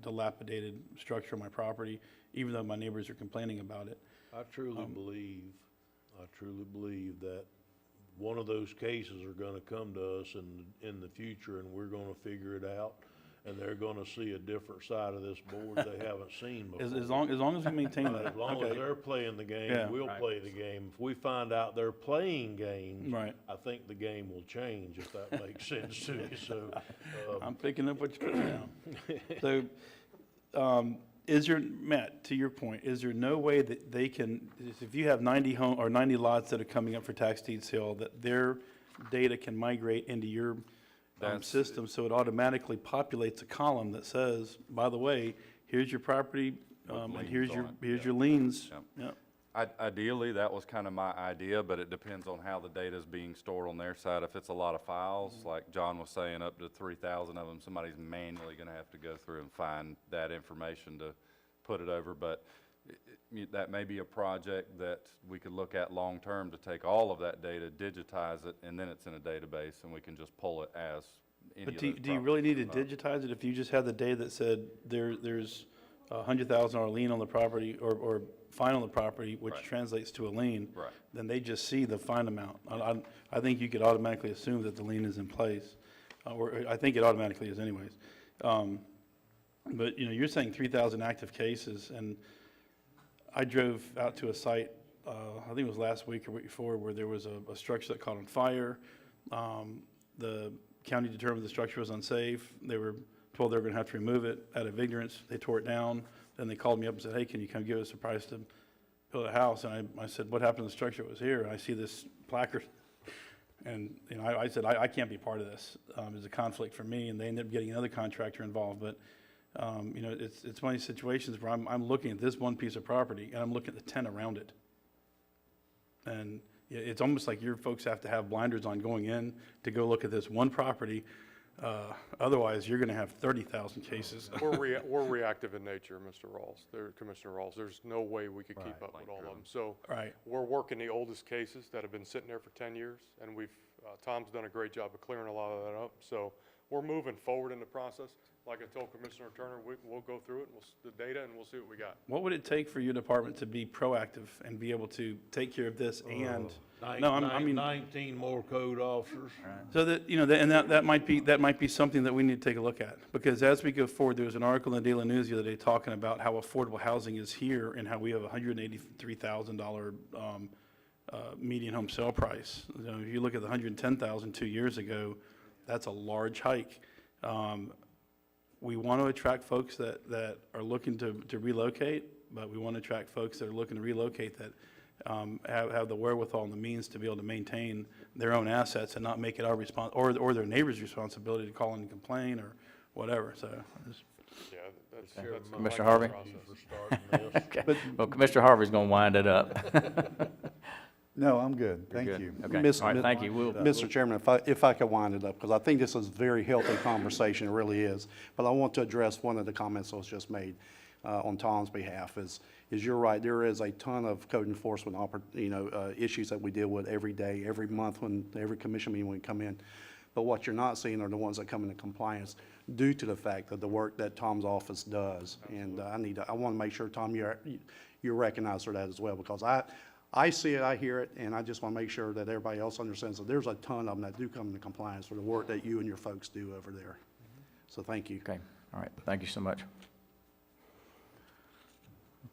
N: dilapidated structure on my property, even though my neighbors are complaining about it.
M: I truly believe that one of those cases are gonna come to us in the future, and we're gonna figure it out, and they're gonna see a different side of this board they haven't seen before.
N: As long as we maintain that.
M: As long as
N: Okay.
M: they're playing the game,
N: Yeah.
M: we'll play the game. If we find out they're playing games,
N: Right.
M: I think the game will change, if that makes sense to you, so.
N: I'm picking up what you're putting down. So, is there, Matt, to your point, is there no way that they can, if you have 90 lots that are coming up for tax deed sale, that their data can migrate into your system, so it automatically populates a column that says, by the way, here's your property, and here's your liens.
R: Yep.
N: Yep.
R: Ideally, that was kind of my idea, but it depends on how the data is being stored on their side. If it's a lot of files, like John was saying, up to 3,000 of them, somebody's manually going to have to go through and find that information to put it over. But that may be a project that we could look at long-term to take all of that data, digitize it, and then it's in a database, and we can just pull it as any
N: But
R: of those
N: do you really need to
R: properties
N: digitize it if you just had the data that said there's a $100,000 lien on the property or fine on the property, which
R: Right.
N: translates to a lien?
R: Right.
N: Then they just see the fine amount. I think you could automatically assume that the lien is in place, or I think it automatically is anyways. But, you're saying 3,000 active cases, and I drove out to a site, I think it was last week or week before, where there was a structure that caught on fire. The county determined the structure was unsafe. They were told they were going to have to remove it out of ignorance. They tore it down. Then they called me up and said, hey, can you come give us a price to build a house? And I said, what happened to the structure that was here? And I see this placard. And, I said, I can't be part of this. There's a conflict for me. And they ended up getting another contractor involved. But, it's one of these situations where I'm looking at this one piece of property and I'm looking at the 10 around it. And it's almost like your folks have to have blinders on going in to go look at this one property. Otherwise, you're going to have 30,000 cases.
K: We're reactive in nature, Mr. Rawls, Commissioner Rawls. There's no way we could keep up with all of them. So
N: Right.
K: we're working the oldest cases that have been sitting there for 10 years, and Tom's done a great job of clearing a lot of that up. So we're moving forward in the process. Like I told Commissioner Turner, we'll go through it, the data, and we'll see what we got.
N: What would it take for your department to be proactive and be able to take care of this and? No, I mean,
M: 19 more code officers.
N: so that, and that might be something that we need to take a look at. Because as we go forward, there was an article in the Daily News the other day talking about how affordable housing is here and how we have a $183,000 median home sale price. If you look at the $110,000 2 years ago, that's a large hike. We want to attract folks that are looking to relocate, but we want to attract folks that are looking to relocate that have the wherewithal and the means to be able to maintain their own assets and not make it our or their neighbor's responsibility to call in and complain or whatever. So,
K: Yeah, that's
A: Commissioner Harvey?
M: For starting this.
A: Okay. Well, Commissioner Harvey's going to wind it up.
D: No, I'm good.
A: You're
D: Thank
A: good.
D: you.
A: Okay.
E: Miss-
A: All right, thank you.
E: Mr. Chairman, if I could wind it up, because I think this is a very healthy conversation, it really is. But I want to address one of the comments that was just made on Tom's behalf, is you're right, there is a ton of code enforcement issues that we deal with every day, every month, every commission meeting when we come in. But what you're not seeing are the ones that come into compliance due to the fact of the work that Tom's office does. And I want to make sure, Tom, you're recognized for that as well, because I see it, I hear it, and I just want to make sure that everybody else understands that there's a ton of them that do come into compliance for the work that you and your folks do over there. So thank you.
A: Okay, all right, thank you so much.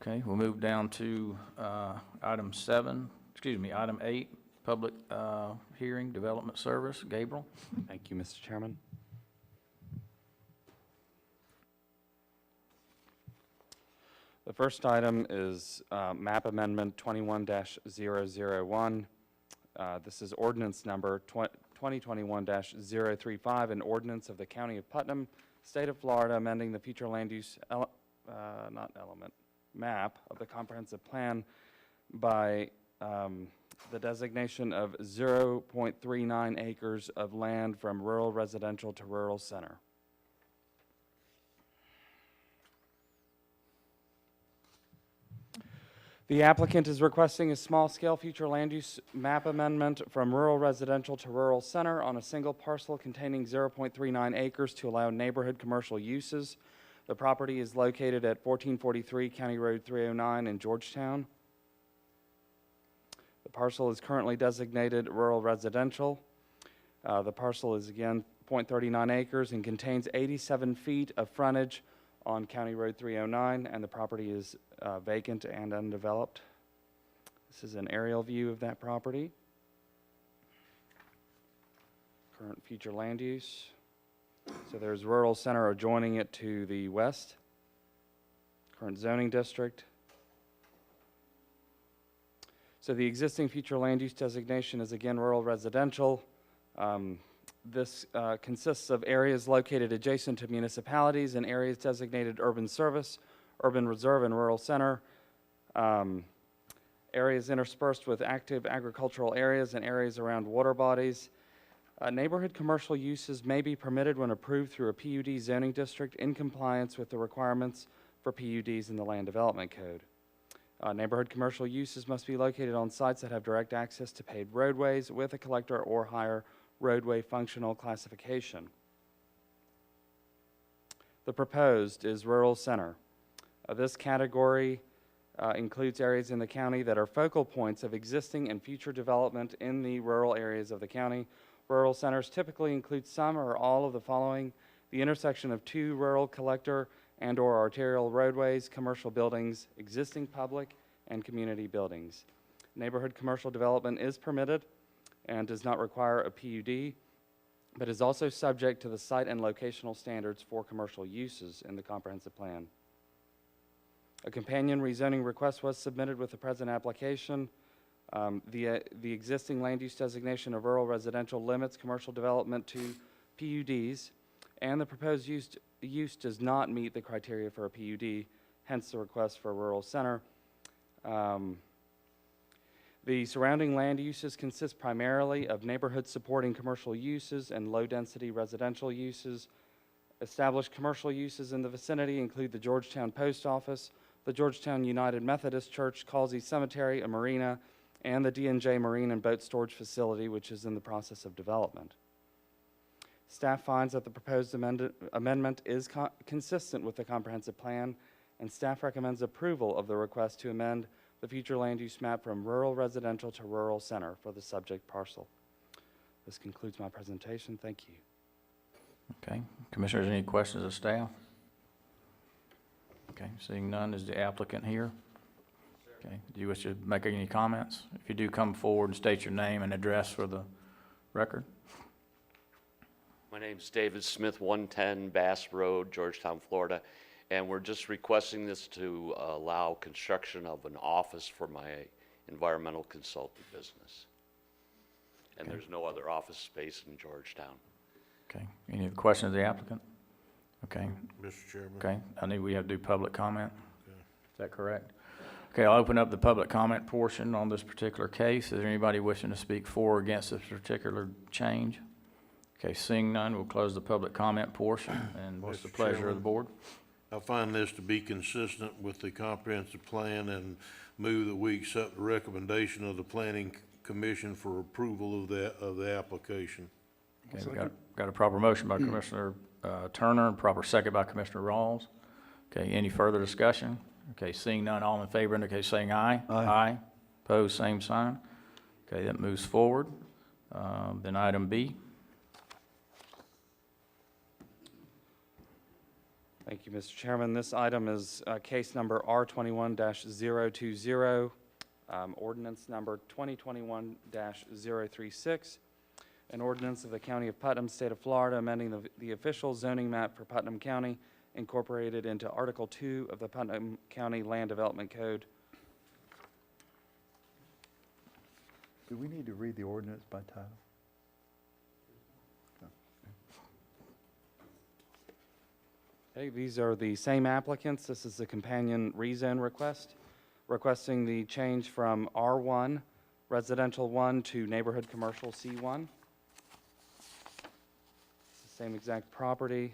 A: Okay, we'll move down to item 8, public hearing, development service. Gabriel?
S: Thank you, Mr. Chairman. The first item is map amendment 21-001. This is ordinance number 2021-035, an ordinance of the County of Putnam, State of Florida, amending the future land use map of the comprehensive plan by the designation of 0.39 acres of land from rural residential to rural center. The applicant is requesting a small-scale future land use map amendment from rural residential to rural center on a single parcel containing 0.39 acres to allow neighborhood commercial uses. The property is located at 1443 County Road 309 in Georgetown. The parcel is currently designated rural residential. The parcel is again 0.39 acres and contains 87 feet of frontage on County Road 309, and the property is vacant and undeveloped. This is an aerial view of that property. Current future land use. So there's rural center adjoining it to the west. Current zoning district. So the existing future land use designation is again rural residential. This consists of areas located adjacent to municipalities and areas designated urban service, urban reserve, and rural center. Areas interspersed with active agricultural areas and areas around water bodies. Neighborhood commercial uses may be permitted when approved through a PUD zoning district in compliance with the requirements for PUDs in the Land Development Code. Neighborhood commercial uses must be located on sites that have direct access to paved roadways with a collector or higher roadway functional classification. The proposed is rural center. This category includes areas in the county that are focal points of existing and future development in the rural areas of the county. Rural centers typically include some or all of the following: the intersection of two rural collector and/or arterial roadways, commercial buildings, existing public and community buildings. Neighborhood commercial development is permitted and does not require a PUD, but is also subject to the site and locational standards for commercial uses in the comprehensive plan. A companion rezoning request was submitted with the present application. The existing land use designation of rural residential limits commercial development to PUDs, and the proposed use does not meet the criteria for a PUD, hence the request for a rural center. The surrounding land uses consist primarily of neighborhood supporting commercial uses and low-density residential uses. Established commercial uses in the vicinity include the Georgetown Post Office, the Georgetown United Methodist Church, Causey Cemetery, a marina, and the D&J Marine and Boat Storage Facility, which is in the process of development. Staff finds that the proposed amendment is consistent with the comprehensive plan, and staff recommends approval of the request to amend the future land use map from rural residential to rural center for the subject parcel. This concludes my presentation. Thank you.
A: Okay, Commissioners, any questions of staff? Okay, seeing none, is the applicant here? Okay, do you wish to make any comments? If you do, come forward and state your name and address for the record.
T: My name's David Smith, 110 Bass Road, Georgetown, Florida, and we're just requesting this to allow construction of an office for my environmental consultant business. And
A: Okay.
T: there's no other office space in Georgetown.
A: Okay, any other questions of the applicant? Okay,
M: Mr. Chairman.
A: okay, we have to do public comment.
M: Okay.
A: Is that correct? Okay, I'll open up the public comment portion on this particular case. Is there anybody wishing to speak for or against this particular change? Okay, seeing none, we'll close the public comment portion. And what's the
M: Mr.
A: pleasure of
M: Chairman,
A: the board?
M: I find this to be consistent with the comprehensive plan and move that we accept the recommendation of the Planning Commission for approval of the application.
A: Okay, got a proper motion by Commissioner Turner and proper second by Commissioner Rawls. Okay, any further discussion? Okay, seeing none, all in favor indicate saying aye.
D: Aye.
A: Opposed, same sign. Okay, that moves forward. Then item B.
S: Thank you, Mr. Chairman. This item is case number R21-020, ordinance number 2021-036, an ordinance of the County of Putnam, State of Florida, amending the official zoning map for Putnam County, incorporated into Article 2 of the Putnam County Land Development Code.
D: Do we need to read the ordinance by title?
S: Okay, these are the same applicants. This is the companion rezone request, requesting the change from R1, Residential 1, to Neighborhood Commercial C1. It's the same exact property.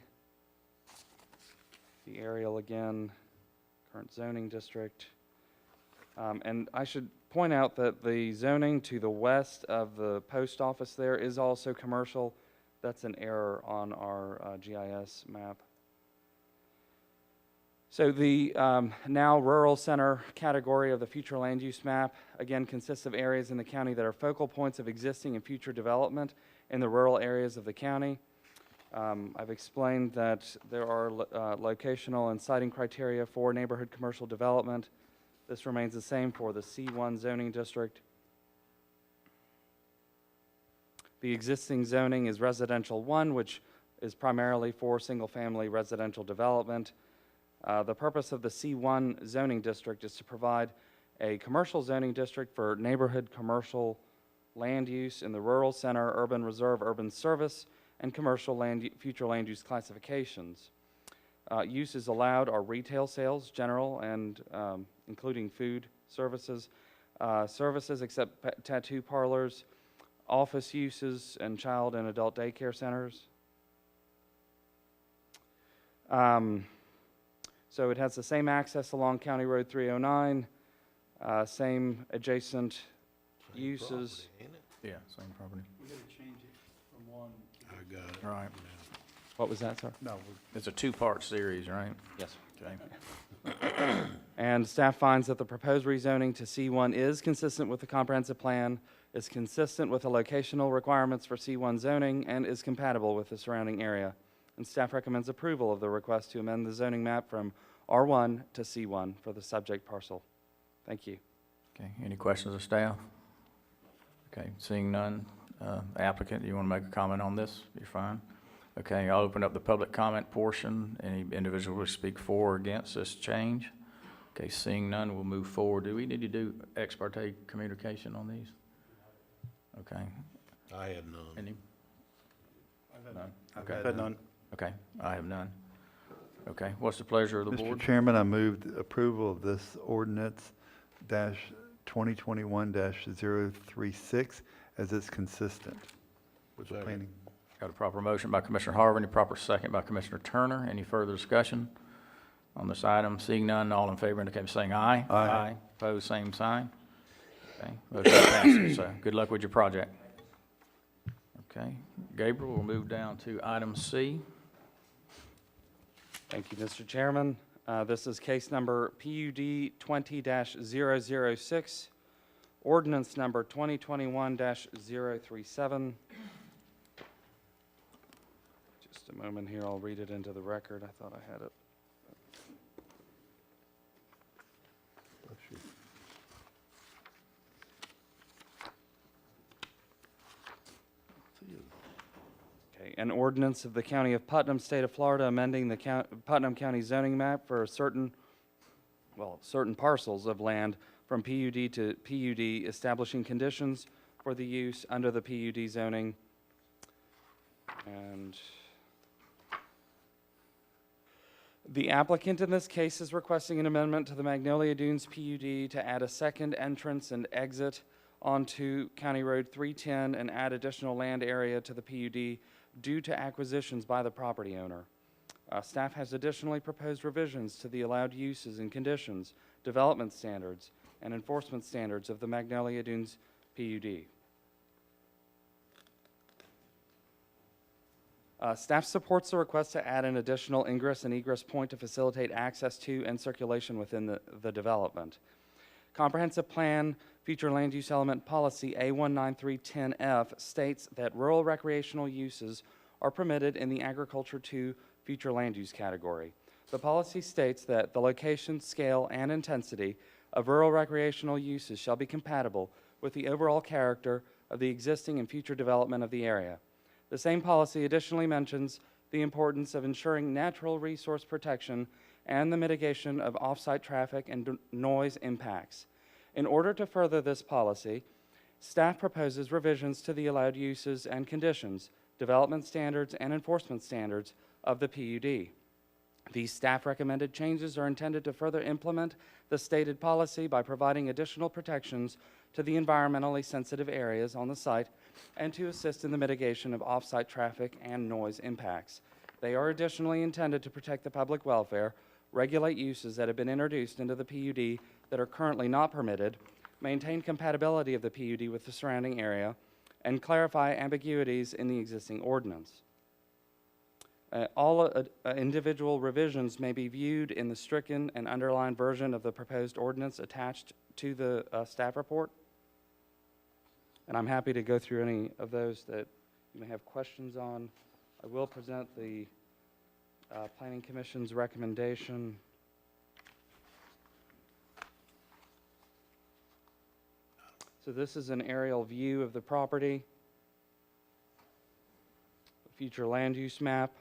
S: The aerial again, current zoning district. And I should point out that the zoning to the west of the post office there is also commercial. That's an error on our GIS map. So the now rural center category of the future land use map, again, consists of areas in the county that are focal points of existing and future development in the rural areas of the county. I've explained that there are locational and siting criteria for neighborhood commercial development. This remains the same for the C1 zoning district. The existing zoning is residential 1, which is primarily for single-family residential development. The purpose of the C1 zoning district is to provide a commercial zoning district for neighborhood commercial land use in the rural center, urban reserve, urban service, and commercial future land use classifications. Uses allowed are retail sales, general, and including food services, services except tattoo parlors, office uses, and child and adult daycare centers. So it has the same access along County Road 309, same adjacent uses.
A: Yeah, same property.
N: We gotta change it from one to...
M: I got it.
A: Right.
S: What was that, sir?
D: No,
A: It's a two-part series, right?
S: Yes.
A: Okay.
S: And staff finds that the proposed rezoning to C1 is consistent with the comprehensive plan, is consistent with the locational requirements for C1 zoning, and is compatible with the surrounding area. And staff recommends approval of the request to amend the zoning map from R1 to C1 for the subject parcel. Thank you.
A: Okay, any questions of staff? Okay, seeing none. Applicant, you want to make a comment on this? You're fine. Okay, I'll open up the public comment portion. Any individual who speak for or against this change? Okay, seeing none, we'll move forward. Do we need to do ex parte communication on these? Okay.
M: I had none.
A: Any? None?
N: I've
A: Okay.
N: had none.
A: Okay, I have none. Okay, what's the pleasure of the board?
D: Mr. Chairman, I moved approval of this ordinance dash 2021-036 as it's consistent with the planning.
A: Got a proper motion by Commissioner Harvey, a proper second by Commissioner Turner. Any further discussion on this item? Seeing none, all in favor indicate by saying aye.
D: Aye.
A: Opposed, same sign. Okay, motion passes. Good luck with your project. Okay, Gabriel, we'll move down to item C.
S: Thank you, Mr. Chairman. This is case number PUD 20-006, ordinance number 2021-037. Just a moment here, I'll read it into the record. I thought I had it. An ordinance of the County of Putnam, State of Florida, amending the Putnam County zoning map for certain parcels of land from PUD to PUD, establishing conditions for the use under the PUD zoning. And the applicant in this case is requesting an amendment to the Magnolia Dunes PUD to add a second entrance and exit onto County Road 310 and add additional land area to the PUD due to acquisitions by the property owner. Staff has additionally proposed revisions to the allowed uses and conditions, development standards, and enforcement standards of the Magnolia Dunes PUD. Staff supports the request to add an additional ingress and egress point to facilitate access to and circulation within the development. Comprehensive Plan Future Land Use Element Policy A19310F states that rural recreational uses are permitted in the Agriculture 2 Future Land Use category. The policy states that the location, scale, and intensity of rural recreational uses shall be compatible with the overall character of the existing and future development of the area. The same policy additionally mentions the importance of ensuring natural resource protection and the mitigation of off-site traffic and noise impacts. In order to further this policy, staff proposes revisions to the allowed uses and conditions, development standards, and enforcement standards of the PUD. These staff-recommended changes are intended to further implement the stated policy by providing additional protections to the environmentally sensitive areas on the site and to assist in the mitigation of off-site traffic and noise impacts. They are additionally intended to protect the public welfare, regulate uses that have been introduced into the PUD that are currently not permitted, maintain compatibility of the PUD with the surrounding area, and clarify ambiguities in the existing ordinance. All individual revisions may be viewed in the stricken and underlined version of the proposed ordinance attached to the staff report. And I'm happy to go through any of those that you may have questions on. I will present the Planning Commission's recommendation. So this is an aerial view of the property, future land use map,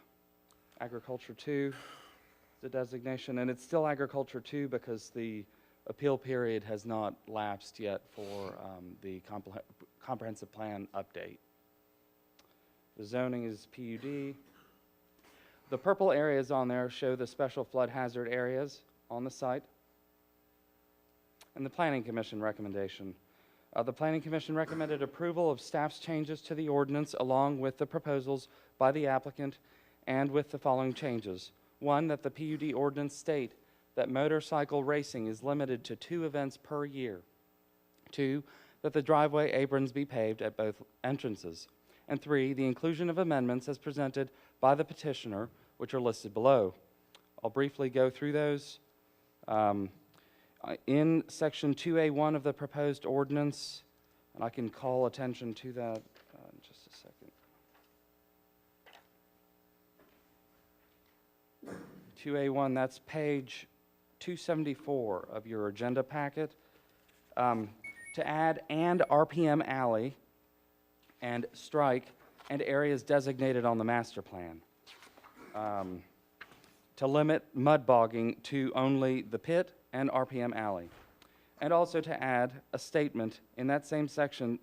S: Agriculture 2, the designation, and it's still Agriculture 2 because the appeal period has not lapsed yet for the comprehensive plan update. The zoning is PUD. The purple areas on there show the special flood hazard areas on the site. And the Planning Commission recommendation. The Planning Commission recommended approval of staff's changes to the ordinance along with the proposals by the applicant and with the following changes. One, that the PUD ordinance state that motorcycle racing is limited to 2 events per year. 2, that the driveway aprons be paved at both entrances. And 3, the inclusion of amendments as presented by the petitioner, which are listed below. I'll briefly go through those. In Section 2A1 of the proposed ordinance, and I can call attention to that in just a second. 2A1, that's page 274 of your agenda packet. To add "and RPM alley" and strike "and areas designated on the master plan." To limit mud bogging to only the pit and RPM alley. And also to add a statement in that same section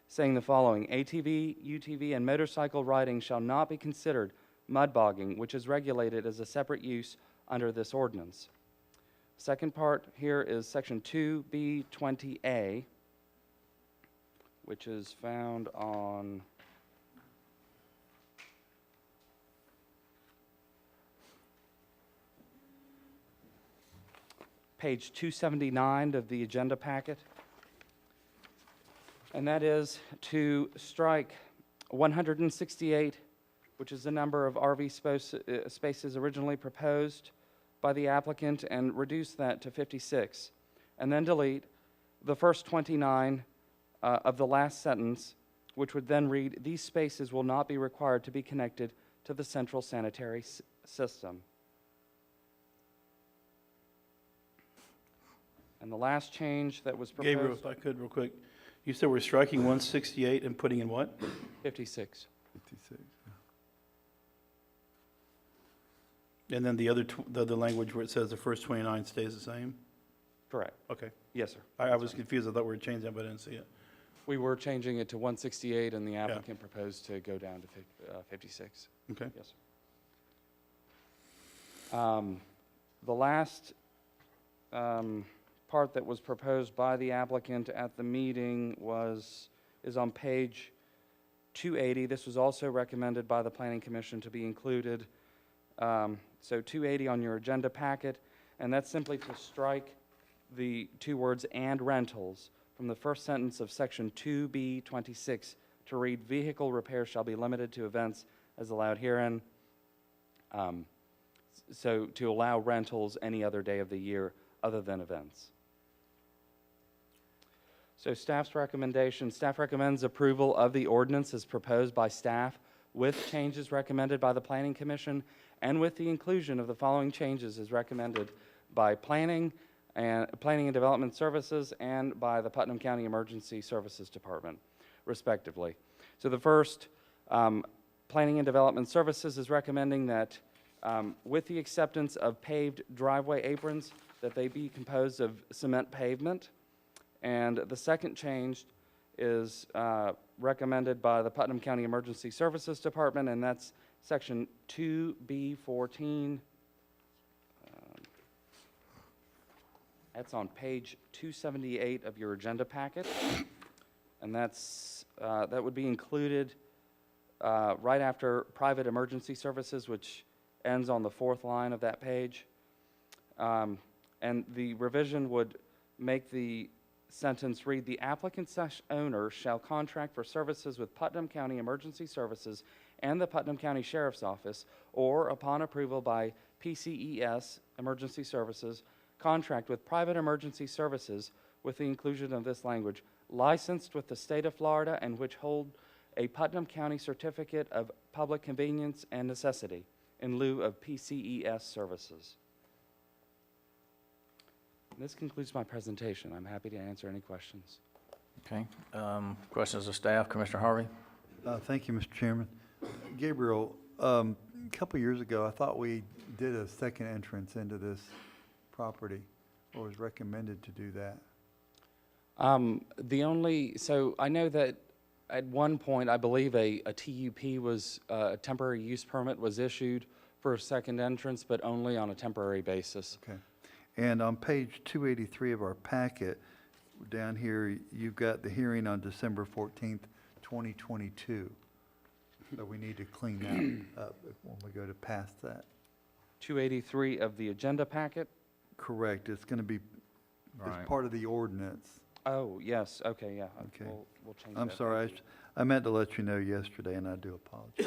S: saying the following: ATV, UTV, and motorcycle riding shall not be considered mud bogging, which is regulated as a separate use under this ordinance. Second part here is Section 2B20A, which is found on page 279 of the agenda packet. And that is to strike 168, which is the number of RV spaces originally proposed by the applicant, and reduce that to 56. And then delete the first 29 of the last sentence, which would then read, "These spaces will not be required to be connected to the central sanitary system." And the last change that was proposed...
N: Gabriel, if I could, real quick. You said we're striking 168 and putting in what?
S: 56.
N: 56. And then the other language where it says the first 29 stays the same?
S: Correct.
N: Okay.
S: Yes, sir.
N: I was confused. I thought we were changing that, but I didn't see it.
S: We were changing it to 168, and the applicant proposed to go down to 56.
N: Okay.
S: Yes, sir. The last part that was proposed by the applicant at the meeting is on page 280. This was also recommended by the Planning Commission to be included. So 280 on your agenda packet, and that's simply to strike the 2 words "and rentals" from the first sentence of Section 2B26 to read, "Vehicle repairs shall be limited to events as allowed herein. So to allow rentals any other day of the year other than events. So staff's recommendation, staff recommends approval of the ordinance as proposed by staff with changes recommended by the Planning Commission and with the inclusion of the following changes as recommended by Planning and Development Services and by the Putnam County Emergency Services Department, respectively. So the first, Planning and Development Services is recommending that with the acceptance of paved driveway aprons, that they be composed of cement pavement. And the second change is recommended by the Putnam County Emergency Services Department, and that's section 2B14. That's on page 278 of your agenda packet. And that's, that would be included right after private emergency services, which ends on the 4th line of that page. And the revision would make the sentence read, the applicant/owner shall contract for services with Putnam County Emergency Services and the Putnam County Sheriff's Office, or upon approval by PCES Emergency Services, contract with private emergency services with the inclusion of this language, licensed with the state of Florida and which hold a Putnam County Certificate of Public Convenience and Necessity in lieu of PCES services. This concludes my presentation. I'm happy to answer any questions.
A: Okay. Questions of staff, Commissioner Harvey?
D: Thank you, Mr. Chairman. Gabriel, a couple years ago, I thought we did a second entrance into this property, or was recommended to do that.
S: So I know that at one point, I believe a TUP was, a temporary use permit was issued for a second entrance, but only on a temporary basis.
D: Okay. And on page 283 of our packet, down here, you've got the hearing on December 14th, 2022. So we need to clean that up when we go to past that.
S: 283 of the agenda packet?
D: Correct. It's going to be,
A: Right.
D: it's part of the ordinance.
S: Oh, yes, okay, yeah.
D: Okay.
S: We'll change that.
D: I'm sorry, I meant to let you know yesterday, and I do apologize.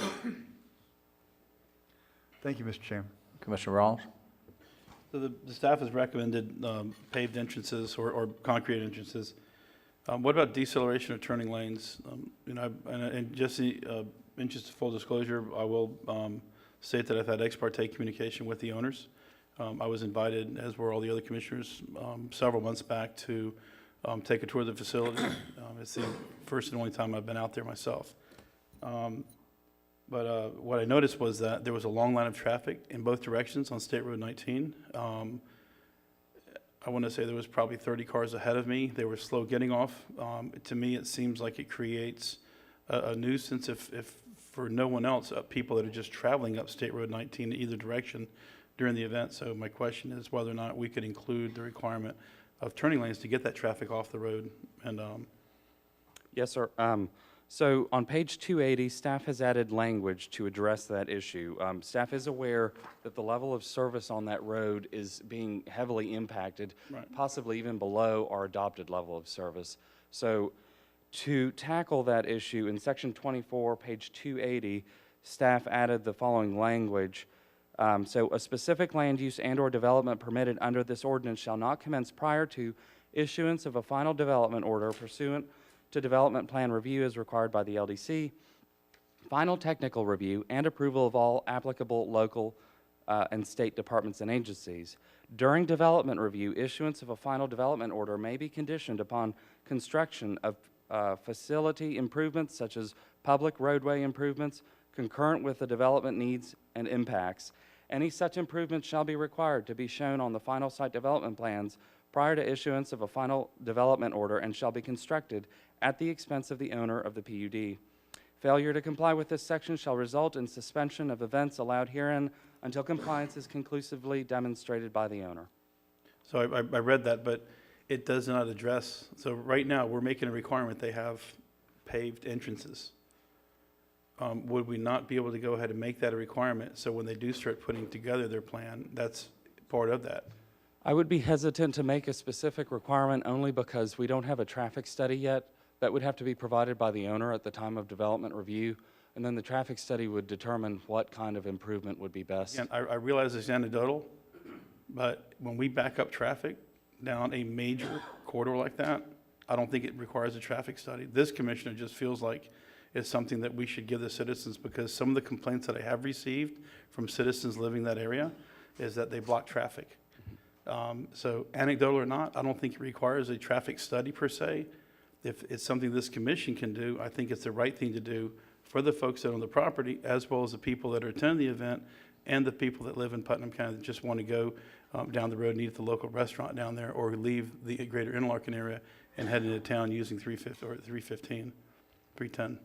D: Thank you, Mr. Chairman.
A: Commissioner Rawls?
N: So the staff has recommended paved entrances or concrete entrances. What about deceleration or turning lanes? And just in interest of full disclosure, I will state that I've had ex parte communication with the owners. I was invited, as were all the other commissioners, several months back to take a tour of the facility. It's the first and only time I've been out there myself. But what I noticed was that there was a long line of traffic in both directions on State Road 19. I want to say there was probably 30 cars ahead of me. They were slow getting off. To me, it seems like it creates a nuisance if for no one else, people that are just traveling up State Road 19 in either direction during the event. So my question is whether or not we could include the requirement of turning lanes to get that traffic off the road. And
S: Yes, sir. So on page 280, staff has added language to address that issue. Staff is aware that the level of service on that road is being heavily impacted,
N: Right.
S: possibly even below our adopted level of service. So to tackle that issue, in section 24, page 280, staff added the following language. So a specific land use and/or development permitted under this ordinance shall not commence prior to issuance of a final development order pursuant to development plan review as required by the LDC, final technical review, and approval of all applicable local and state departments and agencies. During development review, issuance of a final development order may be conditioned upon construction of facility improvements such as public roadway improvements concurrent with the development needs and impacts. Any such improvements shall be required to be shown on the final site development plans prior to issuance of a final development order and shall be constructed at the expense of the owner of the PUD. Failure to comply with this section shall result in suspension of events allowed herein until compliance is conclusively demonstrated by the owner.
N: so I read that, but it does not address, so right now, we're making a requirement they have paved entrances. Would we not be able to go ahead and make that a requirement, so when they do start putting together their plan, that's part of that?
S: I would be hesitant to make a specific requirement only because we don't have a traffic study yet. That would have to be provided by the owner at the time of development review. And then the traffic study would determine what kind of improvement would be best.
N: Again, I realize it's anecdotal, but when we back up traffic down a major corridor like that, I don't think it requires a traffic study. This commissioner just feels like it's something that we should give the citizens, because some of the complaints that I have received from citizens living in that area is that they block traffic. So anecdotal or not, I don't think it requires a traffic study per se. If it's something this commission can do, I think it's the right thing to do for the folks that own the property, as well as the people that are attending the event and the people that live in Putnam County that just want to go down the road and eat at the local restaurant down there, or leave the greater Interlaken area and head into town using 310.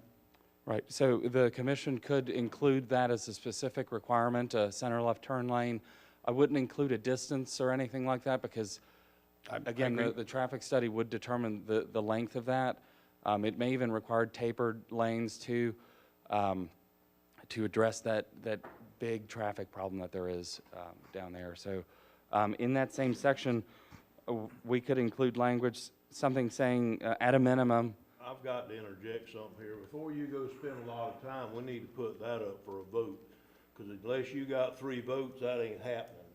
S: Right, so the commission could include that as a specific requirement, a center left turn lane. I wouldn't include a distance or anything like that, because, again, the traffic study would determine the length of that. It may even require tapered lanes to address that big traffic problem that there is down there. So in that same section, we could include language, something saying at a minimum.
M: I've got to interject something here. Before you go spend a lot of time, we need to put that up for a vote. Because unless you got 3 votes, that ain't happening.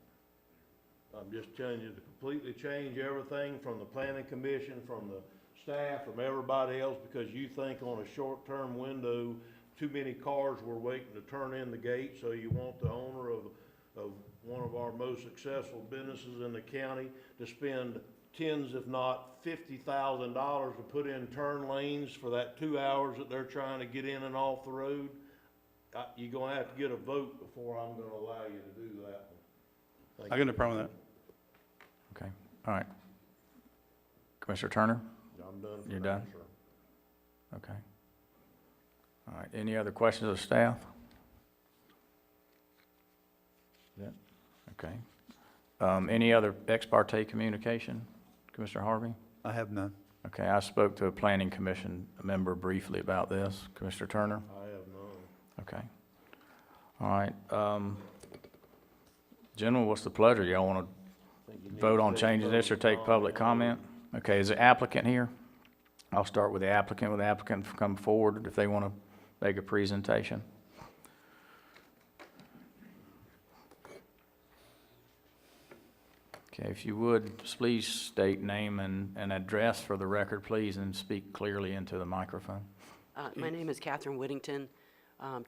M: I'm just telling you to completely change everything from the planning commission, from the staff, from everybody else, because you think on a short-term window, too many cars were waiting to turn in the gate, so you want the owner of one of our most successful businesses in the county to spend tens, if not $50,000 to put in turn lanes for that 2 hours that they're trying to get in and off the road. You're gonna have to get a vote before I'm gonna allow you to do that one.
N: I got no problem with
A: Okay, all right. Commissioner Turner?
M: I'm done for
A: You're
M: now,
A: done?
M: sir.
A: Okay. All right, any other questions of staff? Yeah, okay. Any other ex parte communication, Commissioner Harvey?
D: I have none.
A: Okay, I spoke to a planning commission member briefly about this. Commissioner Turner?
M: I have none.
A: Okay. All right, gentlemen, what's the pleasure? Y'all want to vote on changing this or take public comment? Okay, is the applicant here? I'll start with the applicant. Will the applicant come forward if they want to make a presentation? Okay, if you would, please state name and address for the record, please, and speak clearly into the microphone.
U: My name is Catherine Whittington.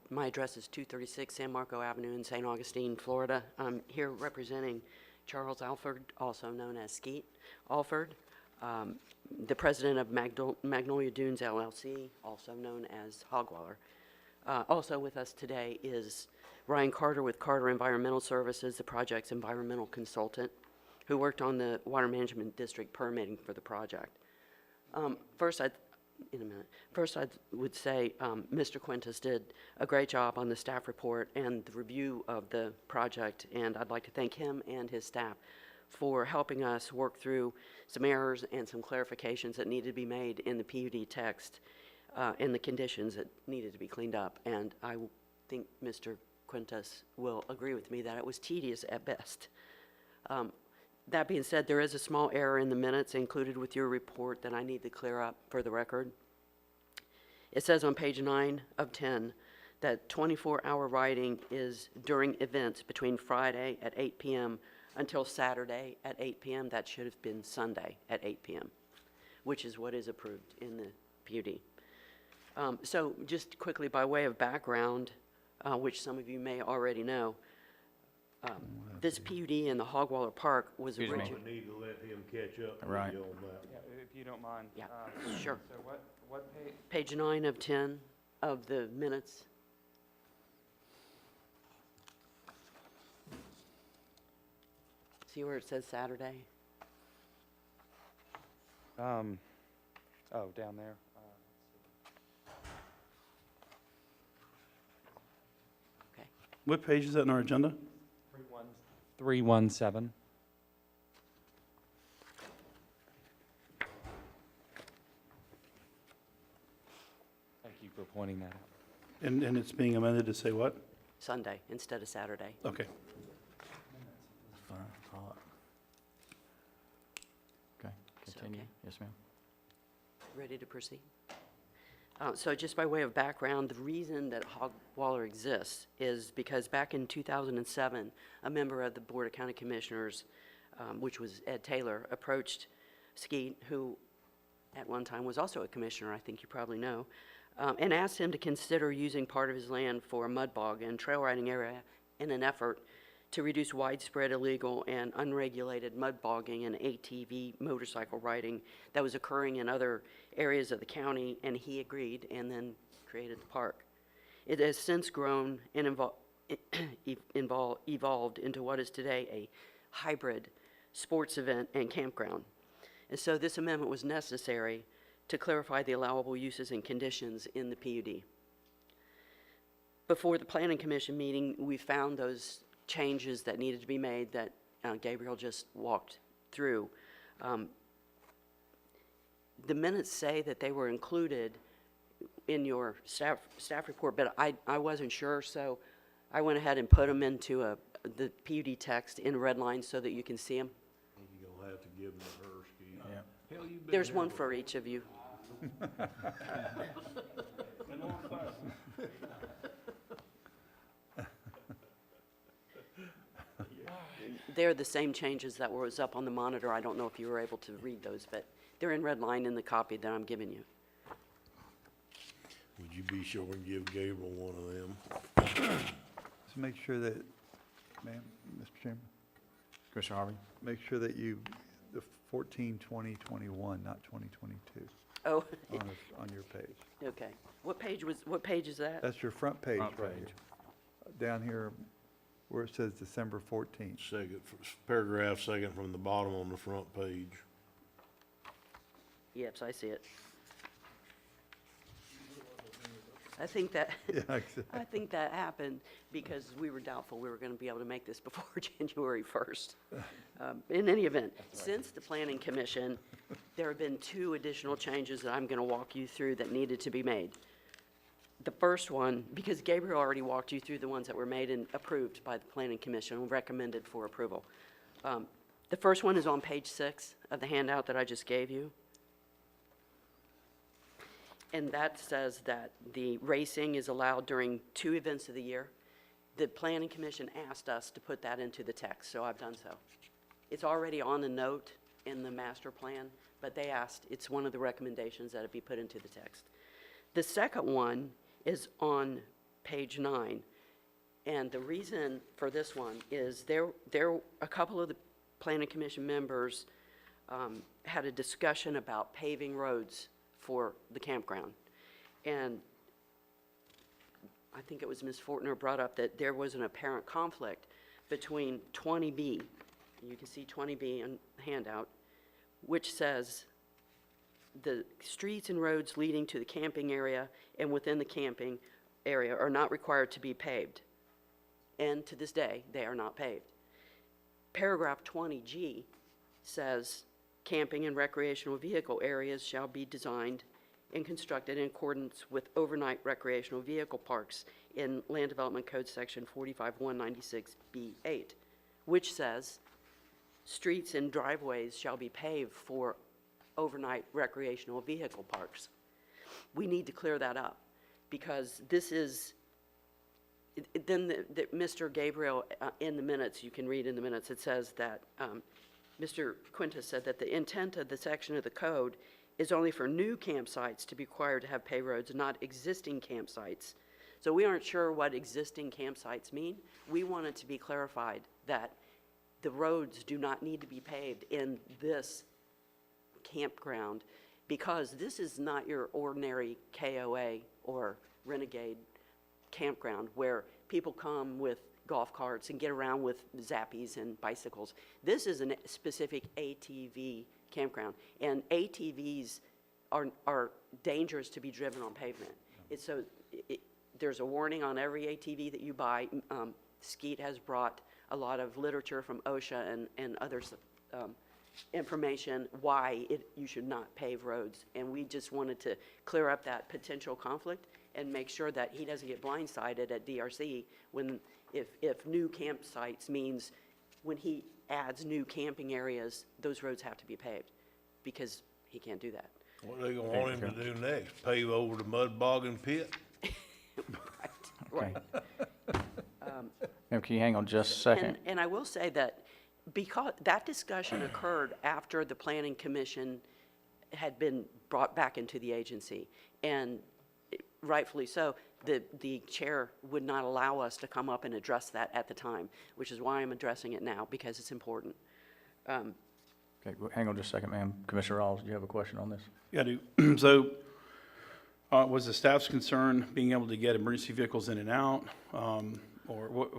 U: My address is 236 San Marco Avenue in St. Augustine, Florida. I'm here representing Charles Alford, also known as Skeet Alford, the president of Magnolia Dunes LLC, also known as Hogwaller. Also with us today is Ryan Carter with Carter Environmental Services, the project's environmental consultant, who worked on the Water Management District permitting for the project. First, I would say Mr. Quintus did a great job on the staff report and the review of the project, and I'd like to thank him and his staff for helping us work through some errors and some clarifications that needed to be made in the PUD text and the conditions that needed to be cleaned up. And I think Mr. Quintus will agree with me that it was tedious at best. That being said, there is a small error in the minutes included with your report that I need to clear up for the record. It says on page 9 of 10 that 24-hour writing is during events between Friday at 8 p.m. until Saturday at 8 p.m. That should have been Sunday at 8 p.m., which is what is approved in the PUD. So just quickly by way of background, which some of you may already know, this PUD in the Hogwaller Park was originally...
M: We need to let him catch up with
A: Right.
M: you on that.
S: Yeah, if you don't mind.
U: Yeah, sure.
S: So what page?
U: Page 9 of 10 of the minutes. See where it says Saturday?
S: Oh, down there.
U: Okay.
N: What page is that in our agenda?
S: 317. Thank you for pointing that out.
N: And it's being amended to say what?
U: Sunday instead of Saturday.
N: Okay.
A: Fine, okay,
U: So,
A: continue.
U: okay.
A: Yes, ma'am.
U: Ready to proceed? So just by way of background, the reason that hog waller exists is because back in 2007, a member of the Board of County Commissioners, which was Ed Taylor, approached Skeet, who at one time was also a commissioner, I think you probably know, and asked him to consider using part of his land for a mud bog and trail riding area in an effort to reduce widespread illegal and unregulated mud bogging and ATV motorcycle riding that was occurring in other areas of the county, and he agreed and then created the park. It has since grown and evolved into what is today a hybrid sports event and campground. And so this amendment was necessary to clarify the allowable uses and conditions in the PUD. Before the Planning Commission meeting, we found those changes that needed to be made that Gabriel just walked through. The minutes say that they were included in your staff report, but I wasn't sure, so I went ahead and put them into the PUD text in red lines so that you can see them.
M: You're gonna have to give them to her, Skeet.
A: Yeah.
M: Hell, you been
U: There's
M: here
U: one
M: before.
U: for each of you. They're the same changes that was up on the monitor. I don't know if you were able to read those, but they're in red line in the copy that I'm giving you.
M: Would you be sure and give Gabriel one of them?
D: Just make sure that, ma'am, Mr. Chairman,
A: Commissioner Harvey?
D: make sure that you, the 14/20/21, not 2022,
U: Oh,
D: on your page.
U: okay. What page is that?
D: That's your front page
A: Front
D: right
A: page.
D: here. Down here where it says December 14th.
M: Second, paragraph second from the bottom on the front page.
U: Yes, I see it. I think that,
D: Yeah, exactly.
U: I think that happened because we were doubtful we were going to be able to make this before January 1st. In any event, since the Planning Commission, there have been 2 additional changes that I'm going to walk you through that needed to be made. The first one, because Gabriel already walked you through the ones that were made and approved by the Planning Commission and recommended for approval. The first one is on page 6 of the handout that I just gave you. And that says that the racing is allowed during 2 events of the year. The Planning Commission asked us to put that into the text, so I've done so. It's already on a note in the master plan, but they asked, it's one of the recommendations that it be put into the text. The second one is on page 9, and the reason for this one is a couple of the Planning Commission members had a discussion about paving roads for the campground. And I think it was Ms. Fortner brought up that there was an apparent conflict between 20B, and you can see 20B in the handout, which says the streets and roads leading to the camping area and within the camping area are not required to be paved. And to this day, they are not paved. Paragraph 20G says camping and recreational vehicle areas shall be designed and constructed in accordance with overnight recreational vehicle parks in Land Development Code Section 45196B8, which says streets and driveways shall be paved for overnight recreational vehicle parks. We need to clear that up because this is, then Mr. Gabriel, in the minutes, you can read in the minutes, it says that Mr. Quintus said that the intent of the section of the code is only for new campsites to be required to have paved roads, not existing campsites. So we aren't sure what existing campsites mean. We want it to be clarified that the roads do not need to be paved in this campground because this is not your ordinary KOA or Renegade campground where people come with golf carts and get around with zappies and bicycles. This is a specific ATV campground, and ATVs are dangerous to be driven on pavement. There's a warning on every ATV that you buy. Skeet has brought a lot of literature from OSHA and others, information why you should not pave roads, and we just wanted to clear up that potential conflict and make sure that he doesn't get blindsided at DRC when if new campsites means when he adds new camping areas, those roads have to be paved because he can't do that.
M: What they gonna want him to do next? Pave over the mud bogging pit?
U: Right.
A: Ma'am, can you hang on just a second?
U: And I will say that because that discussion occurred after the Planning Commission had been brought back into the agency, and rightfully so, the chair would not allow us to come up and address that at the time, which is why I'm addressing it now, because it's important.
A: Okay, well, hang on just a second, ma'am. Commissioner Rawls, do you have a question on this?
N: Yeah, I do. So, was the staff's concern being able to get emergency vehicles in and out? Or what,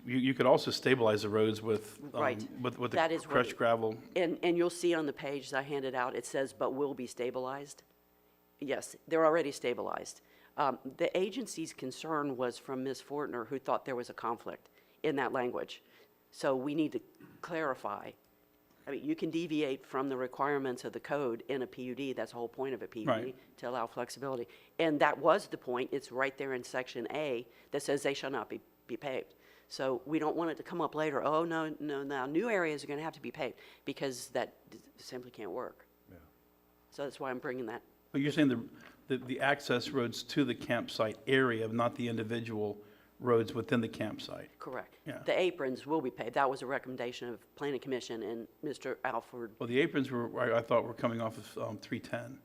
N: you could also stabilize the roads with,
U: Right.
N: with
U: That
N: the
U: is what
N: crushed
U: it-
N: gravel.
U: And you'll see on the page that I handed out, it says, "but will be stabilized." Yes, they're already stabilized. The agency's concern was from Ms. Fortner, who thought there was a conflict in that language. So we need to clarify. I mean, you can deviate from the requirements of the code in a PUD. That's the whole point of a PUD,
N: Right.
U: to allow flexibility. And that was the point. It's right there in Section A that says they shall not be paved. So we don't want it to come up later, oh, no, now new areas are going to have to be paved, because that simply can't work.
M: Yeah.
U: So that's why I'm bringing that.
N: But you're saying the access roads to the campsite area, not the individual roads within the campsite?
U: Correct.
N: Yeah.
U: The aprons will be paved. That was a recommendation of Planning Commission and Mr. Alford.
N: Well, the aprons were, I thought were coming off of 310.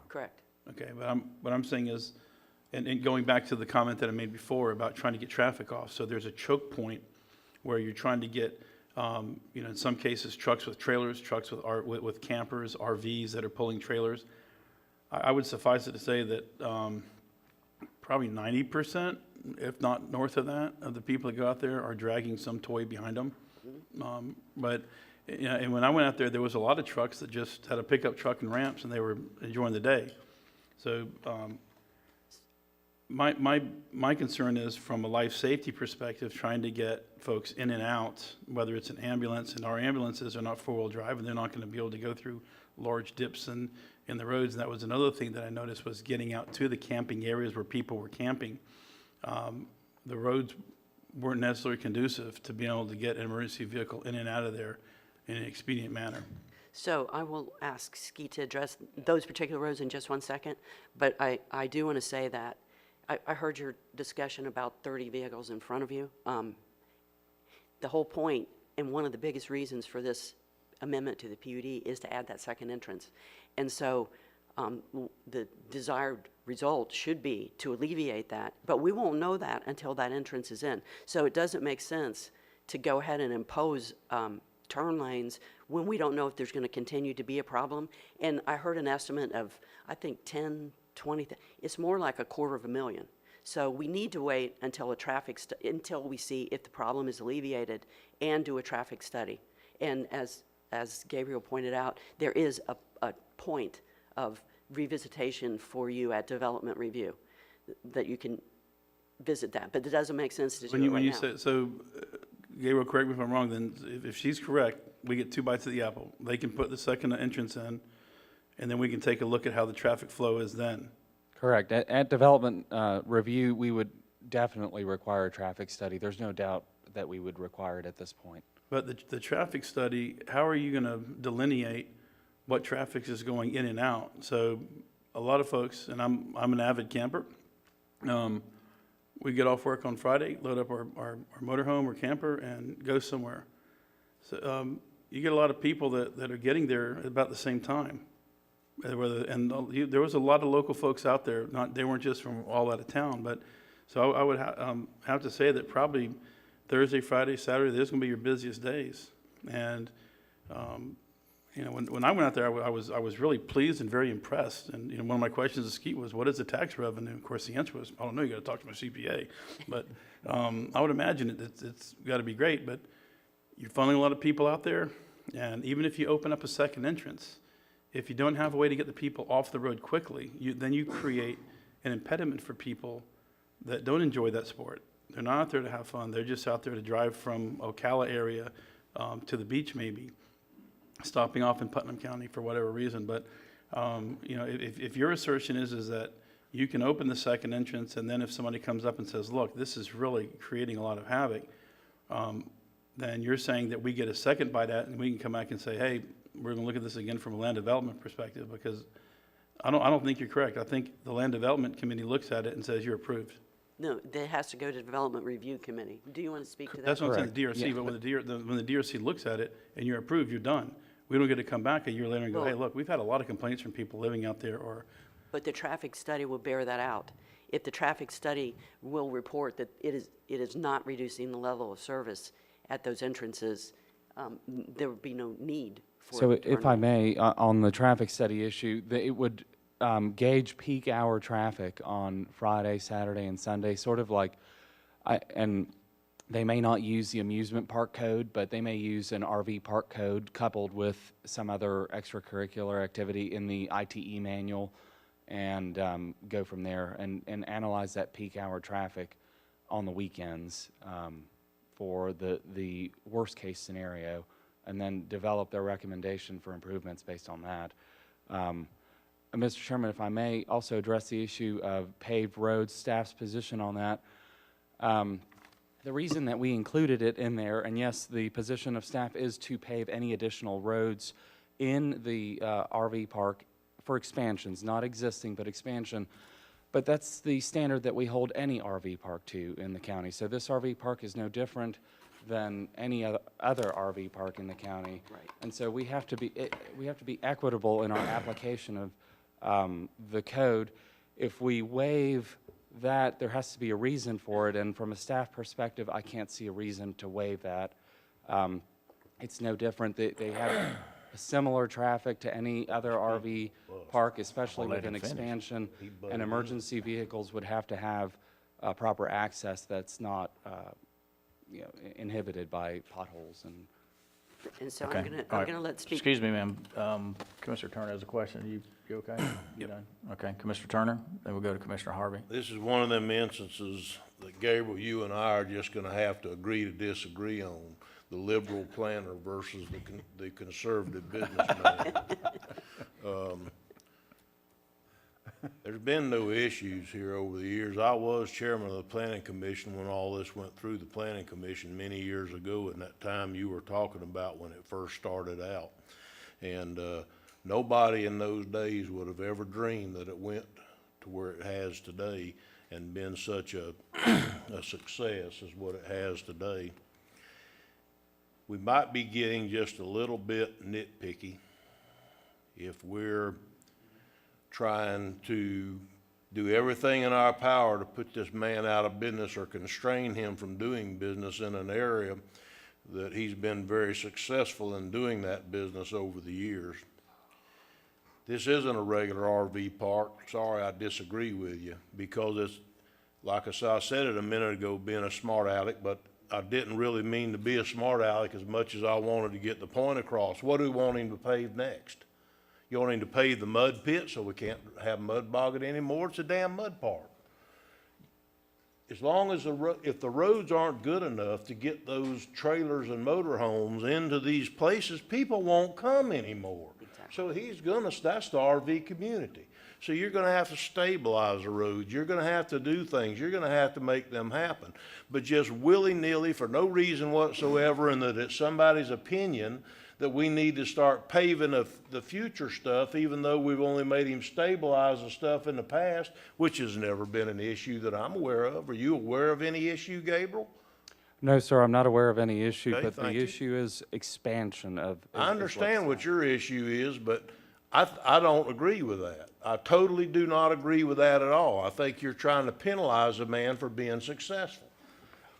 U: Correct.
N: Okay, but what I'm saying is, and going back to the comment that I made before about trying to get traffic off, so there's a choke point where you're trying to get, in some cases, trucks with trailers, trucks with campers, RVs that are pulling trailers. I would suffice it to say that probably 90%, if not north of that, of the people that go out there are dragging some toy behind them. But, and when I went out there, there was a lot of trucks that just had a pickup truck and ramps, and they were enjoying the day. So my concern is, from a life safety perspective, trying to get folks in and out, whether it's an ambulance, and our ambulances are not four-wheel drive, and they're not going to be able to go through large dips in the roads. And that was another thing that I noticed, was getting out to the camping areas where people were camping. The roads weren't necessarily conducive to being able to get an emergency vehicle in and out of there in an expedient manner.
U: So I will ask Ski to address those particular roads in just one second, but I do want to say that I heard your discussion about 30 vehicles in front of you. The whole point, and one of the biggest reasons for this amendment to the PUD, is to add that second entrance. And so the desired result should be to alleviate that, but we won't know that until that entrance is in. So it doesn't make sense to go ahead and impose turn lanes when we don't know if there's going to continue to be a problem. And I heard an estimate of, I think, 10, 20, it's more like $250,000. So we need to wait until until we see if the problem is alleviated, and do a traffic study. And as Gabriel pointed out, there is a point of revisitation for you at development review, that you can visit that, but it doesn't make sense to do it right now.
N: Gabriel, correct me if I'm wrong, then if she's correct, we get two bites of the apple. They can put the second entrance in, and then we can take a look at how the traffic flow is then.
S: Correct. At development review, we would definitely require a traffic study. There's no doubt that we would require it at this point.
N: But the traffic study, how are you going to delineate what traffic is going in and out? So a lot of folks, and I'm an avid camper, we get off work on Friday, load up our motorhome or camper, and go somewhere. So you get a lot of people that are getting there at about the same time. There was a lot of local folks out there. They weren't just from all out of town, but so I would have to say that probably Thursday, Friday, Saturday, there's going to be your busiest days. And when I went out there, I was really pleased and very impressed. And one of my questions to Skeet was, what is the tax revenue? Of course, the answer was, I don't know, you got to talk to my CPA. But I would imagine it's got to be great. But you're funneling a lot of people out there, and even if you open up a second entrance, if you don't have a way to get the people off the road quickly, then you create an impediment for people that don't enjoy that sport. They're not out there to have fun. They're just out there to drive from Ocala area to the beach, maybe, stopping off in Putnam County for whatever reason. But if your assertion is that you can open the second entrance, and then if somebody comes up and says, look, this is really creating a lot of havoc, then you're saying that we get a second bite at it, and we can come back and say, hey, we're going to look at this again from a land development perspective, because I don't think you're correct. I think the Land Development Committee looks at it and says you're approved.
U: No, that has to go to Development Review Committee. Do you want to speak to that?
N: That's what I'm saying, the
S: Correct.
N: DRC,
S: Yeah.
N: but when the DRC looks at it and you're approved, you're done. We don't get to come back a year later and go,
U: Well-
N: hey, look, we've had a lot of complaints from people living out there, or,
U: But the traffic study will bear that out. If the traffic study will report that it is not reducing the level of service at those entrances, there would be no need for
S: So
U: it to
S: if
U: turn
S: I
U: on.
S: may, on the traffic study issue, it would gauge peak hour traffic on Friday, Saturday, and Sunday, sort of like, and they may not use the amusement park code, but they may use an RV park code coupled with some other extracurricular activity in the ITE manual, and go from there and analyze that peak hour traffic on the weekends for the worst case scenario, and then develop their recommendation for improvements based on that. Mr. Chairman, if I may also address the issue of paved roads, staff's position on that. The reason that we included it in there, and yes, the position of staff is to pave any additional roads in the RV park for expansions, not existing, but expansion. But that's the standard that we hold any RV park to in the county. So this RV park is no different than any other RV park in the county.
U: Right.
S: And so we have to be equitable in our application of the code. If we waive that, there has to be a reason for it, and from a staff perspective, I can't see a reason to waive that. It's no different. They have a similar traffic to any other RV park, especially
A: Well, let
S: with an
A: him finish.
S: expansion,
M: He butted
S: and
M: in.
S: emergency vehicles would have to have proper access that's not inhibited by potholes and.
U: And so
A: Okay.
U: I'm
A: All right.
U: gonna let speak.
A: Excuse me, ma'am. Commissioner Turner has a question. You okay? You done? Okay, Commissioner Turner, then we'll go to Commissioner Harvey.
M: This is one of them instances that, Gabriel, you and I are just gonna have to agree to disagree on, the liberal planner versus the conservative businessman. There's been no issues here over the years. I was chairman of the planning commission when all this went through the planning commission many years ago, and that time you were talking about when it first started out. And, nobody in those days would have ever dreamed that it went to where it has today and been such a success as what it has today. We might be getting just a little bit nitpicky if we're trying to do everything in our power to put this man out of business or constrain him from doing business in an area that he's been very successful in doing that business over the years. This isn't a regular RV park. Sorry, I disagree with you, because it's, like I said it a minute ago, being a smart aleck, but I didn't really mean to be a smart aleck as much as I wanted to get the point across. What do we want him to pave next? You want him to pave the mud pit so we can't have mud bogging anymore? It's a damn mud park. As long as if the roads aren't good enough to get those trailers and motorhomes into these places, people won't come anymore. So that's the RV community. So you're gonna have to stabilize the roads, you're gonna have to do things, you're gonna have to make them happen. But just willy-nilly, for no reason whatsoever, and that it's somebody's opinion that we need to start paving the future stuff, even though we've only made him stabilize the stuff in the past, which has never been an issue that I'm aware of. Are you aware of any issue, Gabriel?
S: No, sir, I'm not aware of any issue,
M: Okay,
S: but the
M: thank you.
S: issue is expansion of.
M: I understand what your issue is, but I don't agree with that. I totally do not agree with that at all. I think you're trying to penalize a man for being successful.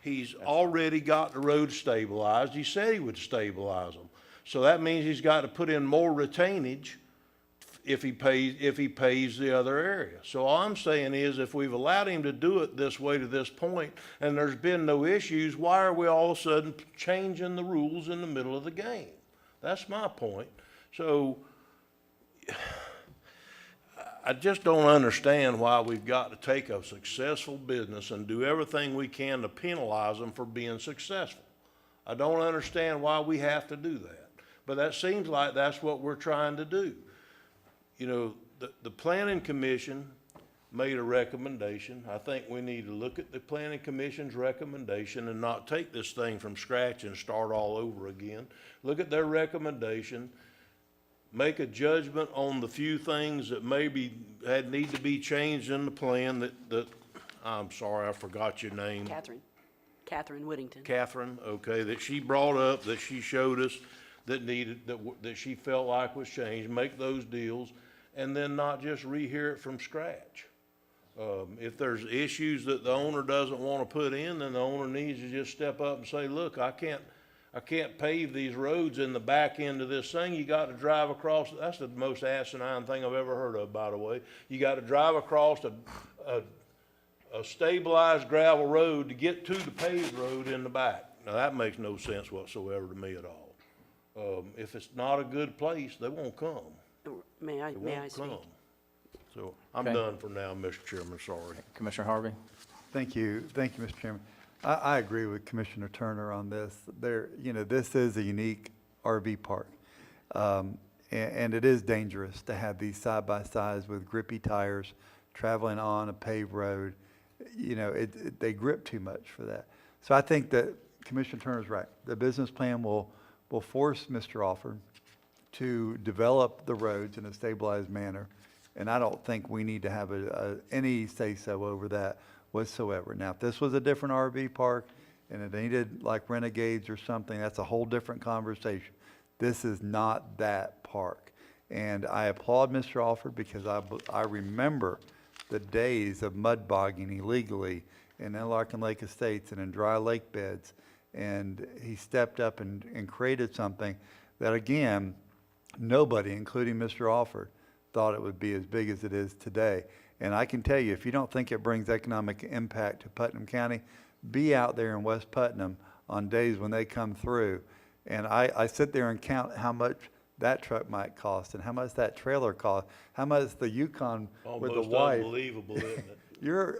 M: He's already got the road stabilized. He said he would stabilize them. So that means he's got to put in more retainage if he pays the other area. So all I'm saying is, if we've allowed him to do it this way to this point and there's been no issues, why are we all of a sudden changing the rules in the middle of the game? That's my point. So I just don't understand why we've got to take a successful business and do everything we can to penalize them for being successful. I don't understand why we have to do that. But that seems like that's what we're trying to do. You know, the planning commission made a recommendation. I think we need to look at the planning commission's recommendation and not take this thing from scratch and start all over again. Look at their recommendation, make a judgment on the few things that maybe need to be changed in the plan that, I'm sorry, I forgot your name.
U: Catherine Whittington.
M: Catherine, okay, that she brought up, that she showed us that needed, that she felt like was changed, make those deals, and then not just rehear it from scratch. If there's issues that the owner doesn't want to put in, then the owner needs to just step up and say, look, I can't pave these roads in the back end of this thing. You got to drive across. That's the most asinine thing I've ever heard of, by the way. You got to drive across a stabilized gravel road to get to the paved road in the back. Now, that makes no sense whatsoever to me at all. If it's not a good place, they won't come.
U: May I
M: They
U: speak?
M: won't come. So I'm
A: Okay.
M: done for now, Mr. Chairman, sorry.
A: Commissioner Harvey?
D: Thank you, Mr. Chairman. I agree with Commissioner Turner on this. This is a unique RV park. And it is dangerous to have these side-by-sides with grippy tires traveling on a paved road. They grip too much for that. So I think that Commissioner Turner's right. The business plan will force Mr. Alford to develop the roads in a stabilized manner. And I don't think we need to have any say-so over that whatsoever. Now, if this was a different RV park and it needed like Renegades or something, that's a whole different conversation. This is not that park. And I applaud Mr. Alford because I remember the days of mud bogging illegally in Interlaken Lake Estates and in dry lake beds. And he stepped up and created something that, again, nobody, including Mr. Alford, thought it would be as big as it is today. And I can tell you, if you don't think it brings economic impact to Putnam County, be out there in West Putnam on days when they come through. And I sit there and count how much that truck might cost and how much that trailer costs, how much the Yukon with the
M: Almost
D: wife.
M: unbelievable, isn't it?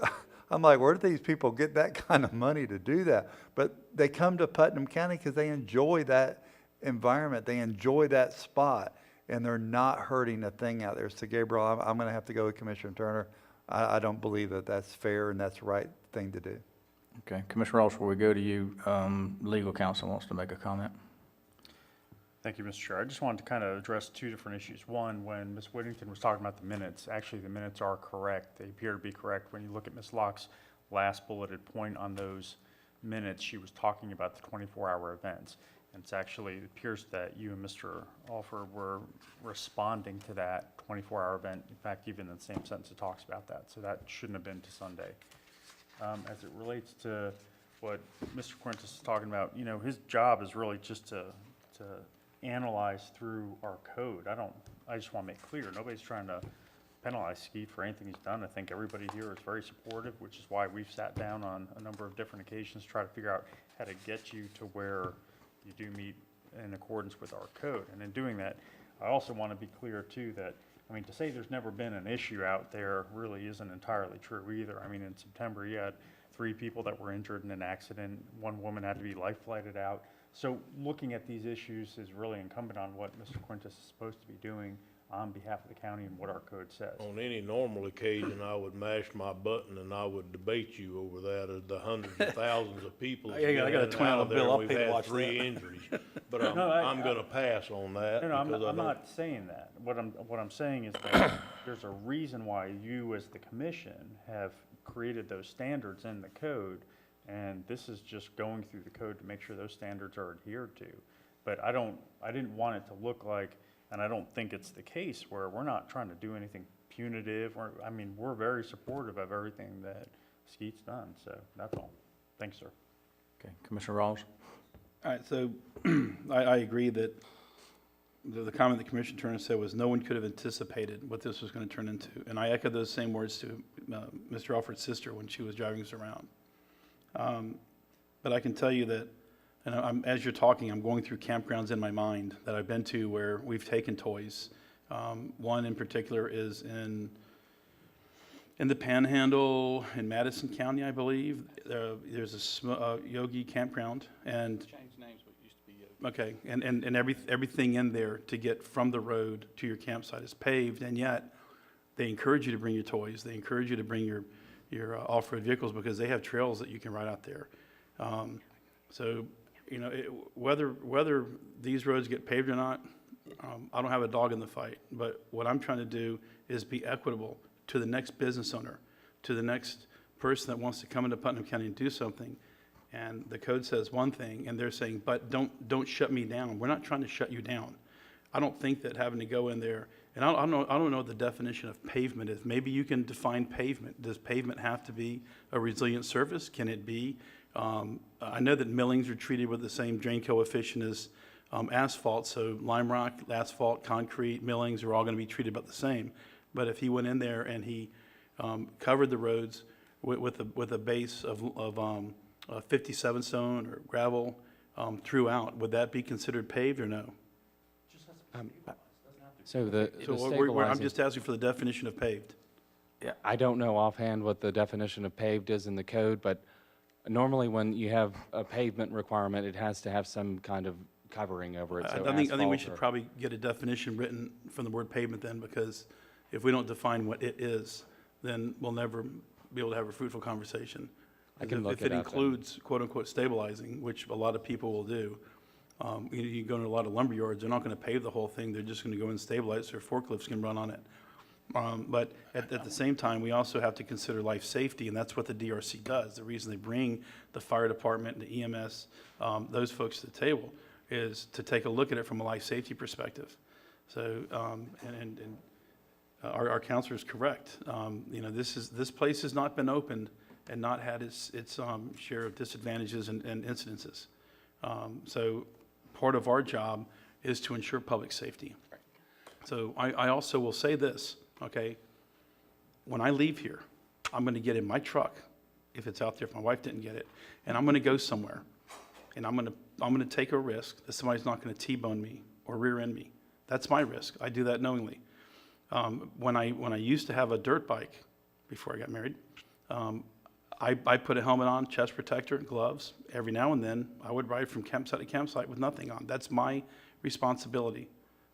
D: I'm like, where do these people get that kind of money to do that? But they come to Putnam County because they enjoy that environment. They enjoy that spot. And they're not hurting a thing out there. So, Gabriel, I'm going to have to go with Commissioner Turner. I don't believe that that's fair and that's the right thing to do.
A: Okay. Commissioner Ross, before we go to you, legal counsel wants to make a comment.
B: Thank you, Mr. Chair. I just wanted to kind of address two different issues. One, when Ms. Whittington was talking about the minutes, actually the minutes are correct. They appear to be correct. When you look at Ms. Locke's last bulleted point on those minutes, she was talking about the 24-hour events. And it's actually, it appears that you and Mr. Alford were responding to that 24-hour event. In fact, even in the same sentence, it talks about that. So that shouldn't have been to Sunday. As it relates to what Mr. Quintus is talking about, his job is really just to analyze through our code. I just want to make clear, nobody's trying to penalize Skeet for anything he's done. I think everybody here is very supportive, which is why we've sat down on a number of different occasions to try to figure out how to get you to where you do meet in accordance with our code. And in doing that, I also want to be clear too that, to say there's never been an issue out there really isn't entirely true either. In September, you had 3 people that were injured in an accident. 1 woman had to be life flighted out. So looking at these issues is really incumbent on what Mr. Quintus is supposed to be doing on behalf of the county and what our code says.
M: On any normal occasion, I would mash my button and I would debate you over that as the hundreds of thousands of people.
N: I got a $20 bill. I'll pay to watch
M: We've had 3
N: that.
M: injuries, but
B: No,
M: I'm going to pass on that.
B: No,
M: because
B: I'm not saying that. What I'm saying is that there's a reason why you as the commission have created those standards in the code, and this is just going through the code to make sure those standards are adhered to. But I didn't want it to look like, and I don't think it's the case, where we're not trying to do anything punitive. We're very supportive of everything that Skeet's done, so that's all. Thanks, sir.
A: Okay. Commissioner Rawls?
N: All right, so I agree that the comment that Commissioner Turner said was no one could have anticipated what this was going to turn into. And I echo those same words to Mr. Alford's sister when she was driving us around. But I can tell you that, and as you're talking, I'm going through campgrounds in my mind that I've been to where we've taken toys. One in particular is in the Panhandle in Madison County, I believe. There's a Yogi campground, and
G: Changed names, but it used to be Yogi.
N: okay, and everything in there to get from the road to your campsite is paved, and yet they encourage you to bring your toys. They encourage you to bring your off-road vehicles because they have trails that you can ride out there. So, whether these roads get paved or not, I don't have a dog in the fight, but what I'm trying to do is be equitable to the next business owner, to the next person that wants to come into Putnam County and do something. And the code says one thing, and they're saying, but don't shut me down. We're not trying to shut you down. I don't think that having to go in there, and I don't know what the definition of pavement is. Maybe you can define pavement. Does pavement have to be a resilient surface? Can it be? I know that millings are treated with the same drain coefficient as asphalt, so lime rock, asphalt, concrete, millings are all going to be treated about the same. But if he went in there and he covered the roads with a base of 57 stone or gravel throughout, would that be considered paved or no?
S: So the
N: So I'm
S: stabilizing,
N: just asking for the definition of paved.
S: yeah, I don't know offhand what the definition of paved is in the code, but normally when you have a pavement requirement, it has to have some kind of covering over it. So
N: I think we
S: asphalt
N: should
S: or-
N: probably get a definition written from the word pavement then, because if we don't define what it is, then we'll never be able to have a fruitful conversation.
S: I can look
N: If
S: it
N: it
S: up and-
N: includes quote-unquote stabilizing, which a lot of people will do, you go to a lot of lumber yards, they're not going to pave the whole thing, they're just going to go and stabilize so forklifts can run on it. But at the same time, we also have to consider life safety, and that's what the DRC does. The reason they bring the fire department and the EMS, those folks to the table, is to take a look at it from a life safety perspective. So, our counselor is correct. This place has not been opened and not had its share of disadvantages and incidences. So part of our job is to ensure public safety. So I also will say this, okay? When I leave here, I'm going to get in my truck, if it's out there, if my wife didn't get it, and I'm going to go somewhere. And I'm going to take a risk that somebody's not going to T-bone me or rear end me. That's my risk. I do that knowingly. When I used to have a dirt bike before I got married, I put a helmet on, chest protector, gloves. Every now and then, I would ride from campsite to campsite with nothing on. That's my responsibility.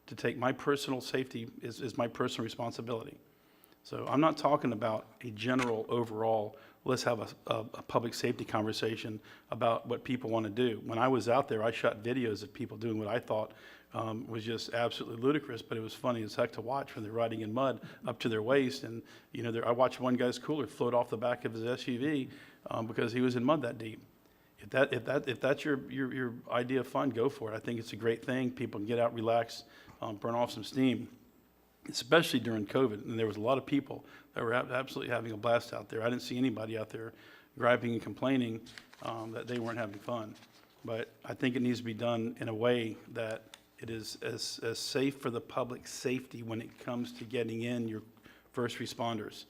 N: To take my personal safety is my personal responsibility. So I'm not talking about a general overall, let's have a public safety conversation about what people want to do. When I was out there, I shot videos of people doing what I thought was just absolutely ludicrous, but it was funny as heck to watch when they're riding in mud up to their waist. And, I watched one guy's cooler float off the back of his SUV because he was in mud that deep. If that's your idea of fun, go for it. I think it's a great thing. People can get out, relax, burn off some steam, especially during COVID. And there was a lot of people that were absolutely having a blast out there. I didn't see anybody out there griping and complaining that they weren't having fun. But I think it needs to be done in a way that it is as safe for the public safety when it comes to getting in your first responders.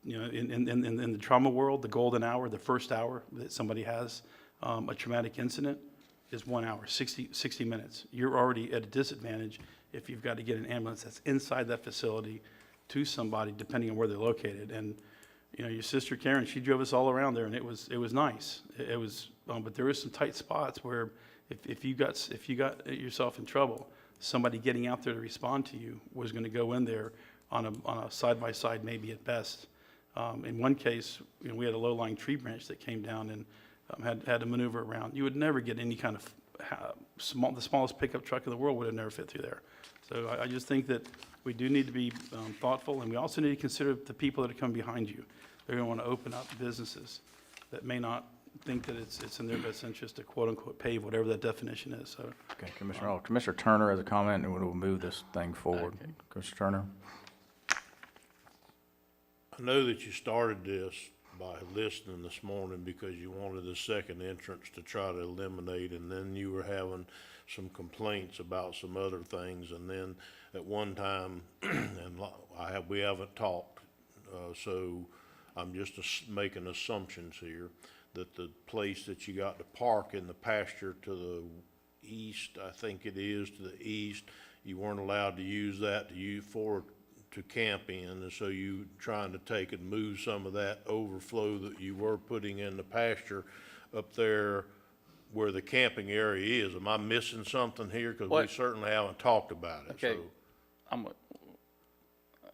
N: In the trauma world, the golden hour, the first hour that somebody has a traumatic incident is 1 hour, 60 minutes. You're already at a disadvantage if you've got to get an ambulance that's inside that facility to somebody, depending on where they're located. And, your sister Karen, she drove us all around there, and it was nice. It was, but there was some tight spots where if you got yourself in trouble, somebody getting out there to respond to you was going to go in there on a side-by-side, maybe at best. In one case, we had a low-lying tree branch that came down and had to maneuver around. You would never get any kind of the smallest pickup truck in the world would have never fit through there. So I just think that we do need to be thoughtful, and we also need to consider the people that are coming behind you. They're going to want to open up businesses that may not think that it's in their best interest to quote-unquote pave whatever that definition is. So,
A: Okay, Commissioner, Commissioner Turner has a comment, and we'll move this thing forward.
M: Okay.
A: Commissioner Turner?
M: I know that you started this by listening this morning because you wanted a second entrance to try to eliminate, and then you were having some complaints about some other things, and then at one time, and we haven't talked, so I'm just making assumptions here, that the place that you got to park in the pasture to the east, I think it is, to the east, you weren't allowed to use that to camp in, and so you trying to take and move some of that overflow that you were putting in the pasture up there where the camping area is. Am I missing something here? Because we certainly haven't talked about it.
F: Okay,
M: So.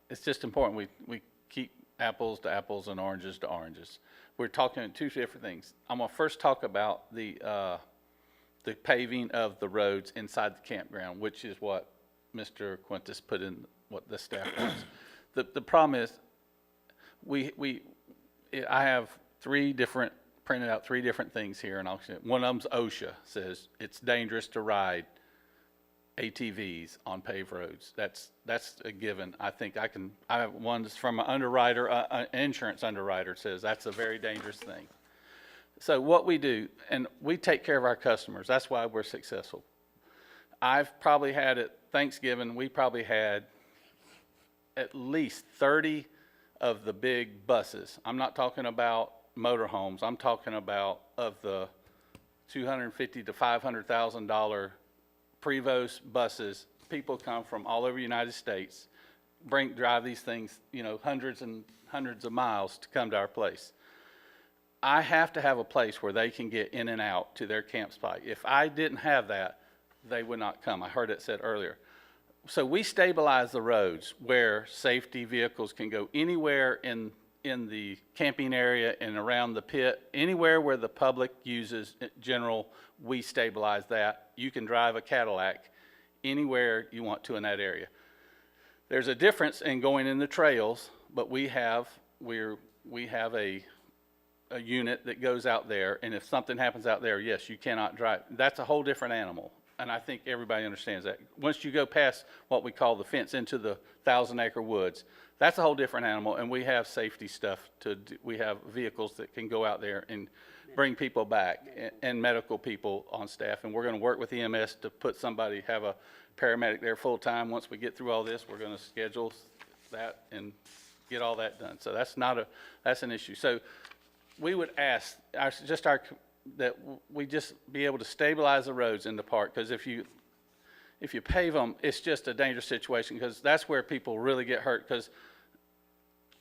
F: It's just important we keep apples to apples and oranges to oranges. We're talking two different things. I'm gonna first talk about the the paving of the roads inside the campground, which is what Mr. Quintus put in, what the staff wants. The problem is, I have printed out three different things here, and one of them's OSHA, says it's dangerous to ride ATVs on paved roads. That's a given. I have ones from an underwriter, an insurance underwriter says that's a very dangerous thing. So what we do, and we take care of our customers, that's why we're successful. I've probably had at Thanksgiving, we probably had at least 30 of the big buses. I'm not talking about motorhomes. I'm talking about of the $250,000 to $500,000 Prevost buses. People come from all over the United States, drive these things, hundreds and hundreds of miles to come to our place. I have to have a place where they can get in and out to their campsite. If I didn't have that, they would not come. I heard it said earlier. So we stabilize the roads where safety vehicles can go anywhere in the camping area and around the pit, anywhere where the public uses general, we stabilize that. You can drive a Cadillac anywhere you want to in that area. There's a difference in going in the trails, but we have a unit that goes out there, and if something happens out there, yes, you cannot drive. That's a whole different animal, and I think everybody understands that. Once you go past what we call the fence into the 1,000-acre woods, that's a whole different animal, and we have safety stuff to do. We have vehicles that can go out there and bring people back, and medical people on staff, and we're going to work with EMS to have a paramedic there full-time. Once we get through all this, we're going to schedule that and get all that done. So that's an issue. So we would ask that we just be able to stabilize the roads in the park, because if you pave them, it's just a dangerous situation, because that's where people really get hurt. Because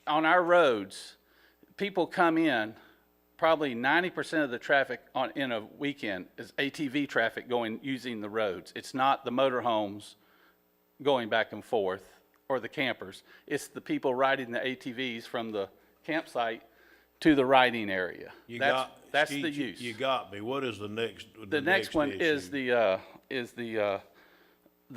F: on our roads, people come in, probably 90% of the traffic in a weekend is ATV traffic using the roads. It's not the motorhomes going back and forth or the campers. It's the people riding the ATVs from the campsite to the riding area. That's the use.
M: You got me. What is the next?
F: The next one is the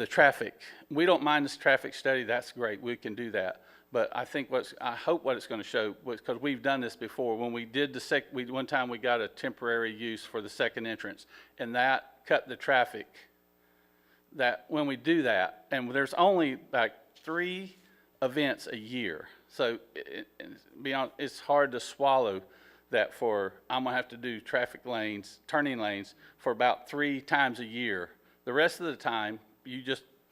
F: traffic. We don't mind this traffic study. That's great. We can do that. But I think I hope what it's going to show, because we've done this before. When we did one time we got a temporary use for the second entrance, and that cut the traffic. That when we do that, and there's only like 3 events a year. So it's hard to swallow that I'm going to have to do turning lanes for about 3 times a year. The rest of the time,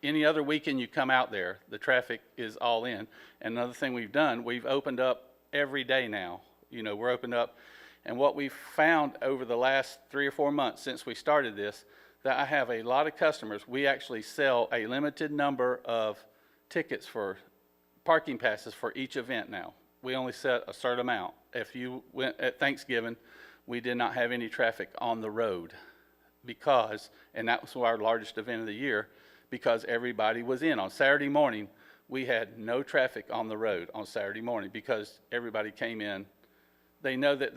F: any other weekend you come out there, the traffic is all in. And another thing we've done, we've opened up every day now. We're opened up. And what we've found over the last 3 or 4 months since we started this, that I have a lot of customers. We actually sell a limited number of tickets for parking passes for each event now. We only set a certain amount. If you went at Thanksgiving, we did not have any traffic on the road and that was our largest event of the year, because everybody was in. On Saturday morning, we had no traffic on the road on Saturday morning because everybody came in. They know that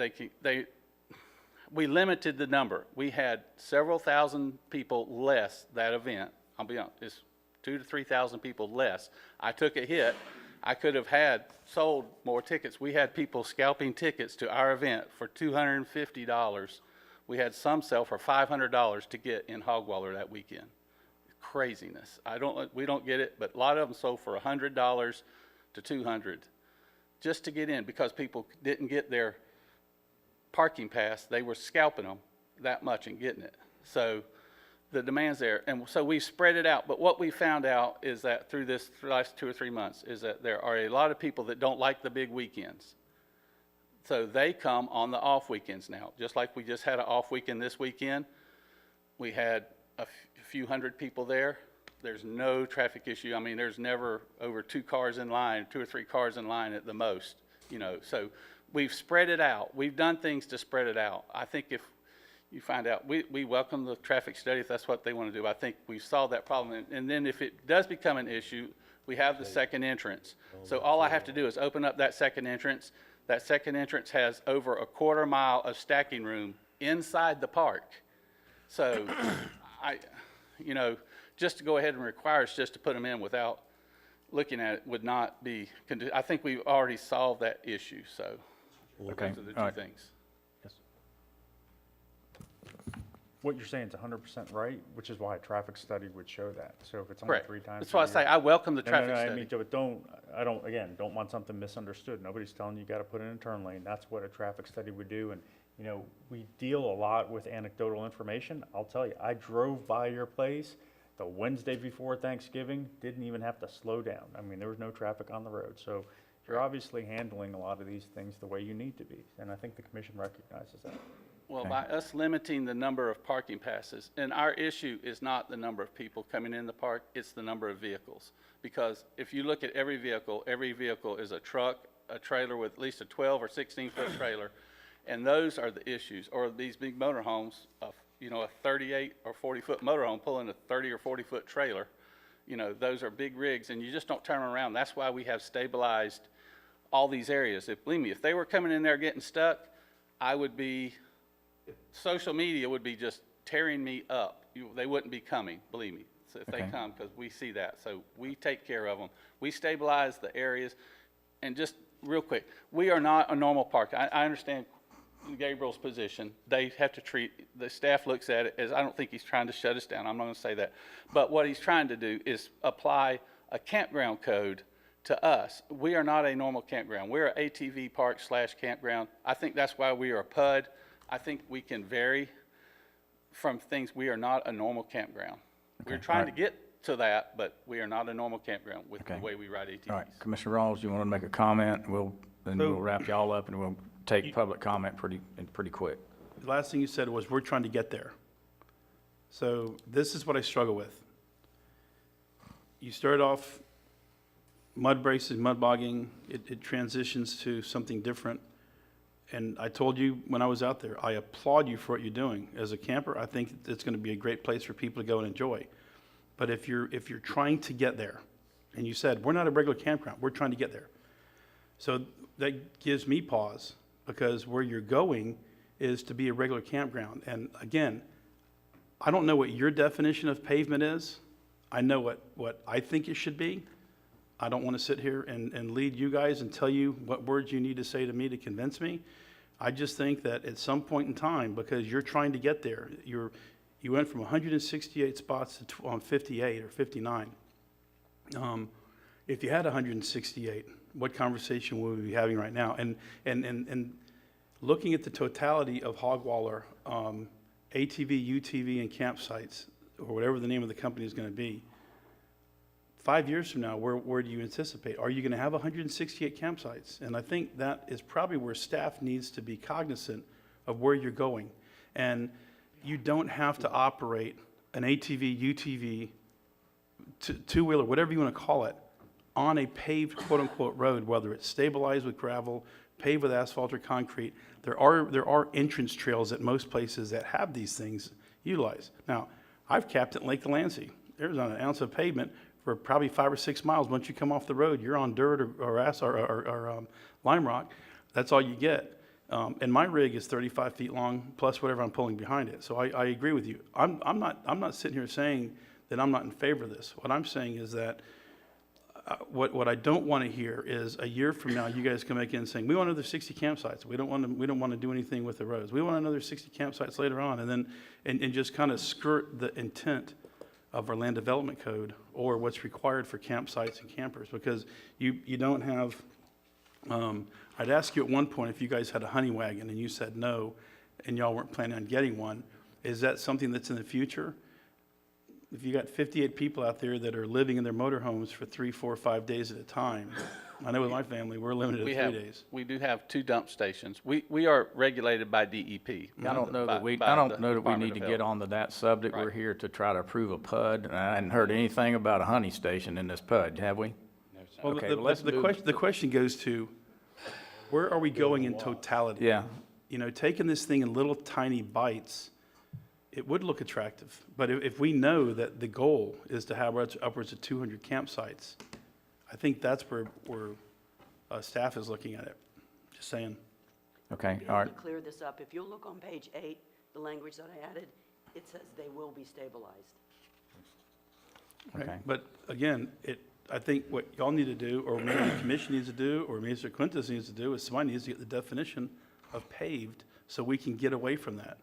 F: we limited the number. We had several thousand people less that event. I'll be honest, it's 2,000 to 3,000 people less. I took a hit. I could have sold more tickets. We had people scalping tickets to our event for $250. We had some sell for $500 to get in Hogwaller that weekend. Craziness. We don't get it, but a lot of them sold for $100 to $200 just to get in, because people didn't get their parking pass. They were scalping them that much and getting it. So the demand's there, and so we spread it out. But what we found out is that through the last 2 or 3 months is that there are a lot of people that don't like the big weekends. So they come on the off weekends now. Just like we just had an off weekend this weekend, we had a few hundred people there. There's no traffic issue. I mean, there's never over 2 cars in line, 2 or 3 cars in line at the most. So we've spread it out. We've done things to spread it out. I think if you find out, we welcome the traffic study if that's what they want to do. I think we've solved that problem. And then if it does become an issue, we have the second entrance. So all I have to do is open up that second entrance. That second entrance has over a 1/4 mile of stacking room inside the park. So just to go ahead and require us just to put them in without looking at it would not be, I think we've already solved that issue, so
A: Okay,
F: those are the
A: all
F: two
A: right.
F: things.
B: What you're saying is 100% right, which is why a traffic study would show that. So if it's only
F: Correct.
B: 3 times.
F: That's why I say I welcome the traffic
B: I
F: study.
B: mean, but don't want something misunderstood. Nobody's telling you got to put in a turn lane. That's what a traffic study would do. And, we deal a lot with anecdotal information. I'll tell you, I drove by your place the Wednesday before Thanksgiving, didn't even have to slow down. I mean, there was no traffic on the road. So you're obviously handling a lot of these things the way you need to be. And I think the commission recognizes that.
F: Well, by us limiting the number of parking passes, and our issue is not the number of people coming in the park, it's the number of vehicles. Because if you look at every vehicle is a truck, a trailer with at least a 12 or 16-foot trailer, and those are the issues. Or these big motorhomes, a 38 or 40-foot motorhome pulling a 30 or 40-foot trailer. Those are big rigs, and you just don't turn them around. That's why we have stabilized all these areas. Believe me, if they were coming in there getting stuck, social media would be just tearing me up. They wouldn't be coming, believe me, so if they come, because we see that. So we take care of them. We stabilize the areas. And just real quick, we are not a normal park. I understand Gabriel's position. They have to the staff looks at it as, I don't think he's trying to shut us down. I'm not going to say that. But what he's trying to do is apply a campground code to us. We are not a normal campground. We're an ATV park / campground. I think that's why we are a PUD. I think we can vary from things. We are not a normal campground. We're trying to get to that, but we are not a normal campground with the way we ride ATVs.
A: All right, Commissioner Rawls, you want to make a comment? Then we'll wrap y'all up and we'll take public comment pretty quick.
N: The last thing you said was, we're trying to get there. So this is what I struggle with. You start off mud braces, mud bogging, it transitions to something different. And I told you when I was out there, I applaud you for what you're doing. As a camper, I think it's going to be a great place for people to go and enjoy. But if you're trying to get there, and you said, we're not a regular campground, we're trying to get there. So that gives me pause, because where you're going is to be a regular campground. And again, I don't know what your definition of pavement is. I know what I think it should be. I don't want to sit here and lead you guys and tell you what words you need to say to me to convince me. I just think that at some point in time, because you're trying to get there, you went from 168 spots to 58 or 59. If you had 168, what conversation would we be having right now? And looking at the totality of Hogwaller, ATV, UTV, and campsites, or whatever the name of the company is going to be, 5 years from now, where do you anticipate? Are you going to have 168 campsites? And I think that is probably where staff needs to be cognizant of where you're going. And you don't have to operate an ATV, UTV, two-wheeler, whatever you want to call it, on a paved quote-unquote road, whether it's stabilized with gravel, paved with asphalt or concrete. There are entrance trails at most places that have these things utilized. Now, I've capped at Lake Delancey. There's not an ounce of pavement for probably 5 or 6 miles. Once you come off the road, you're on dirt or lime rock. That's all you get. And my rig is 35 feet long, plus whatever I'm pulling behind it. So I agree with you. I'm not sitting here saying that I'm not in favor of this. What I'm saying is that what I don't want to hear is a year from now, you guys come back in saying, we want another 60 campsites. We don't want to do anything with the roads. We want another 60 campsites later on, and then just kind of skirt the intent of our land development code or what's required for campsites and campers, because you don't have, I'd ask you at one point if you guys had a honey wagon, and you said no, and y'all weren't planning on getting one. Is that something that's in the future? If you got 58 people out there that are living in their motorhomes for 3, 4, 5 days at a time, I know with my family, we're limited to 3 days.
F: We do have 2 dump stations. We are regulated by DEP.
A: I don't know that we need to get onto that subject. We're here to try to approve a PUD, and I hadn't heard anything about a honey station in this PUD, have we?
F: No, sir.
N: Well,
A: Okay, let's move.
N: the question goes to, where are we going in totality?
A: Yeah.
N: Taking this thing in little tiny bites, it would look attractive. But if we know that the goal is to have upwards of 200 campsites, I think that's where staff is looking at it. Just saying.
A: Okay,
U: Yeah,
A: all right.
U: to clear this up, if you'll look on page 8, the language that I added, It says they will be stabilized.
A: Okay.
N: But again, I think what y'all need to do, or maybe the commission needs to do, or Mr. Quintus needs to do, is somebody needs to get the definition of paved so we can get away from that.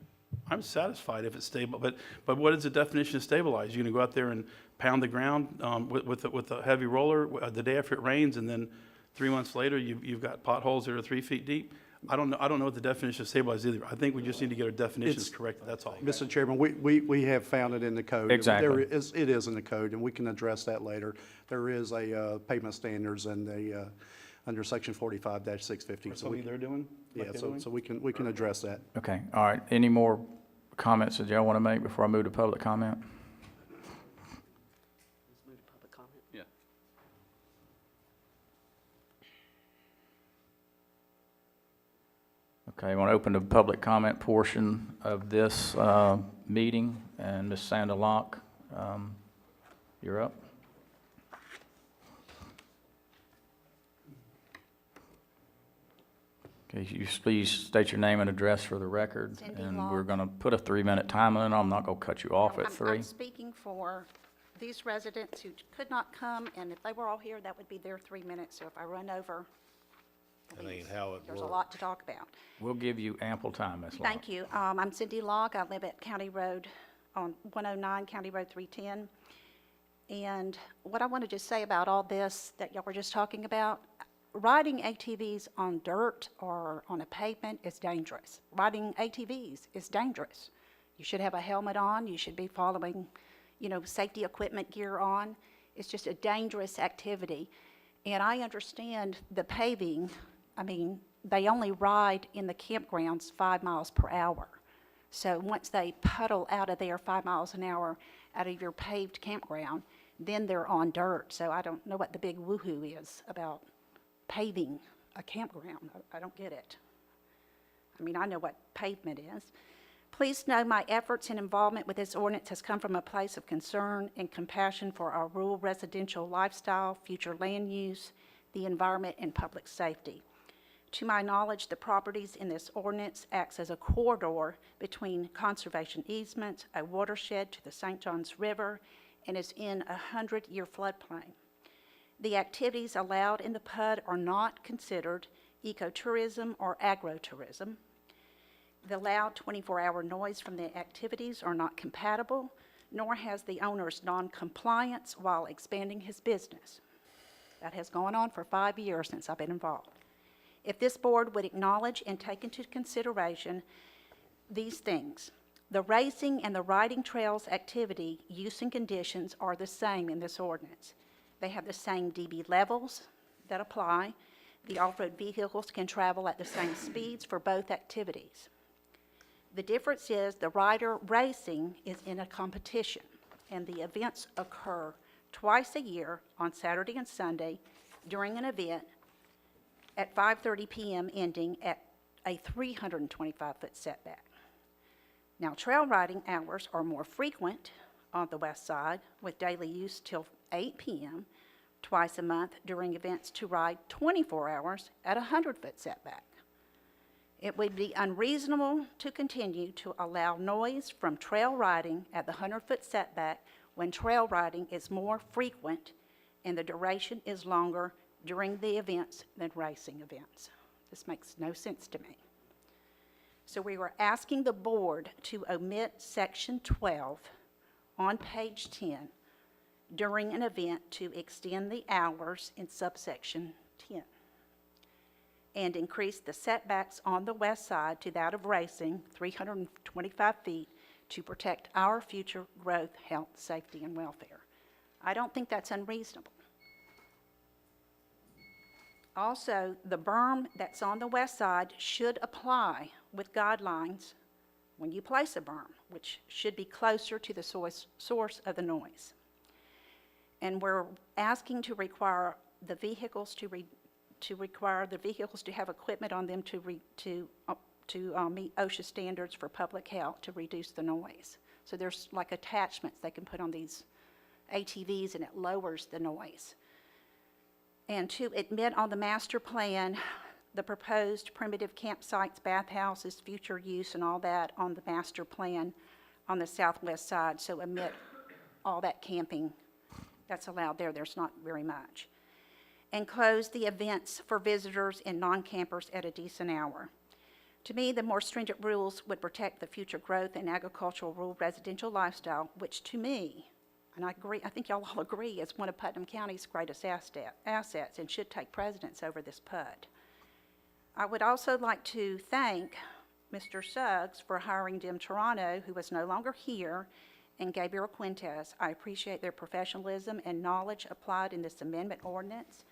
N: I'm satisfied if it's stable, but what is the definition of stabilized? You're gonna go out there and pound the ground with a heavy roller the day after it rains, and then 3 months later, you've got potholes that are 3 feet deep? I don't know what the definition of stabilized is either. I think we just need to get our definitions corrected, that's all.
E: Mr. Chairman, we have found it in the code.
A: Exactly.
E: It is in the code, and we can address that later. There is a pavement standards and under section 45-650.
N: Something they're doing?
E: Yeah, so we can address that.
A: Okay, all right. Any more comments that y'all want to make before I move to public comment?
U: Let's move to public comment.
F: Yeah.
A: Okay, I want to open the public comment portion of this meeting, and Ms. Sandra Locke, you're up. Okay, you please state your name and address for the record,
I: Cindy
A: and
I: Locke.
A: we're going to put a 3-minute time limit. I'm not going to cut you off at 3.
I: I'm speaking for these residents who could not come, and if they were all here, that would be their 3 minutes. So if I run over,
M: That ain't how it
I: there's a
M: works.
I: lot to talk about.
A: We'll give you ample time, Ms. Locke.
I: Thank you. I'm Cindy Locke. I live at County Road on 109, County Road 310. And what I want to just say about all this that y'all were just talking about, riding ATVs on dirt or on a pavement is dangerous. Riding ATVs is dangerous. You should have a helmet on. You should be following, safety equipment gear on. It's just a dangerous activity. And I understand the paving, they only ride in the campgrounds 5 miles per hour. So once they puddle out of there 5 miles an hour out of your paved campground, then they're on dirt. So I don't know what the big woohoo is about paving a campground. I don't get it. I know what pavement is. Please know my efforts and involvement with this ordinance has come from a place of concern and compassion for our rural residential lifestyle, future land use, the environment, and public safety. To my knowledge, the properties in this ordinance acts as a corridor between conservation easements, a watershed to the St. Johns River, and is in a 100-year floodplain. The activities allowed in the PUD are not considered ecotourism or agrotourism. The allowed 24-hour noise from the activities are not compatible, nor has the owner's non-compliance while expanding his business. That has gone on for 5 years since I've been involved. If this board would acknowledge and take into consideration these things, the racing and the riding trails activity, use and conditions are the same in this ordinance. They have the same dB levels that apply. The off-road vehicles can travel at the same speeds for both activities. The difference is the rider racing is in a competition, and the events occur twice a year on Saturday and Sunday during an event at 5:30 p.m. ending at a 325-foot setback. Now, trail riding hours are more frequent on the west side with daily use till 8 p.m. twice a month during events to ride 24 hours at a 100-foot setback. It would be unreasonable to continue to allow noise from trail riding at the 100-foot setback when trail riding is more frequent and the duration is longer during the events than racing events. This makes no sense to me. So we were asking the board to omit section 12 on page 10 during an event to extend the hours in subsection 10 and increase the setbacks on the west side to that of racing, 325 feet, to protect our future growth, health, safety, and welfare. I don't think that's unreasonable. Also, the berm that's on the west side should apply with guidelines when you place a berm, which should be closer to the source of the noise. And we're asking to require the vehicles to have equipment on them to meet OSHA standards for public health to reduce the noise. So there's like attachments they can put on these ATVs, and it lowers the noise. And to admit on the master plan the proposed primitive campsites, bathhouses, future use, and all that on the master plan on the southwest side, so omit all that camping that's allowed there. There's not very much. And close the events for visitors and non-campers at a decent hour. To me, the more stringent rules would protect the future growth and agricultural rural residential lifestyle, which to me, and I agree, I think y'all all agree, is one of Putnam County's greatest assets and should take precedence over this PUD. I would also like to thank Mr. Suggs for hiring Dim Toronto, who is no longer here, and Gabriel Quintez. I appreciate their professionalism and knowledge applied in this amendment ordinance.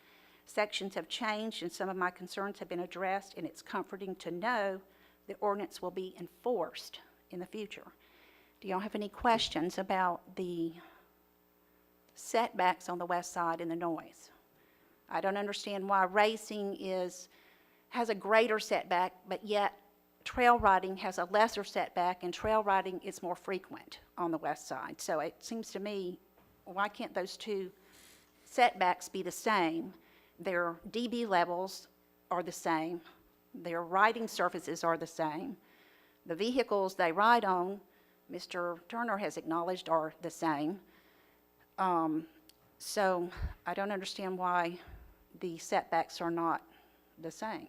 I: Sections have changed and some of my concerns have been addressed, and it's comforting to know the ordinance will be enforced in the future. Do y'all have any questions about the setbacks on the west side and the noise? I don't understand why racing has a greater setback, but yet trail riding has a lesser setback, and trail riding is more frequent on the west side. So it seems to me, why can't those two setbacks be the same? Their dB levels are the same. Their riding surfaces are the same. The vehicles they ride on, Mr. Turner has acknowledged, are the same. So I don't understand why the setbacks are not the same.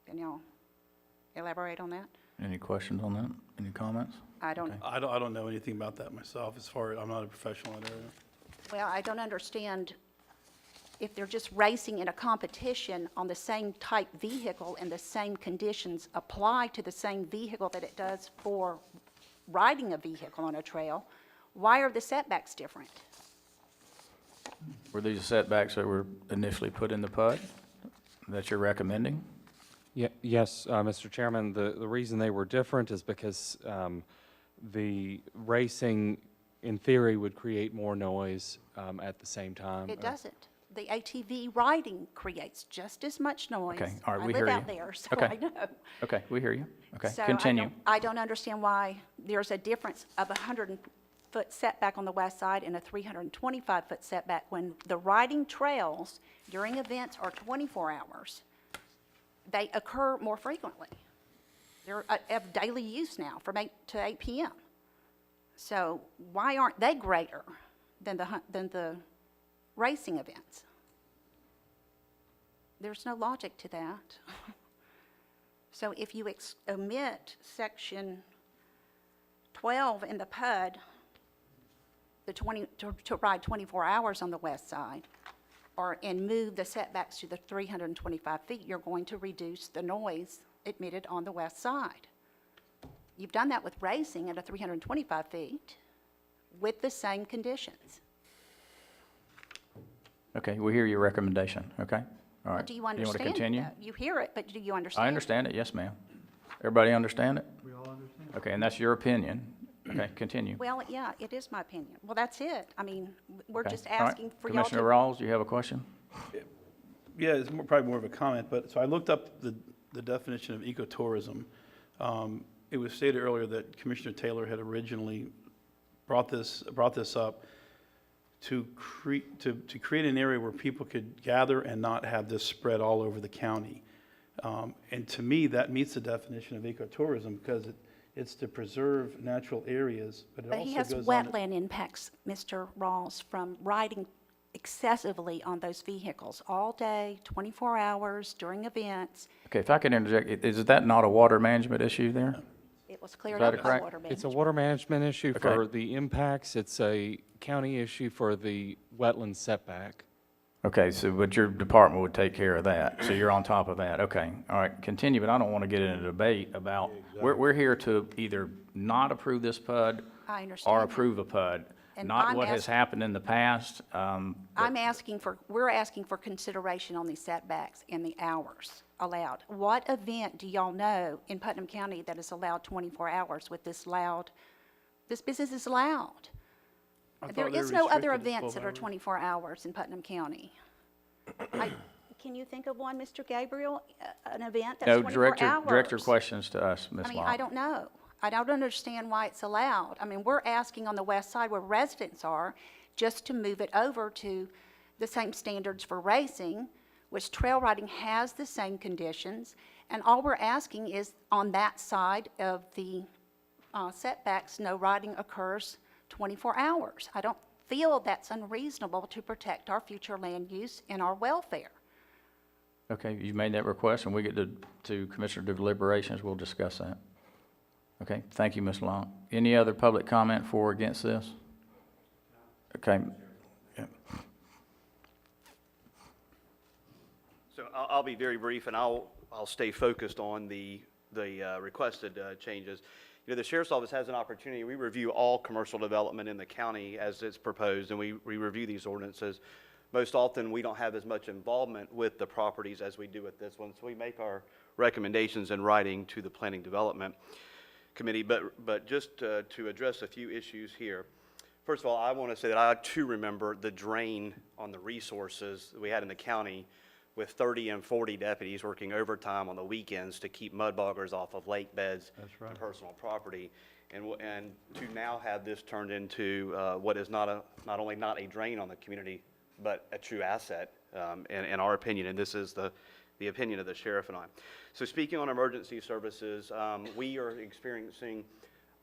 I: Can y'all elaborate on that?
A: Any questions on that? Any comments?
I: I don't,
N: I don't know anything about that myself, as far as, I'm not a professional in that area.
I: well, I don't understand if they're just racing in a competition on the same type vehicle and the same conditions apply to the same vehicle that it does for riding a vehicle on a trail, why are the setbacks different?
A: Were these setbacks that were initially put in the PUD that you're recommending?
S: Yes, Mr. Chairman, the reason they were different is because the racing, in theory, would create more noise at the same time.
I: It doesn't. The ATV riding creates just as much noise.
A: Okay, all right, we hear
I: I
A: you.
I: live out there, so
A: Okay.
I: I know.
A: Okay, we hear you. Okay,
I: So
A: continue.
I: I don't understand why there's a difference of a 100-foot setback on the west side and a 325-foot setback when the riding trails during events are 24 hours. They occur more frequently. They're of daily use now from 8 to 8 p.m. So why aren't they greater than the racing events? There's no logic to that. So if you omit section 12 in the PUD, to ride 24 hours on the west side, and move the setbacks to the 325 feet, you're going to reduce the noise emitted on the west side. You've done that with racing at a 325 feet with the same conditions.
A: Okay, we hear your recommendation, okay? All right.
I: Do you understand
A: want to
I: it,
A: continue?
I: though? You hear it, but do you understand?
A: I understand it, yes, ma'am. Everybody understand it? We all understand. Okay, and that's your opinion. Okay, continue.
I: Well, yeah, it is my opinion. Well, that's it. I mean, we're
A: Okay,
I: just
A: all right.
I: asking for y'all to.
A: Commissioner Rawls, you have a question?
N: Yeah, it's probably more of a comment, but, so I looked up the definition of ecotourism. It was stated earlier that Commissioner Taylor had originally brought this up to create an area where people could gather and not have this spread all over the county. And to me, that meets the definition of ecotourism, because it's to preserve natural areas, but it
I: But
N: also
I: he has
N: goes on.
I: wetland impacts, Mr. Rawls, from riding excessively on those vehicles all day, 24 hours, during events.
A: Okay, if I can interject, is that not a water management issue there?
I: It was cleared
A: that
I: up by
A: correct?
I: water
S: It's a
I: management.
S: water management issue
A: Okay.
S: for the impacts. It's a county issue for the wetland setback.
A: Okay, so, but your department would take care of that, so you're on top of that, okay. All right, continue, but I don't want to get in a debate about, we're here to either not approve this PUD
I: I understand
A: or
I: that.
A: approve a PUD,
I: And
A: not
I: I'm
A: what has
I: asking-
A: happened in the past.
I: We're asking for consideration on these setbacks and the hours allowed. What event do y'all know in Putnam County that is allowed 24 hours with this business is loud? There is no other events that are 24 hours in Putnam County. Can you think of one, Mr. Gabriel, an event that's
A: No,
I: 24 hours?
A: direct your questions to us, Ms.
I: I mean,
A: Locke.
I: I don't know. I don't understand why it's allowed. I mean, we're asking on the west side where residents are just to move it over to the same standards for racing, which trail riding has the same conditions. And all we're asking is on that side of the setbacks, no riding occurs 24 hours. I don't feel that's unreasonable to protect our future land use and our welfare.
A: Okay, you made that request, and we get to Commissioner deliberations, we'll discuss that. Okay, thank you, Ms. Long. Any other public comment for or against this? Okay. Yeah.
H: So I'll be very brief, and I'll stay focused on the requested changes. You know, the Sheriff's Office has an opportunity. We review all commercial development in the county as it's proposed, and we review these ordinances. Most often, we don't have as much involvement with the properties as we do with this one, so we make our recommendations in writing to the Planning Development Committee. But just to address a few issues here. First of all, I want to say that I too remember the drain on the resources that we had in the county with 30 and 40 deputies working overtime on the weekends to keep mud boggers off of lake beds and personal property. And to now have this turned into what is not only not a drain on the community, but a true asset, in our opinion, and this is the opinion of the sheriff and I. So speaking on emergency services, we are experiencing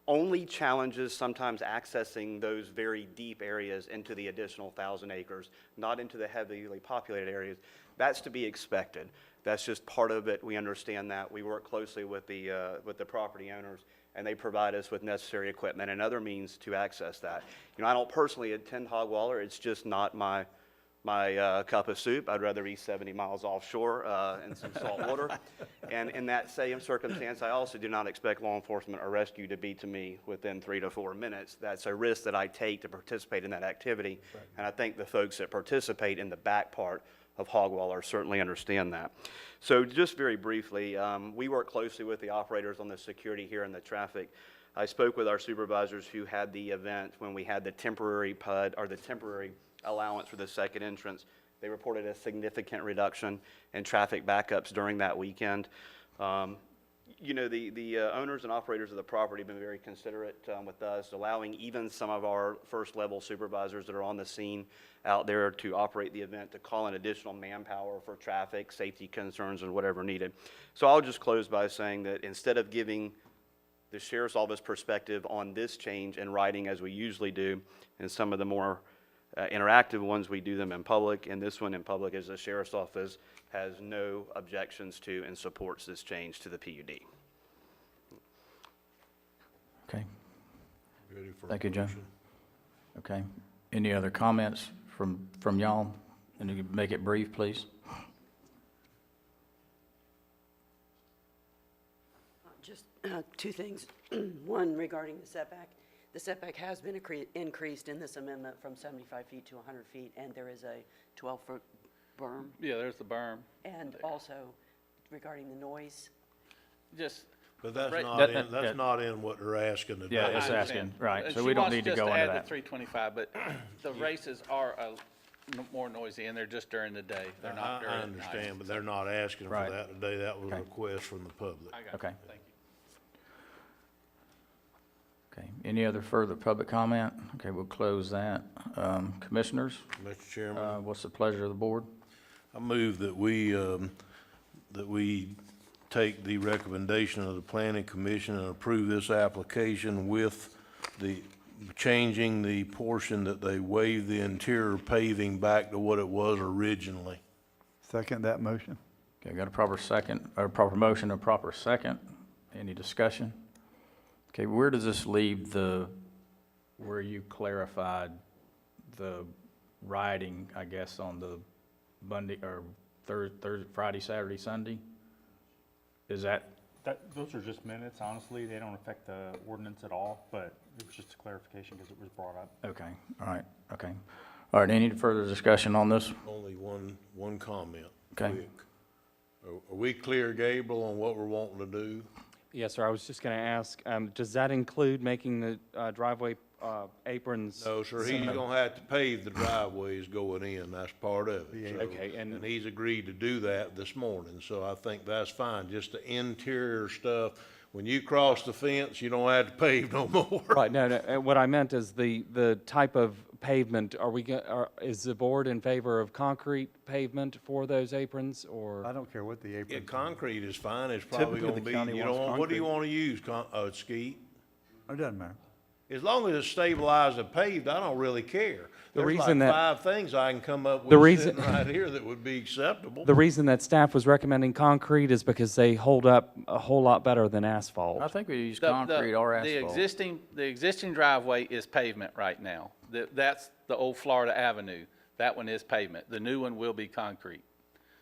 H: only challenges sometimes accessing those very deep areas into the additional 1,000 acres, not into the heavily populated areas. That's to be expected. That's just part of it. We understand that. We work closely with the property owners, and they provide us with necessary equipment and other means to access that. You know, I don't personally attend hog waller. It's just not my cup of soup. I'd rather be 70 miles offshore in some salt water. And in that same circumstance, I also do not expect law enforcement or rescue to be to me within 3 to 4 minutes. That's a risk that I take to participate in that activity. Right. And I think the folks that participate in the back part of hog waller certainly understand that. So just very briefly, we work closely with the operators on the security here and the traffic. I spoke with our supervisors who had the event when we had the temporary PUD, or the temporary allowance for the second entrance. They reported a significant reduction in traffic backups during that weekend. You know, the owners and operators of the property have been very considerate with us, allowing even some of our first level supervisors that are on the scene out there to operate the event to call in additional manpower for traffic, safety concerns, and whatever needed. So I'll just close by saying that instead of giving the Sheriff's Office perspective on this change in writing as we usually do, and some of the more interactive ones, we do them in public, and this one in public is the Sheriff's Office has no objections to and supports this change to the PUD.
A: Okay.
M: Ready for
A: Thank you, Joe.
M: motion?
A: Okay. Any other comments from y'all? And you can make it brief, please.
U: Just two things. One, regarding the setback. The setback has been increased in this amendment from 75 feet to 100 feet, and there is a 12-foot berm.
F: Yeah, there's the berm.
U: And also, regarding the noise,
F: Just.
M: But that's
F: Right.
M: that's not in what they're asking to do.
A: Yeah, it's asking, right, so we don't need to go into
F: She wants
A: that.
F: just to add the 325, but the races are more noisy, and they're just during the day. They're not during
M: I
F: the night.
M: understand, but they're not asking for
A: Right.
M: that today. That was a
A: Okay.
M: request from the public.
F: I got
A: Okay.
F: you. Thank you.
A: Okay. Any other further public comment? Okay, we'll close that. Commissioners,
M: Mr. Chairman,
A: what's the pleasure of the board?
M: I move that we take the recommendation of the Planning Commission and approve this application with the changing the portion that they waived the interior paving back to what it was originally.
D: Second that motion.
A: Okay, got a proper second, or proper motion, a proper second. Any discussion? Okay, where does this leave where you clarified the riding, I guess, on the Monday, or Thursday, Friday, Saturday, Sunday? Is that,
B: Those are just minutes, honestly. They don't affect the ordinance at all, but it was just a clarification because it was brought up.
A: okay, all right, okay. All right, any further discussion on this?
M: Only one comment.
A: Okay.
M: Quick. Are we clear, Gabriel, on what we're wanting to do?
S: Yes, sir, I was just going to ask, does that include making the driveway aprons?
M: No, sir, he's gonna have to pave the driveways going in, that's part of it. So-
S: Okay, and
M: he's agreed to do that this morning, so I think that's fine, just the interior stuff. When you cross the fence, you don't have to pave no more.
S: Right, no, what I meant is the type of pavement, is the board in favor of concrete pavement for those aprons, or?
D: I don't care what the
M: Yeah,
D: apron.
M: concrete is fine, it's probably
D: Typically,
M: gonna
D: the
M: be,
D: county
M: you
D: wants
M: know, what do you
D: concrete.
M: wanna use, Skeet?
D: It doesn't matter.
M: As long as it's stabilized and paved, I don't really care.
S: The
M: There's
S: reason
M: like
S: that-
M: 5 things I can come up
S: The
M: with
S: reason-
M: sitting right here that would be acceptable.
S: The reason that staff was recommending concrete is because they hold up a whole lot better than asphalt.
A: I think we use
F: The-
A: concrete or
F: the
A: asphalt.
F: The existing driveway is pavement right now. That's the old Florida Avenue. That one is pavement. The new one will be concrete.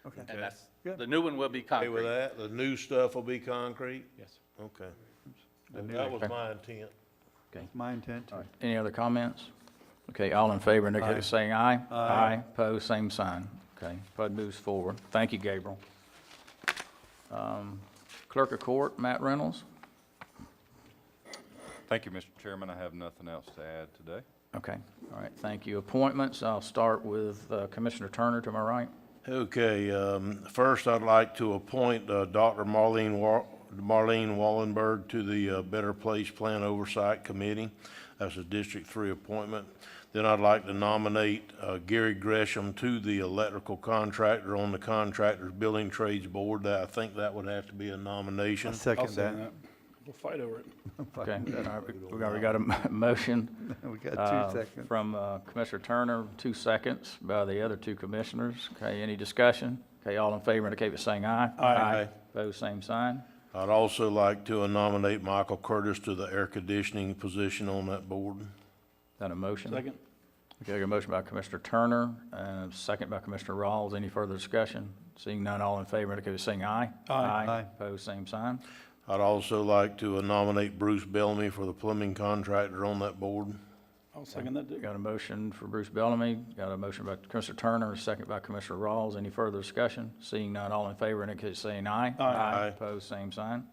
D: Okay.
F: And that's,
D: Good.
F: the new one will be
M: Okay with
F: concrete.
M: that? The new stuff will be concrete?
G: Yes.
M: Okay. That was my intent.
D: My intent too.
A: Any other comments? Okay, all in favor, indicate by saying aye.
D: Aye.
A: Opposed, same sign. Okay, PUD moves forward. Thank you, Gabriel. Clerk of Court, Matt Reynolds.
R: Thank you, Mr. Chairman. I have nothing else to add today.
A: Okay, all right, thank you. Appointments, I'll start with Commissioner Turner to my right.
M: Okay, first I'd like to appoint Dr. Marlene Wallenberg to the Better Place Plan Oversight Committee. That's a District 3 appointment. Then I'd like to nominate Gary Gresham to the electrical contractor on the Contractors Building Trades Board. I think that would have to be a nomination.
D: I'll
N: I'll
D: second
N: second
D: that.
N: that. We'll fight over it.
A: Okay, all right, we already got a motion.
D: We got 2 seconds.
A: From Commissioner Turner, 2 seconds by the other 2 commissioners. Okay, any discussion? Okay, all in favor indicate by saying aye.
M: Aye.
A: Opposed, same sign.
M: I'd also like to nominate Michael Curtis to the air conditioning position on that board.
A: Got a motion?
N: Second.
A: Okay, I got a motion by Commissioner Turner, and a second by Commissioner Rawls. Any further discussion? Seeing none, all in favor indicate by saying aye.
D: Aye.
A: Opposed, same sign.
M: I'd also like to nominate Bruce Bellamy for the plumbing contractor on that board.
N: I'll second that too.
A: Got a motion for Bruce Bellamy, got a motion by Commissioner Turner, a second by Commissioner Rawls. Any further discussion? Seeing none, all in favor indicate by saying aye.
M: Aye.
A: Opposed, same sign.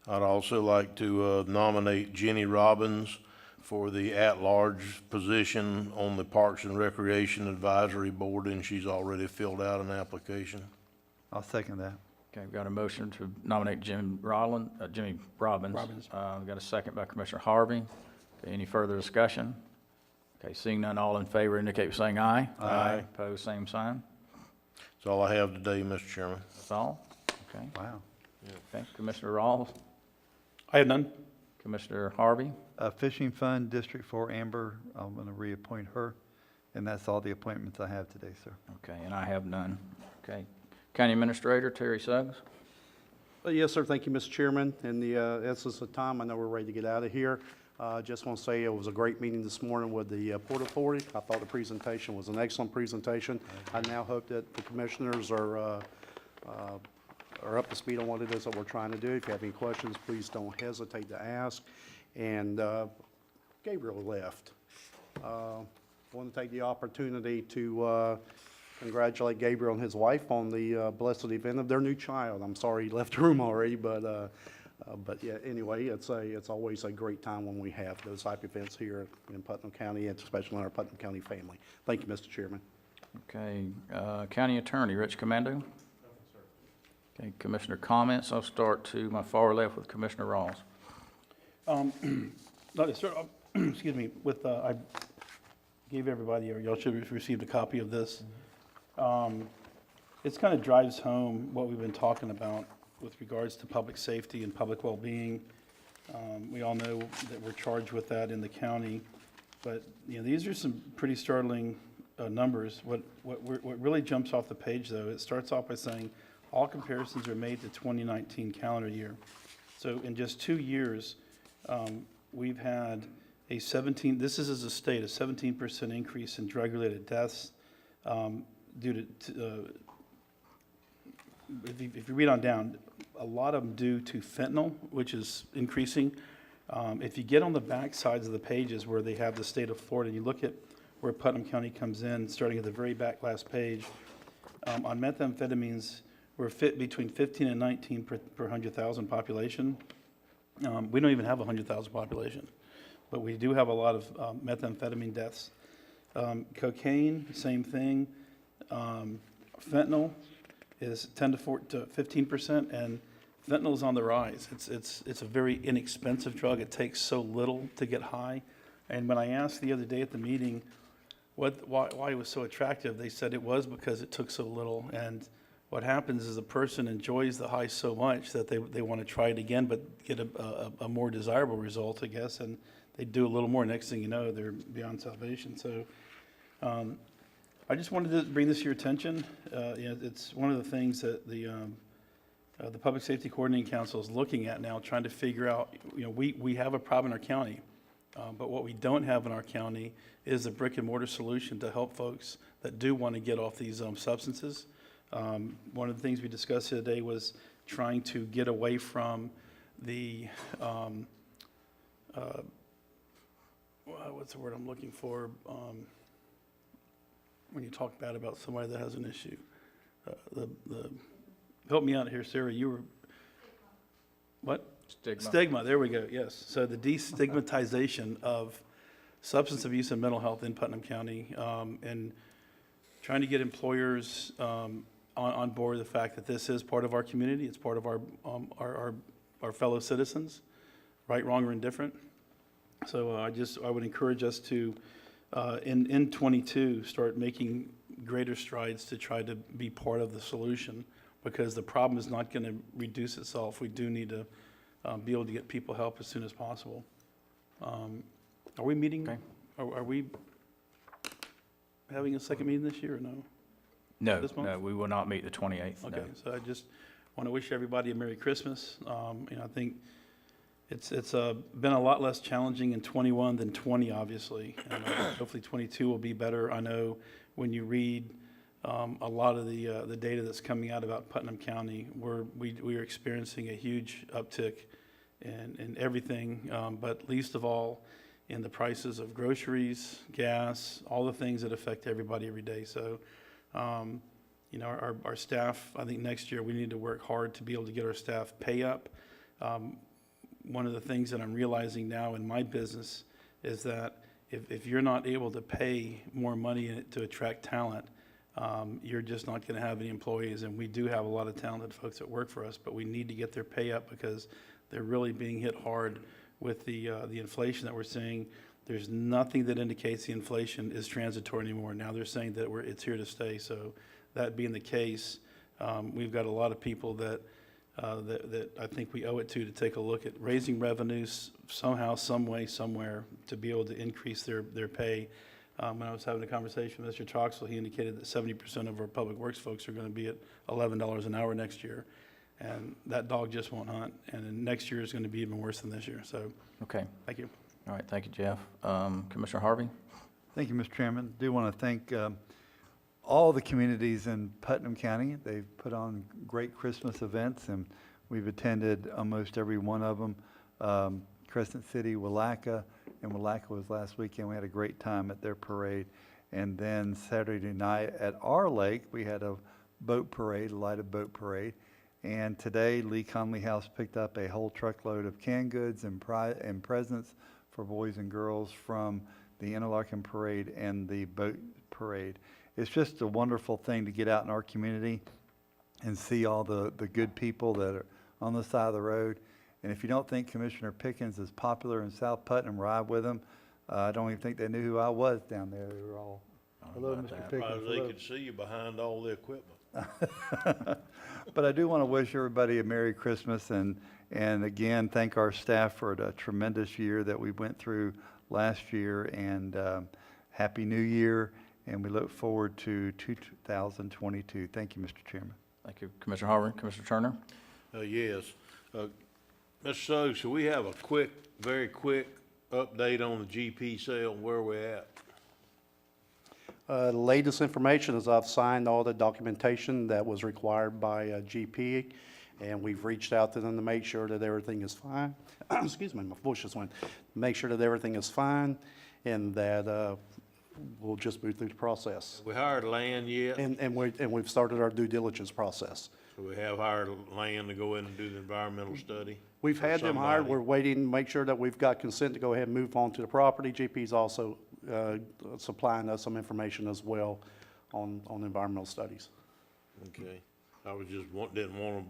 M: I'd also like to nominate Jenny Robbins for the at-large position on the Parks and Recreation Advisory Board, and she's already filled out an application.
D: I'll second that.
A: Okay, we've got a motion to nominate Jimmy Robbins.
N: Robbins.
A: We've got a second by Commissioner Harvey. Okay, any further discussion? Okay, seeing none, all in favor indicate by saying aye.
M: Aye.
A: Opposed, same sign.
M: That's all I have today, Mr. Chairman.
A: That's all? Okay.
D: Wow.
A: Okay, Commissioner Rawls,
N: I have none.
A: Commissioner Harvey.
D: Fishing Fund, District 4, Amber, I'm going to reappoint her, and that's all the appointments I have today, sir.
A: Okay, and I have none. Okay. County Administrator Terry Suggs.
E: Yes, sir. Thank you, Mr. Chairman. In the essence of time, I know we're ready to get out of here. Just want to say it was a great meeting this morning with the Port Authority. I thought the presentation was an excellent presentation. I now hope that the commissioners are up to speed on what it is that we're trying to do. If you have any questions, please don't hesitate to ask. And Gabriel left. Want to take the opportunity to congratulate Gabriel and his wife on the blessed event of their new child. I'm sorry he left the room already, but yeah, anyway, it's always a great time when we have those type of events here in Putnam County, and especially in our Putnam County family. Thank you, Mr. Chairman.
A: Okay, County Attorney Rich Commando. Okay, Commissioner comments. I'll start to my far left with Commissioner Rawls.
N: Excuse me, I gave everybody, or y'all should have received a copy of this. It kind of drives home what we've been talking about with regards to public safety and public well-being. We all know that we're charged with that in the county, but, you know, these are some pretty startling numbers. What really jumps off the page, though, it starts off by saying all comparisons are made to 2019 calendar year. So in just 2 years, we've had this is as a state, a 17% increase in drug-related deaths due to if you read on down, a lot of them due to fentanyl, which is increasing. If you get on the back sides of the pages where they have the state of Florida, and you look at where Putnam County comes in, starting at the very back last page, on methamphetamines, we're between 15 and 19 per 100,000 population. We don't even have a 100,000 population, but we do have a lot of methamphetamine deaths. Cocaine, same thing. Fentanyl is 10 to 15%, and fentanyl is on the rise. It's a very inexpensive drug. It takes so little to get high. And when I asked the other day at the meeting why it was so attractive, they said it was because it took so little. And what happens is a person enjoys the high so much that they want to try it again, but get a more desirable result, I guess, and they do a little more. Next thing you know, they're beyond salvation. So I just wanted to bring this to your attention. It's one of the things that the Public Safety Coordinating Council is looking at now, trying to figure out, we have a problem in our county, but what we don't have in our county is a brick and mortar solution to help folks that do want to get off these substances. One of the things we discussed today was trying to get away from the, what's the word I'm looking for? When you talk bad about somebody that has an issue. Help me out here, Sarah, you were, what?
A: Stigma.
N: Stigma, there we go, yes. So the destigmatization of substance abuse and mental health in Putnam County, and trying to get employers on board the fact that this is part of our community, it's part of our fellow citizens, right, wrong, or indifferent. So I would encourage us to, in 22, start making greater strides to try to be part of the solution, because the problem is not going to reduce itself. We do need to be able to get people help as soon as possible. Are we meeting?
A: Okay.
N: Are we having a second meeting this year or no?
A: No,
N: This month?
A: no, we will not meet the 28th,
N: Okay,
A: no.
N: so I just want to wish everybody a Merry Christmas. I think it's been a lot less challenging in 21 than 20, obviously, and hopefully 22 will be better. I know when you read a lot of the data that's coming out about Putnam County, we are experiencing a huge uptick in everything, but least of all in the prices of groceries, gas, all the things that affect everybody every day. So, our staff, I think next year we need to work hard to be able to get our staff pay up. One of the things that I'm realizing now in my business is that if you're not able to pay more money to attract talent, you're just not going to have any employees. And we do have a lot of talented folks that work for us, but we need to get their pay up because they're really being hit hard with the inflation that we're seeing. There's nothing that indicates the inflation is transitory anymore. Now they're saying that it's here to stay. So that being the case, we've got a lot of people that I think we owe it to take a look at raising revenues somehow, some way, somewhere to be able to increase their pay. When I was having a conversation with Mr. Troxel, he indicated that 70% of our public works folks are going to be at $11 an hour next year. And that dog just won't hunt. And then next year is going to be even worse than this year. So,
A: Okay.
N: thank you.
A: All right, thank you, Jeff. Commissioner Harvey?
D: Thank you, Mr. Chairman. Do want to thank all the communities in Putnam County. They've put on great Christmas events, and we've attended almost every one of them. Crescent City, Willaca, and Willaca was last weekend. We had a great time at their parade. And then Saturday night at our lake, we had a boat parade, a lighted boat parade. And today, Lee Conley House picked up a whole truckload of canned goods and presents for boys and girls from the Interlaken Parade and the boat parade. It's just a wonderful thing to get out in our community and see all the good people that are on the side of the road. And if you don't think Commissioner Pickens is popular in South Putnam, ride with him. I don't even think they knew who I was down there. They were all, hello, Mr. Pickens.
M: Probably
D: hello."
M: they could see you behind all the equipment.
D: But I do want to wish everybody a Merry Christmas and again, thank our staff for the tremendous year that we went through last year, and Happy New Year, and we look forward to 2022. Thank you, Mr. Chairman.
A: Thank you, Commissioner Harvey. Commissioner Turner?
M: Yes. Mr. Suggs, so we have a very quick update on the GP sale and where we're at.
E: The latest information is I've signed all the documentation that was required by GP, and we've reached out to them to make sure that everything is fine. Excuse me, my voice just went. Make sure that everything is fine, and that we'll just move through the process.
M: We hired land yet?
E: And we've started our due diligence process.
M: So we have hired land to go in and do the environmental study?
E: We've
M: for
E: had them hired.
M: somebody?
E: We're waiting to make sure that we've got consent to go ahead and move on to the property. GP's also supplying us some information as well on environmental studies.
M: Okay. I was just didn't want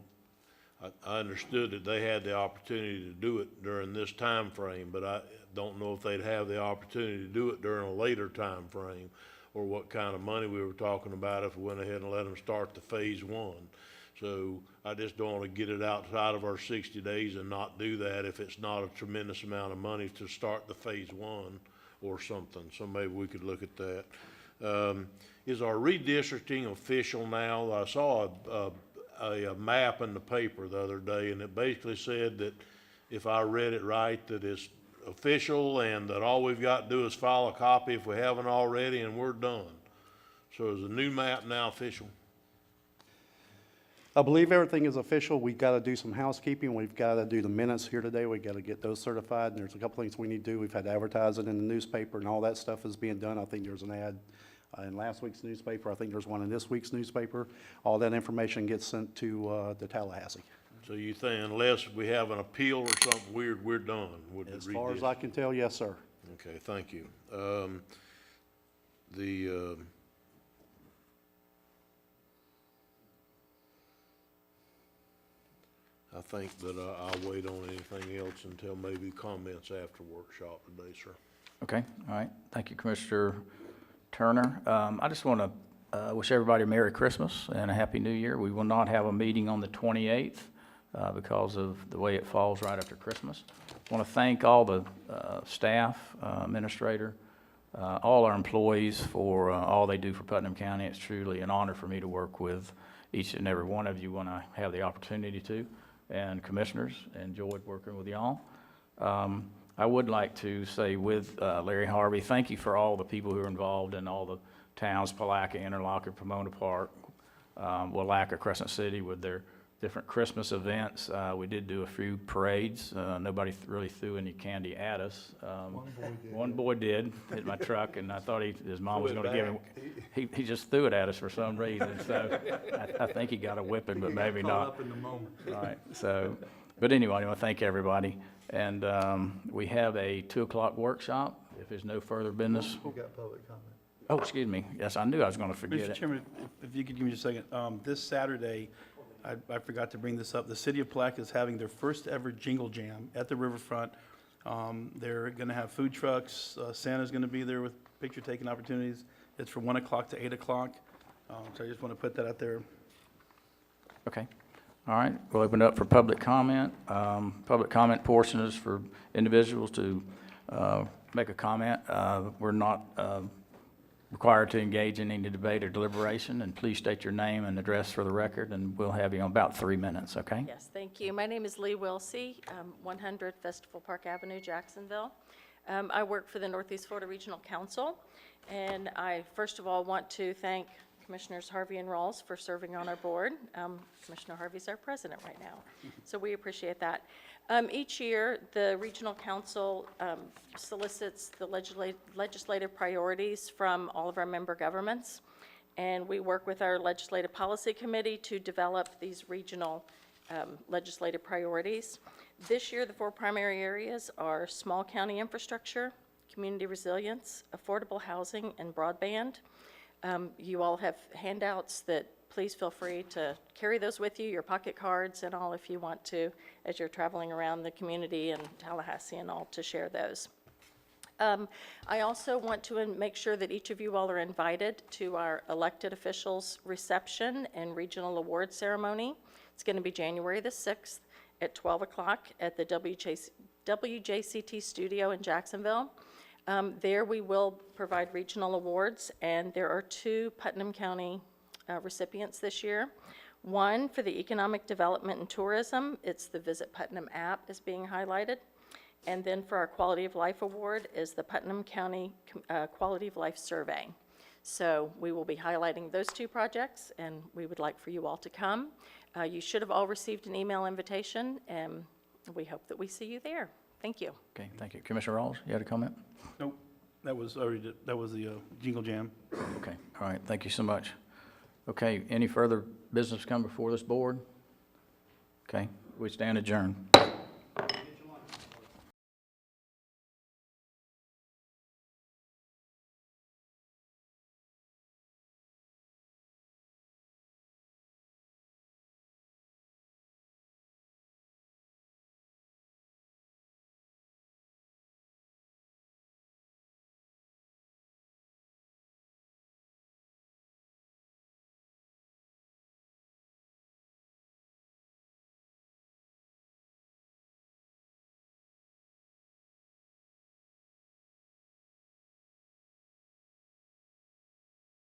M: to, I understood that they had the opportunity to do it during this time frame, but I don't know if they'd have the opportunity to do it during a later time frame. or what kind of money we were talking about if we went ahead and let them start the phase one. So I just don't want to get it outside of our 60 days and not do that if it's not a tremendous amount of money to start the phase one or something. So maybe we could look at that. Is our redistricting official now? I saw a map in the paper the other day, and it basically said that, if I read it right, that it's official and that all we've got to do is file a copy if we haven't already, and we're done. So is the new map now official?
E: I believe everything is official. We've got to do some housekeeping. We've got to do the minutes here today. We've got to get those certified. And there's a couple things we need to do. We've had to advertise it in the newspaper, and all that stuff is being done. I think there's an ad in last week's newspaper. I think there's one in this week's newspaper. All that information gets sent to Tallahassee.
M: So you think unless we have an appeal or something weird, we're done with the
E: As far as I can tell, yes, sir.
M: Okay, thank you. I think that I'll wait on anything else until maybe comments after workshop today, sir.
A: Okay, all right. Thank you, Commissioner Turner. I just want to wish everybody a Merry Christmas and a Happy New Year. We will not have a meeting on the 28th because of the way it falls right after Christmas. I want to thank all the staff, administrator, all our employees for all they do for Putnam County. It's truly an honor for me to work with each and every one of you when I have the opportunity to. And commissioners, enjoyed working with y'all. I would like to say with Larry Harvey, thank you for all the people who are involved in all the towns, Palaca, Interlochen, Pomona Park, Willaca, Crescent City with their different Christmas events. We did do a few parades. Nobody really threw any candy at us. One boy did hit my truck, and I thought his mom was going to give him. He just threw it at us for some reason. So I think he got a whipping, but maybe not.
E: Up in the moment.
A: Right. So, but anyway, I want to thank everybody, and we have a 2:00 workshop. If there's no further business.
D: Who got public comment?
A: Oh, excuse me. Yes, I knew I was going to forget
N: Mr.
A: it.
N: Chairman, if you could give me just a second. This Saturday, I forgot to bring this up, the city of Palaca is having their first ever Jingle Jam at the riverfront. They're going to have food trucks. Santa's going to be there with picture-taking opportunities. It's from 1 o'clock to 8 o'clock. So I just want to put that out there.
A: Okay. All right. We'll open it up for public comment. Public comment portion is for individuals to make a comment. We're not required to engage in any debate or deliberation, and please state your name and address for the record, and we'll have you on about 3 minutes, okay?
J: Yes, thank you. My name is Lee Wilsey, 100 Festival Park Avenue, Jacksonville. I work for the Northeast Florida Regional Council, and I first of all want to thank Commissioners Harvey and Rawls for serving on our board. Commissioner Harvey's our president right now, so we appreciate that. Each year, the Regional Council solicits the legislative priorities from all of our member governments, and we work with our Legislative Policy Committee to develop these regional legislative priorities. This year, the 4 primary areas are small county infrastructure, community resilience, affordable housing, and broadband. You all have handouts that please feel free to carry those with you, your pocket cards and all if you want to, as you're traveling around the community and Tallahassee and all, to share those. I also want to make sure that each of you all are invited to our elected officials reception and regional award ceremony. It's going to be January the 6th at 12 o'clock at the WJCT studio in Jacksonville. There we will provide regional awards, and there are 2 Putnam County recipients this year. One for the economic development and tourism, it's the Visit Putnam app is being highlighted. And then for our Quality of Life Award is the Putnam County Quality of Life Survey. So we will be highlighting those 2 projects, and we would like for you all to come. You should have all received an email invitation, and we hope that we see you there. Thank you.
A: Okay, thank you. Commissioner Rawls, you had a comment?
N: Nope, that was the Jingle Jam.
A: Okay, all right, thank you so much. Okay, any further business come before this board? Okay, we stand adjourned.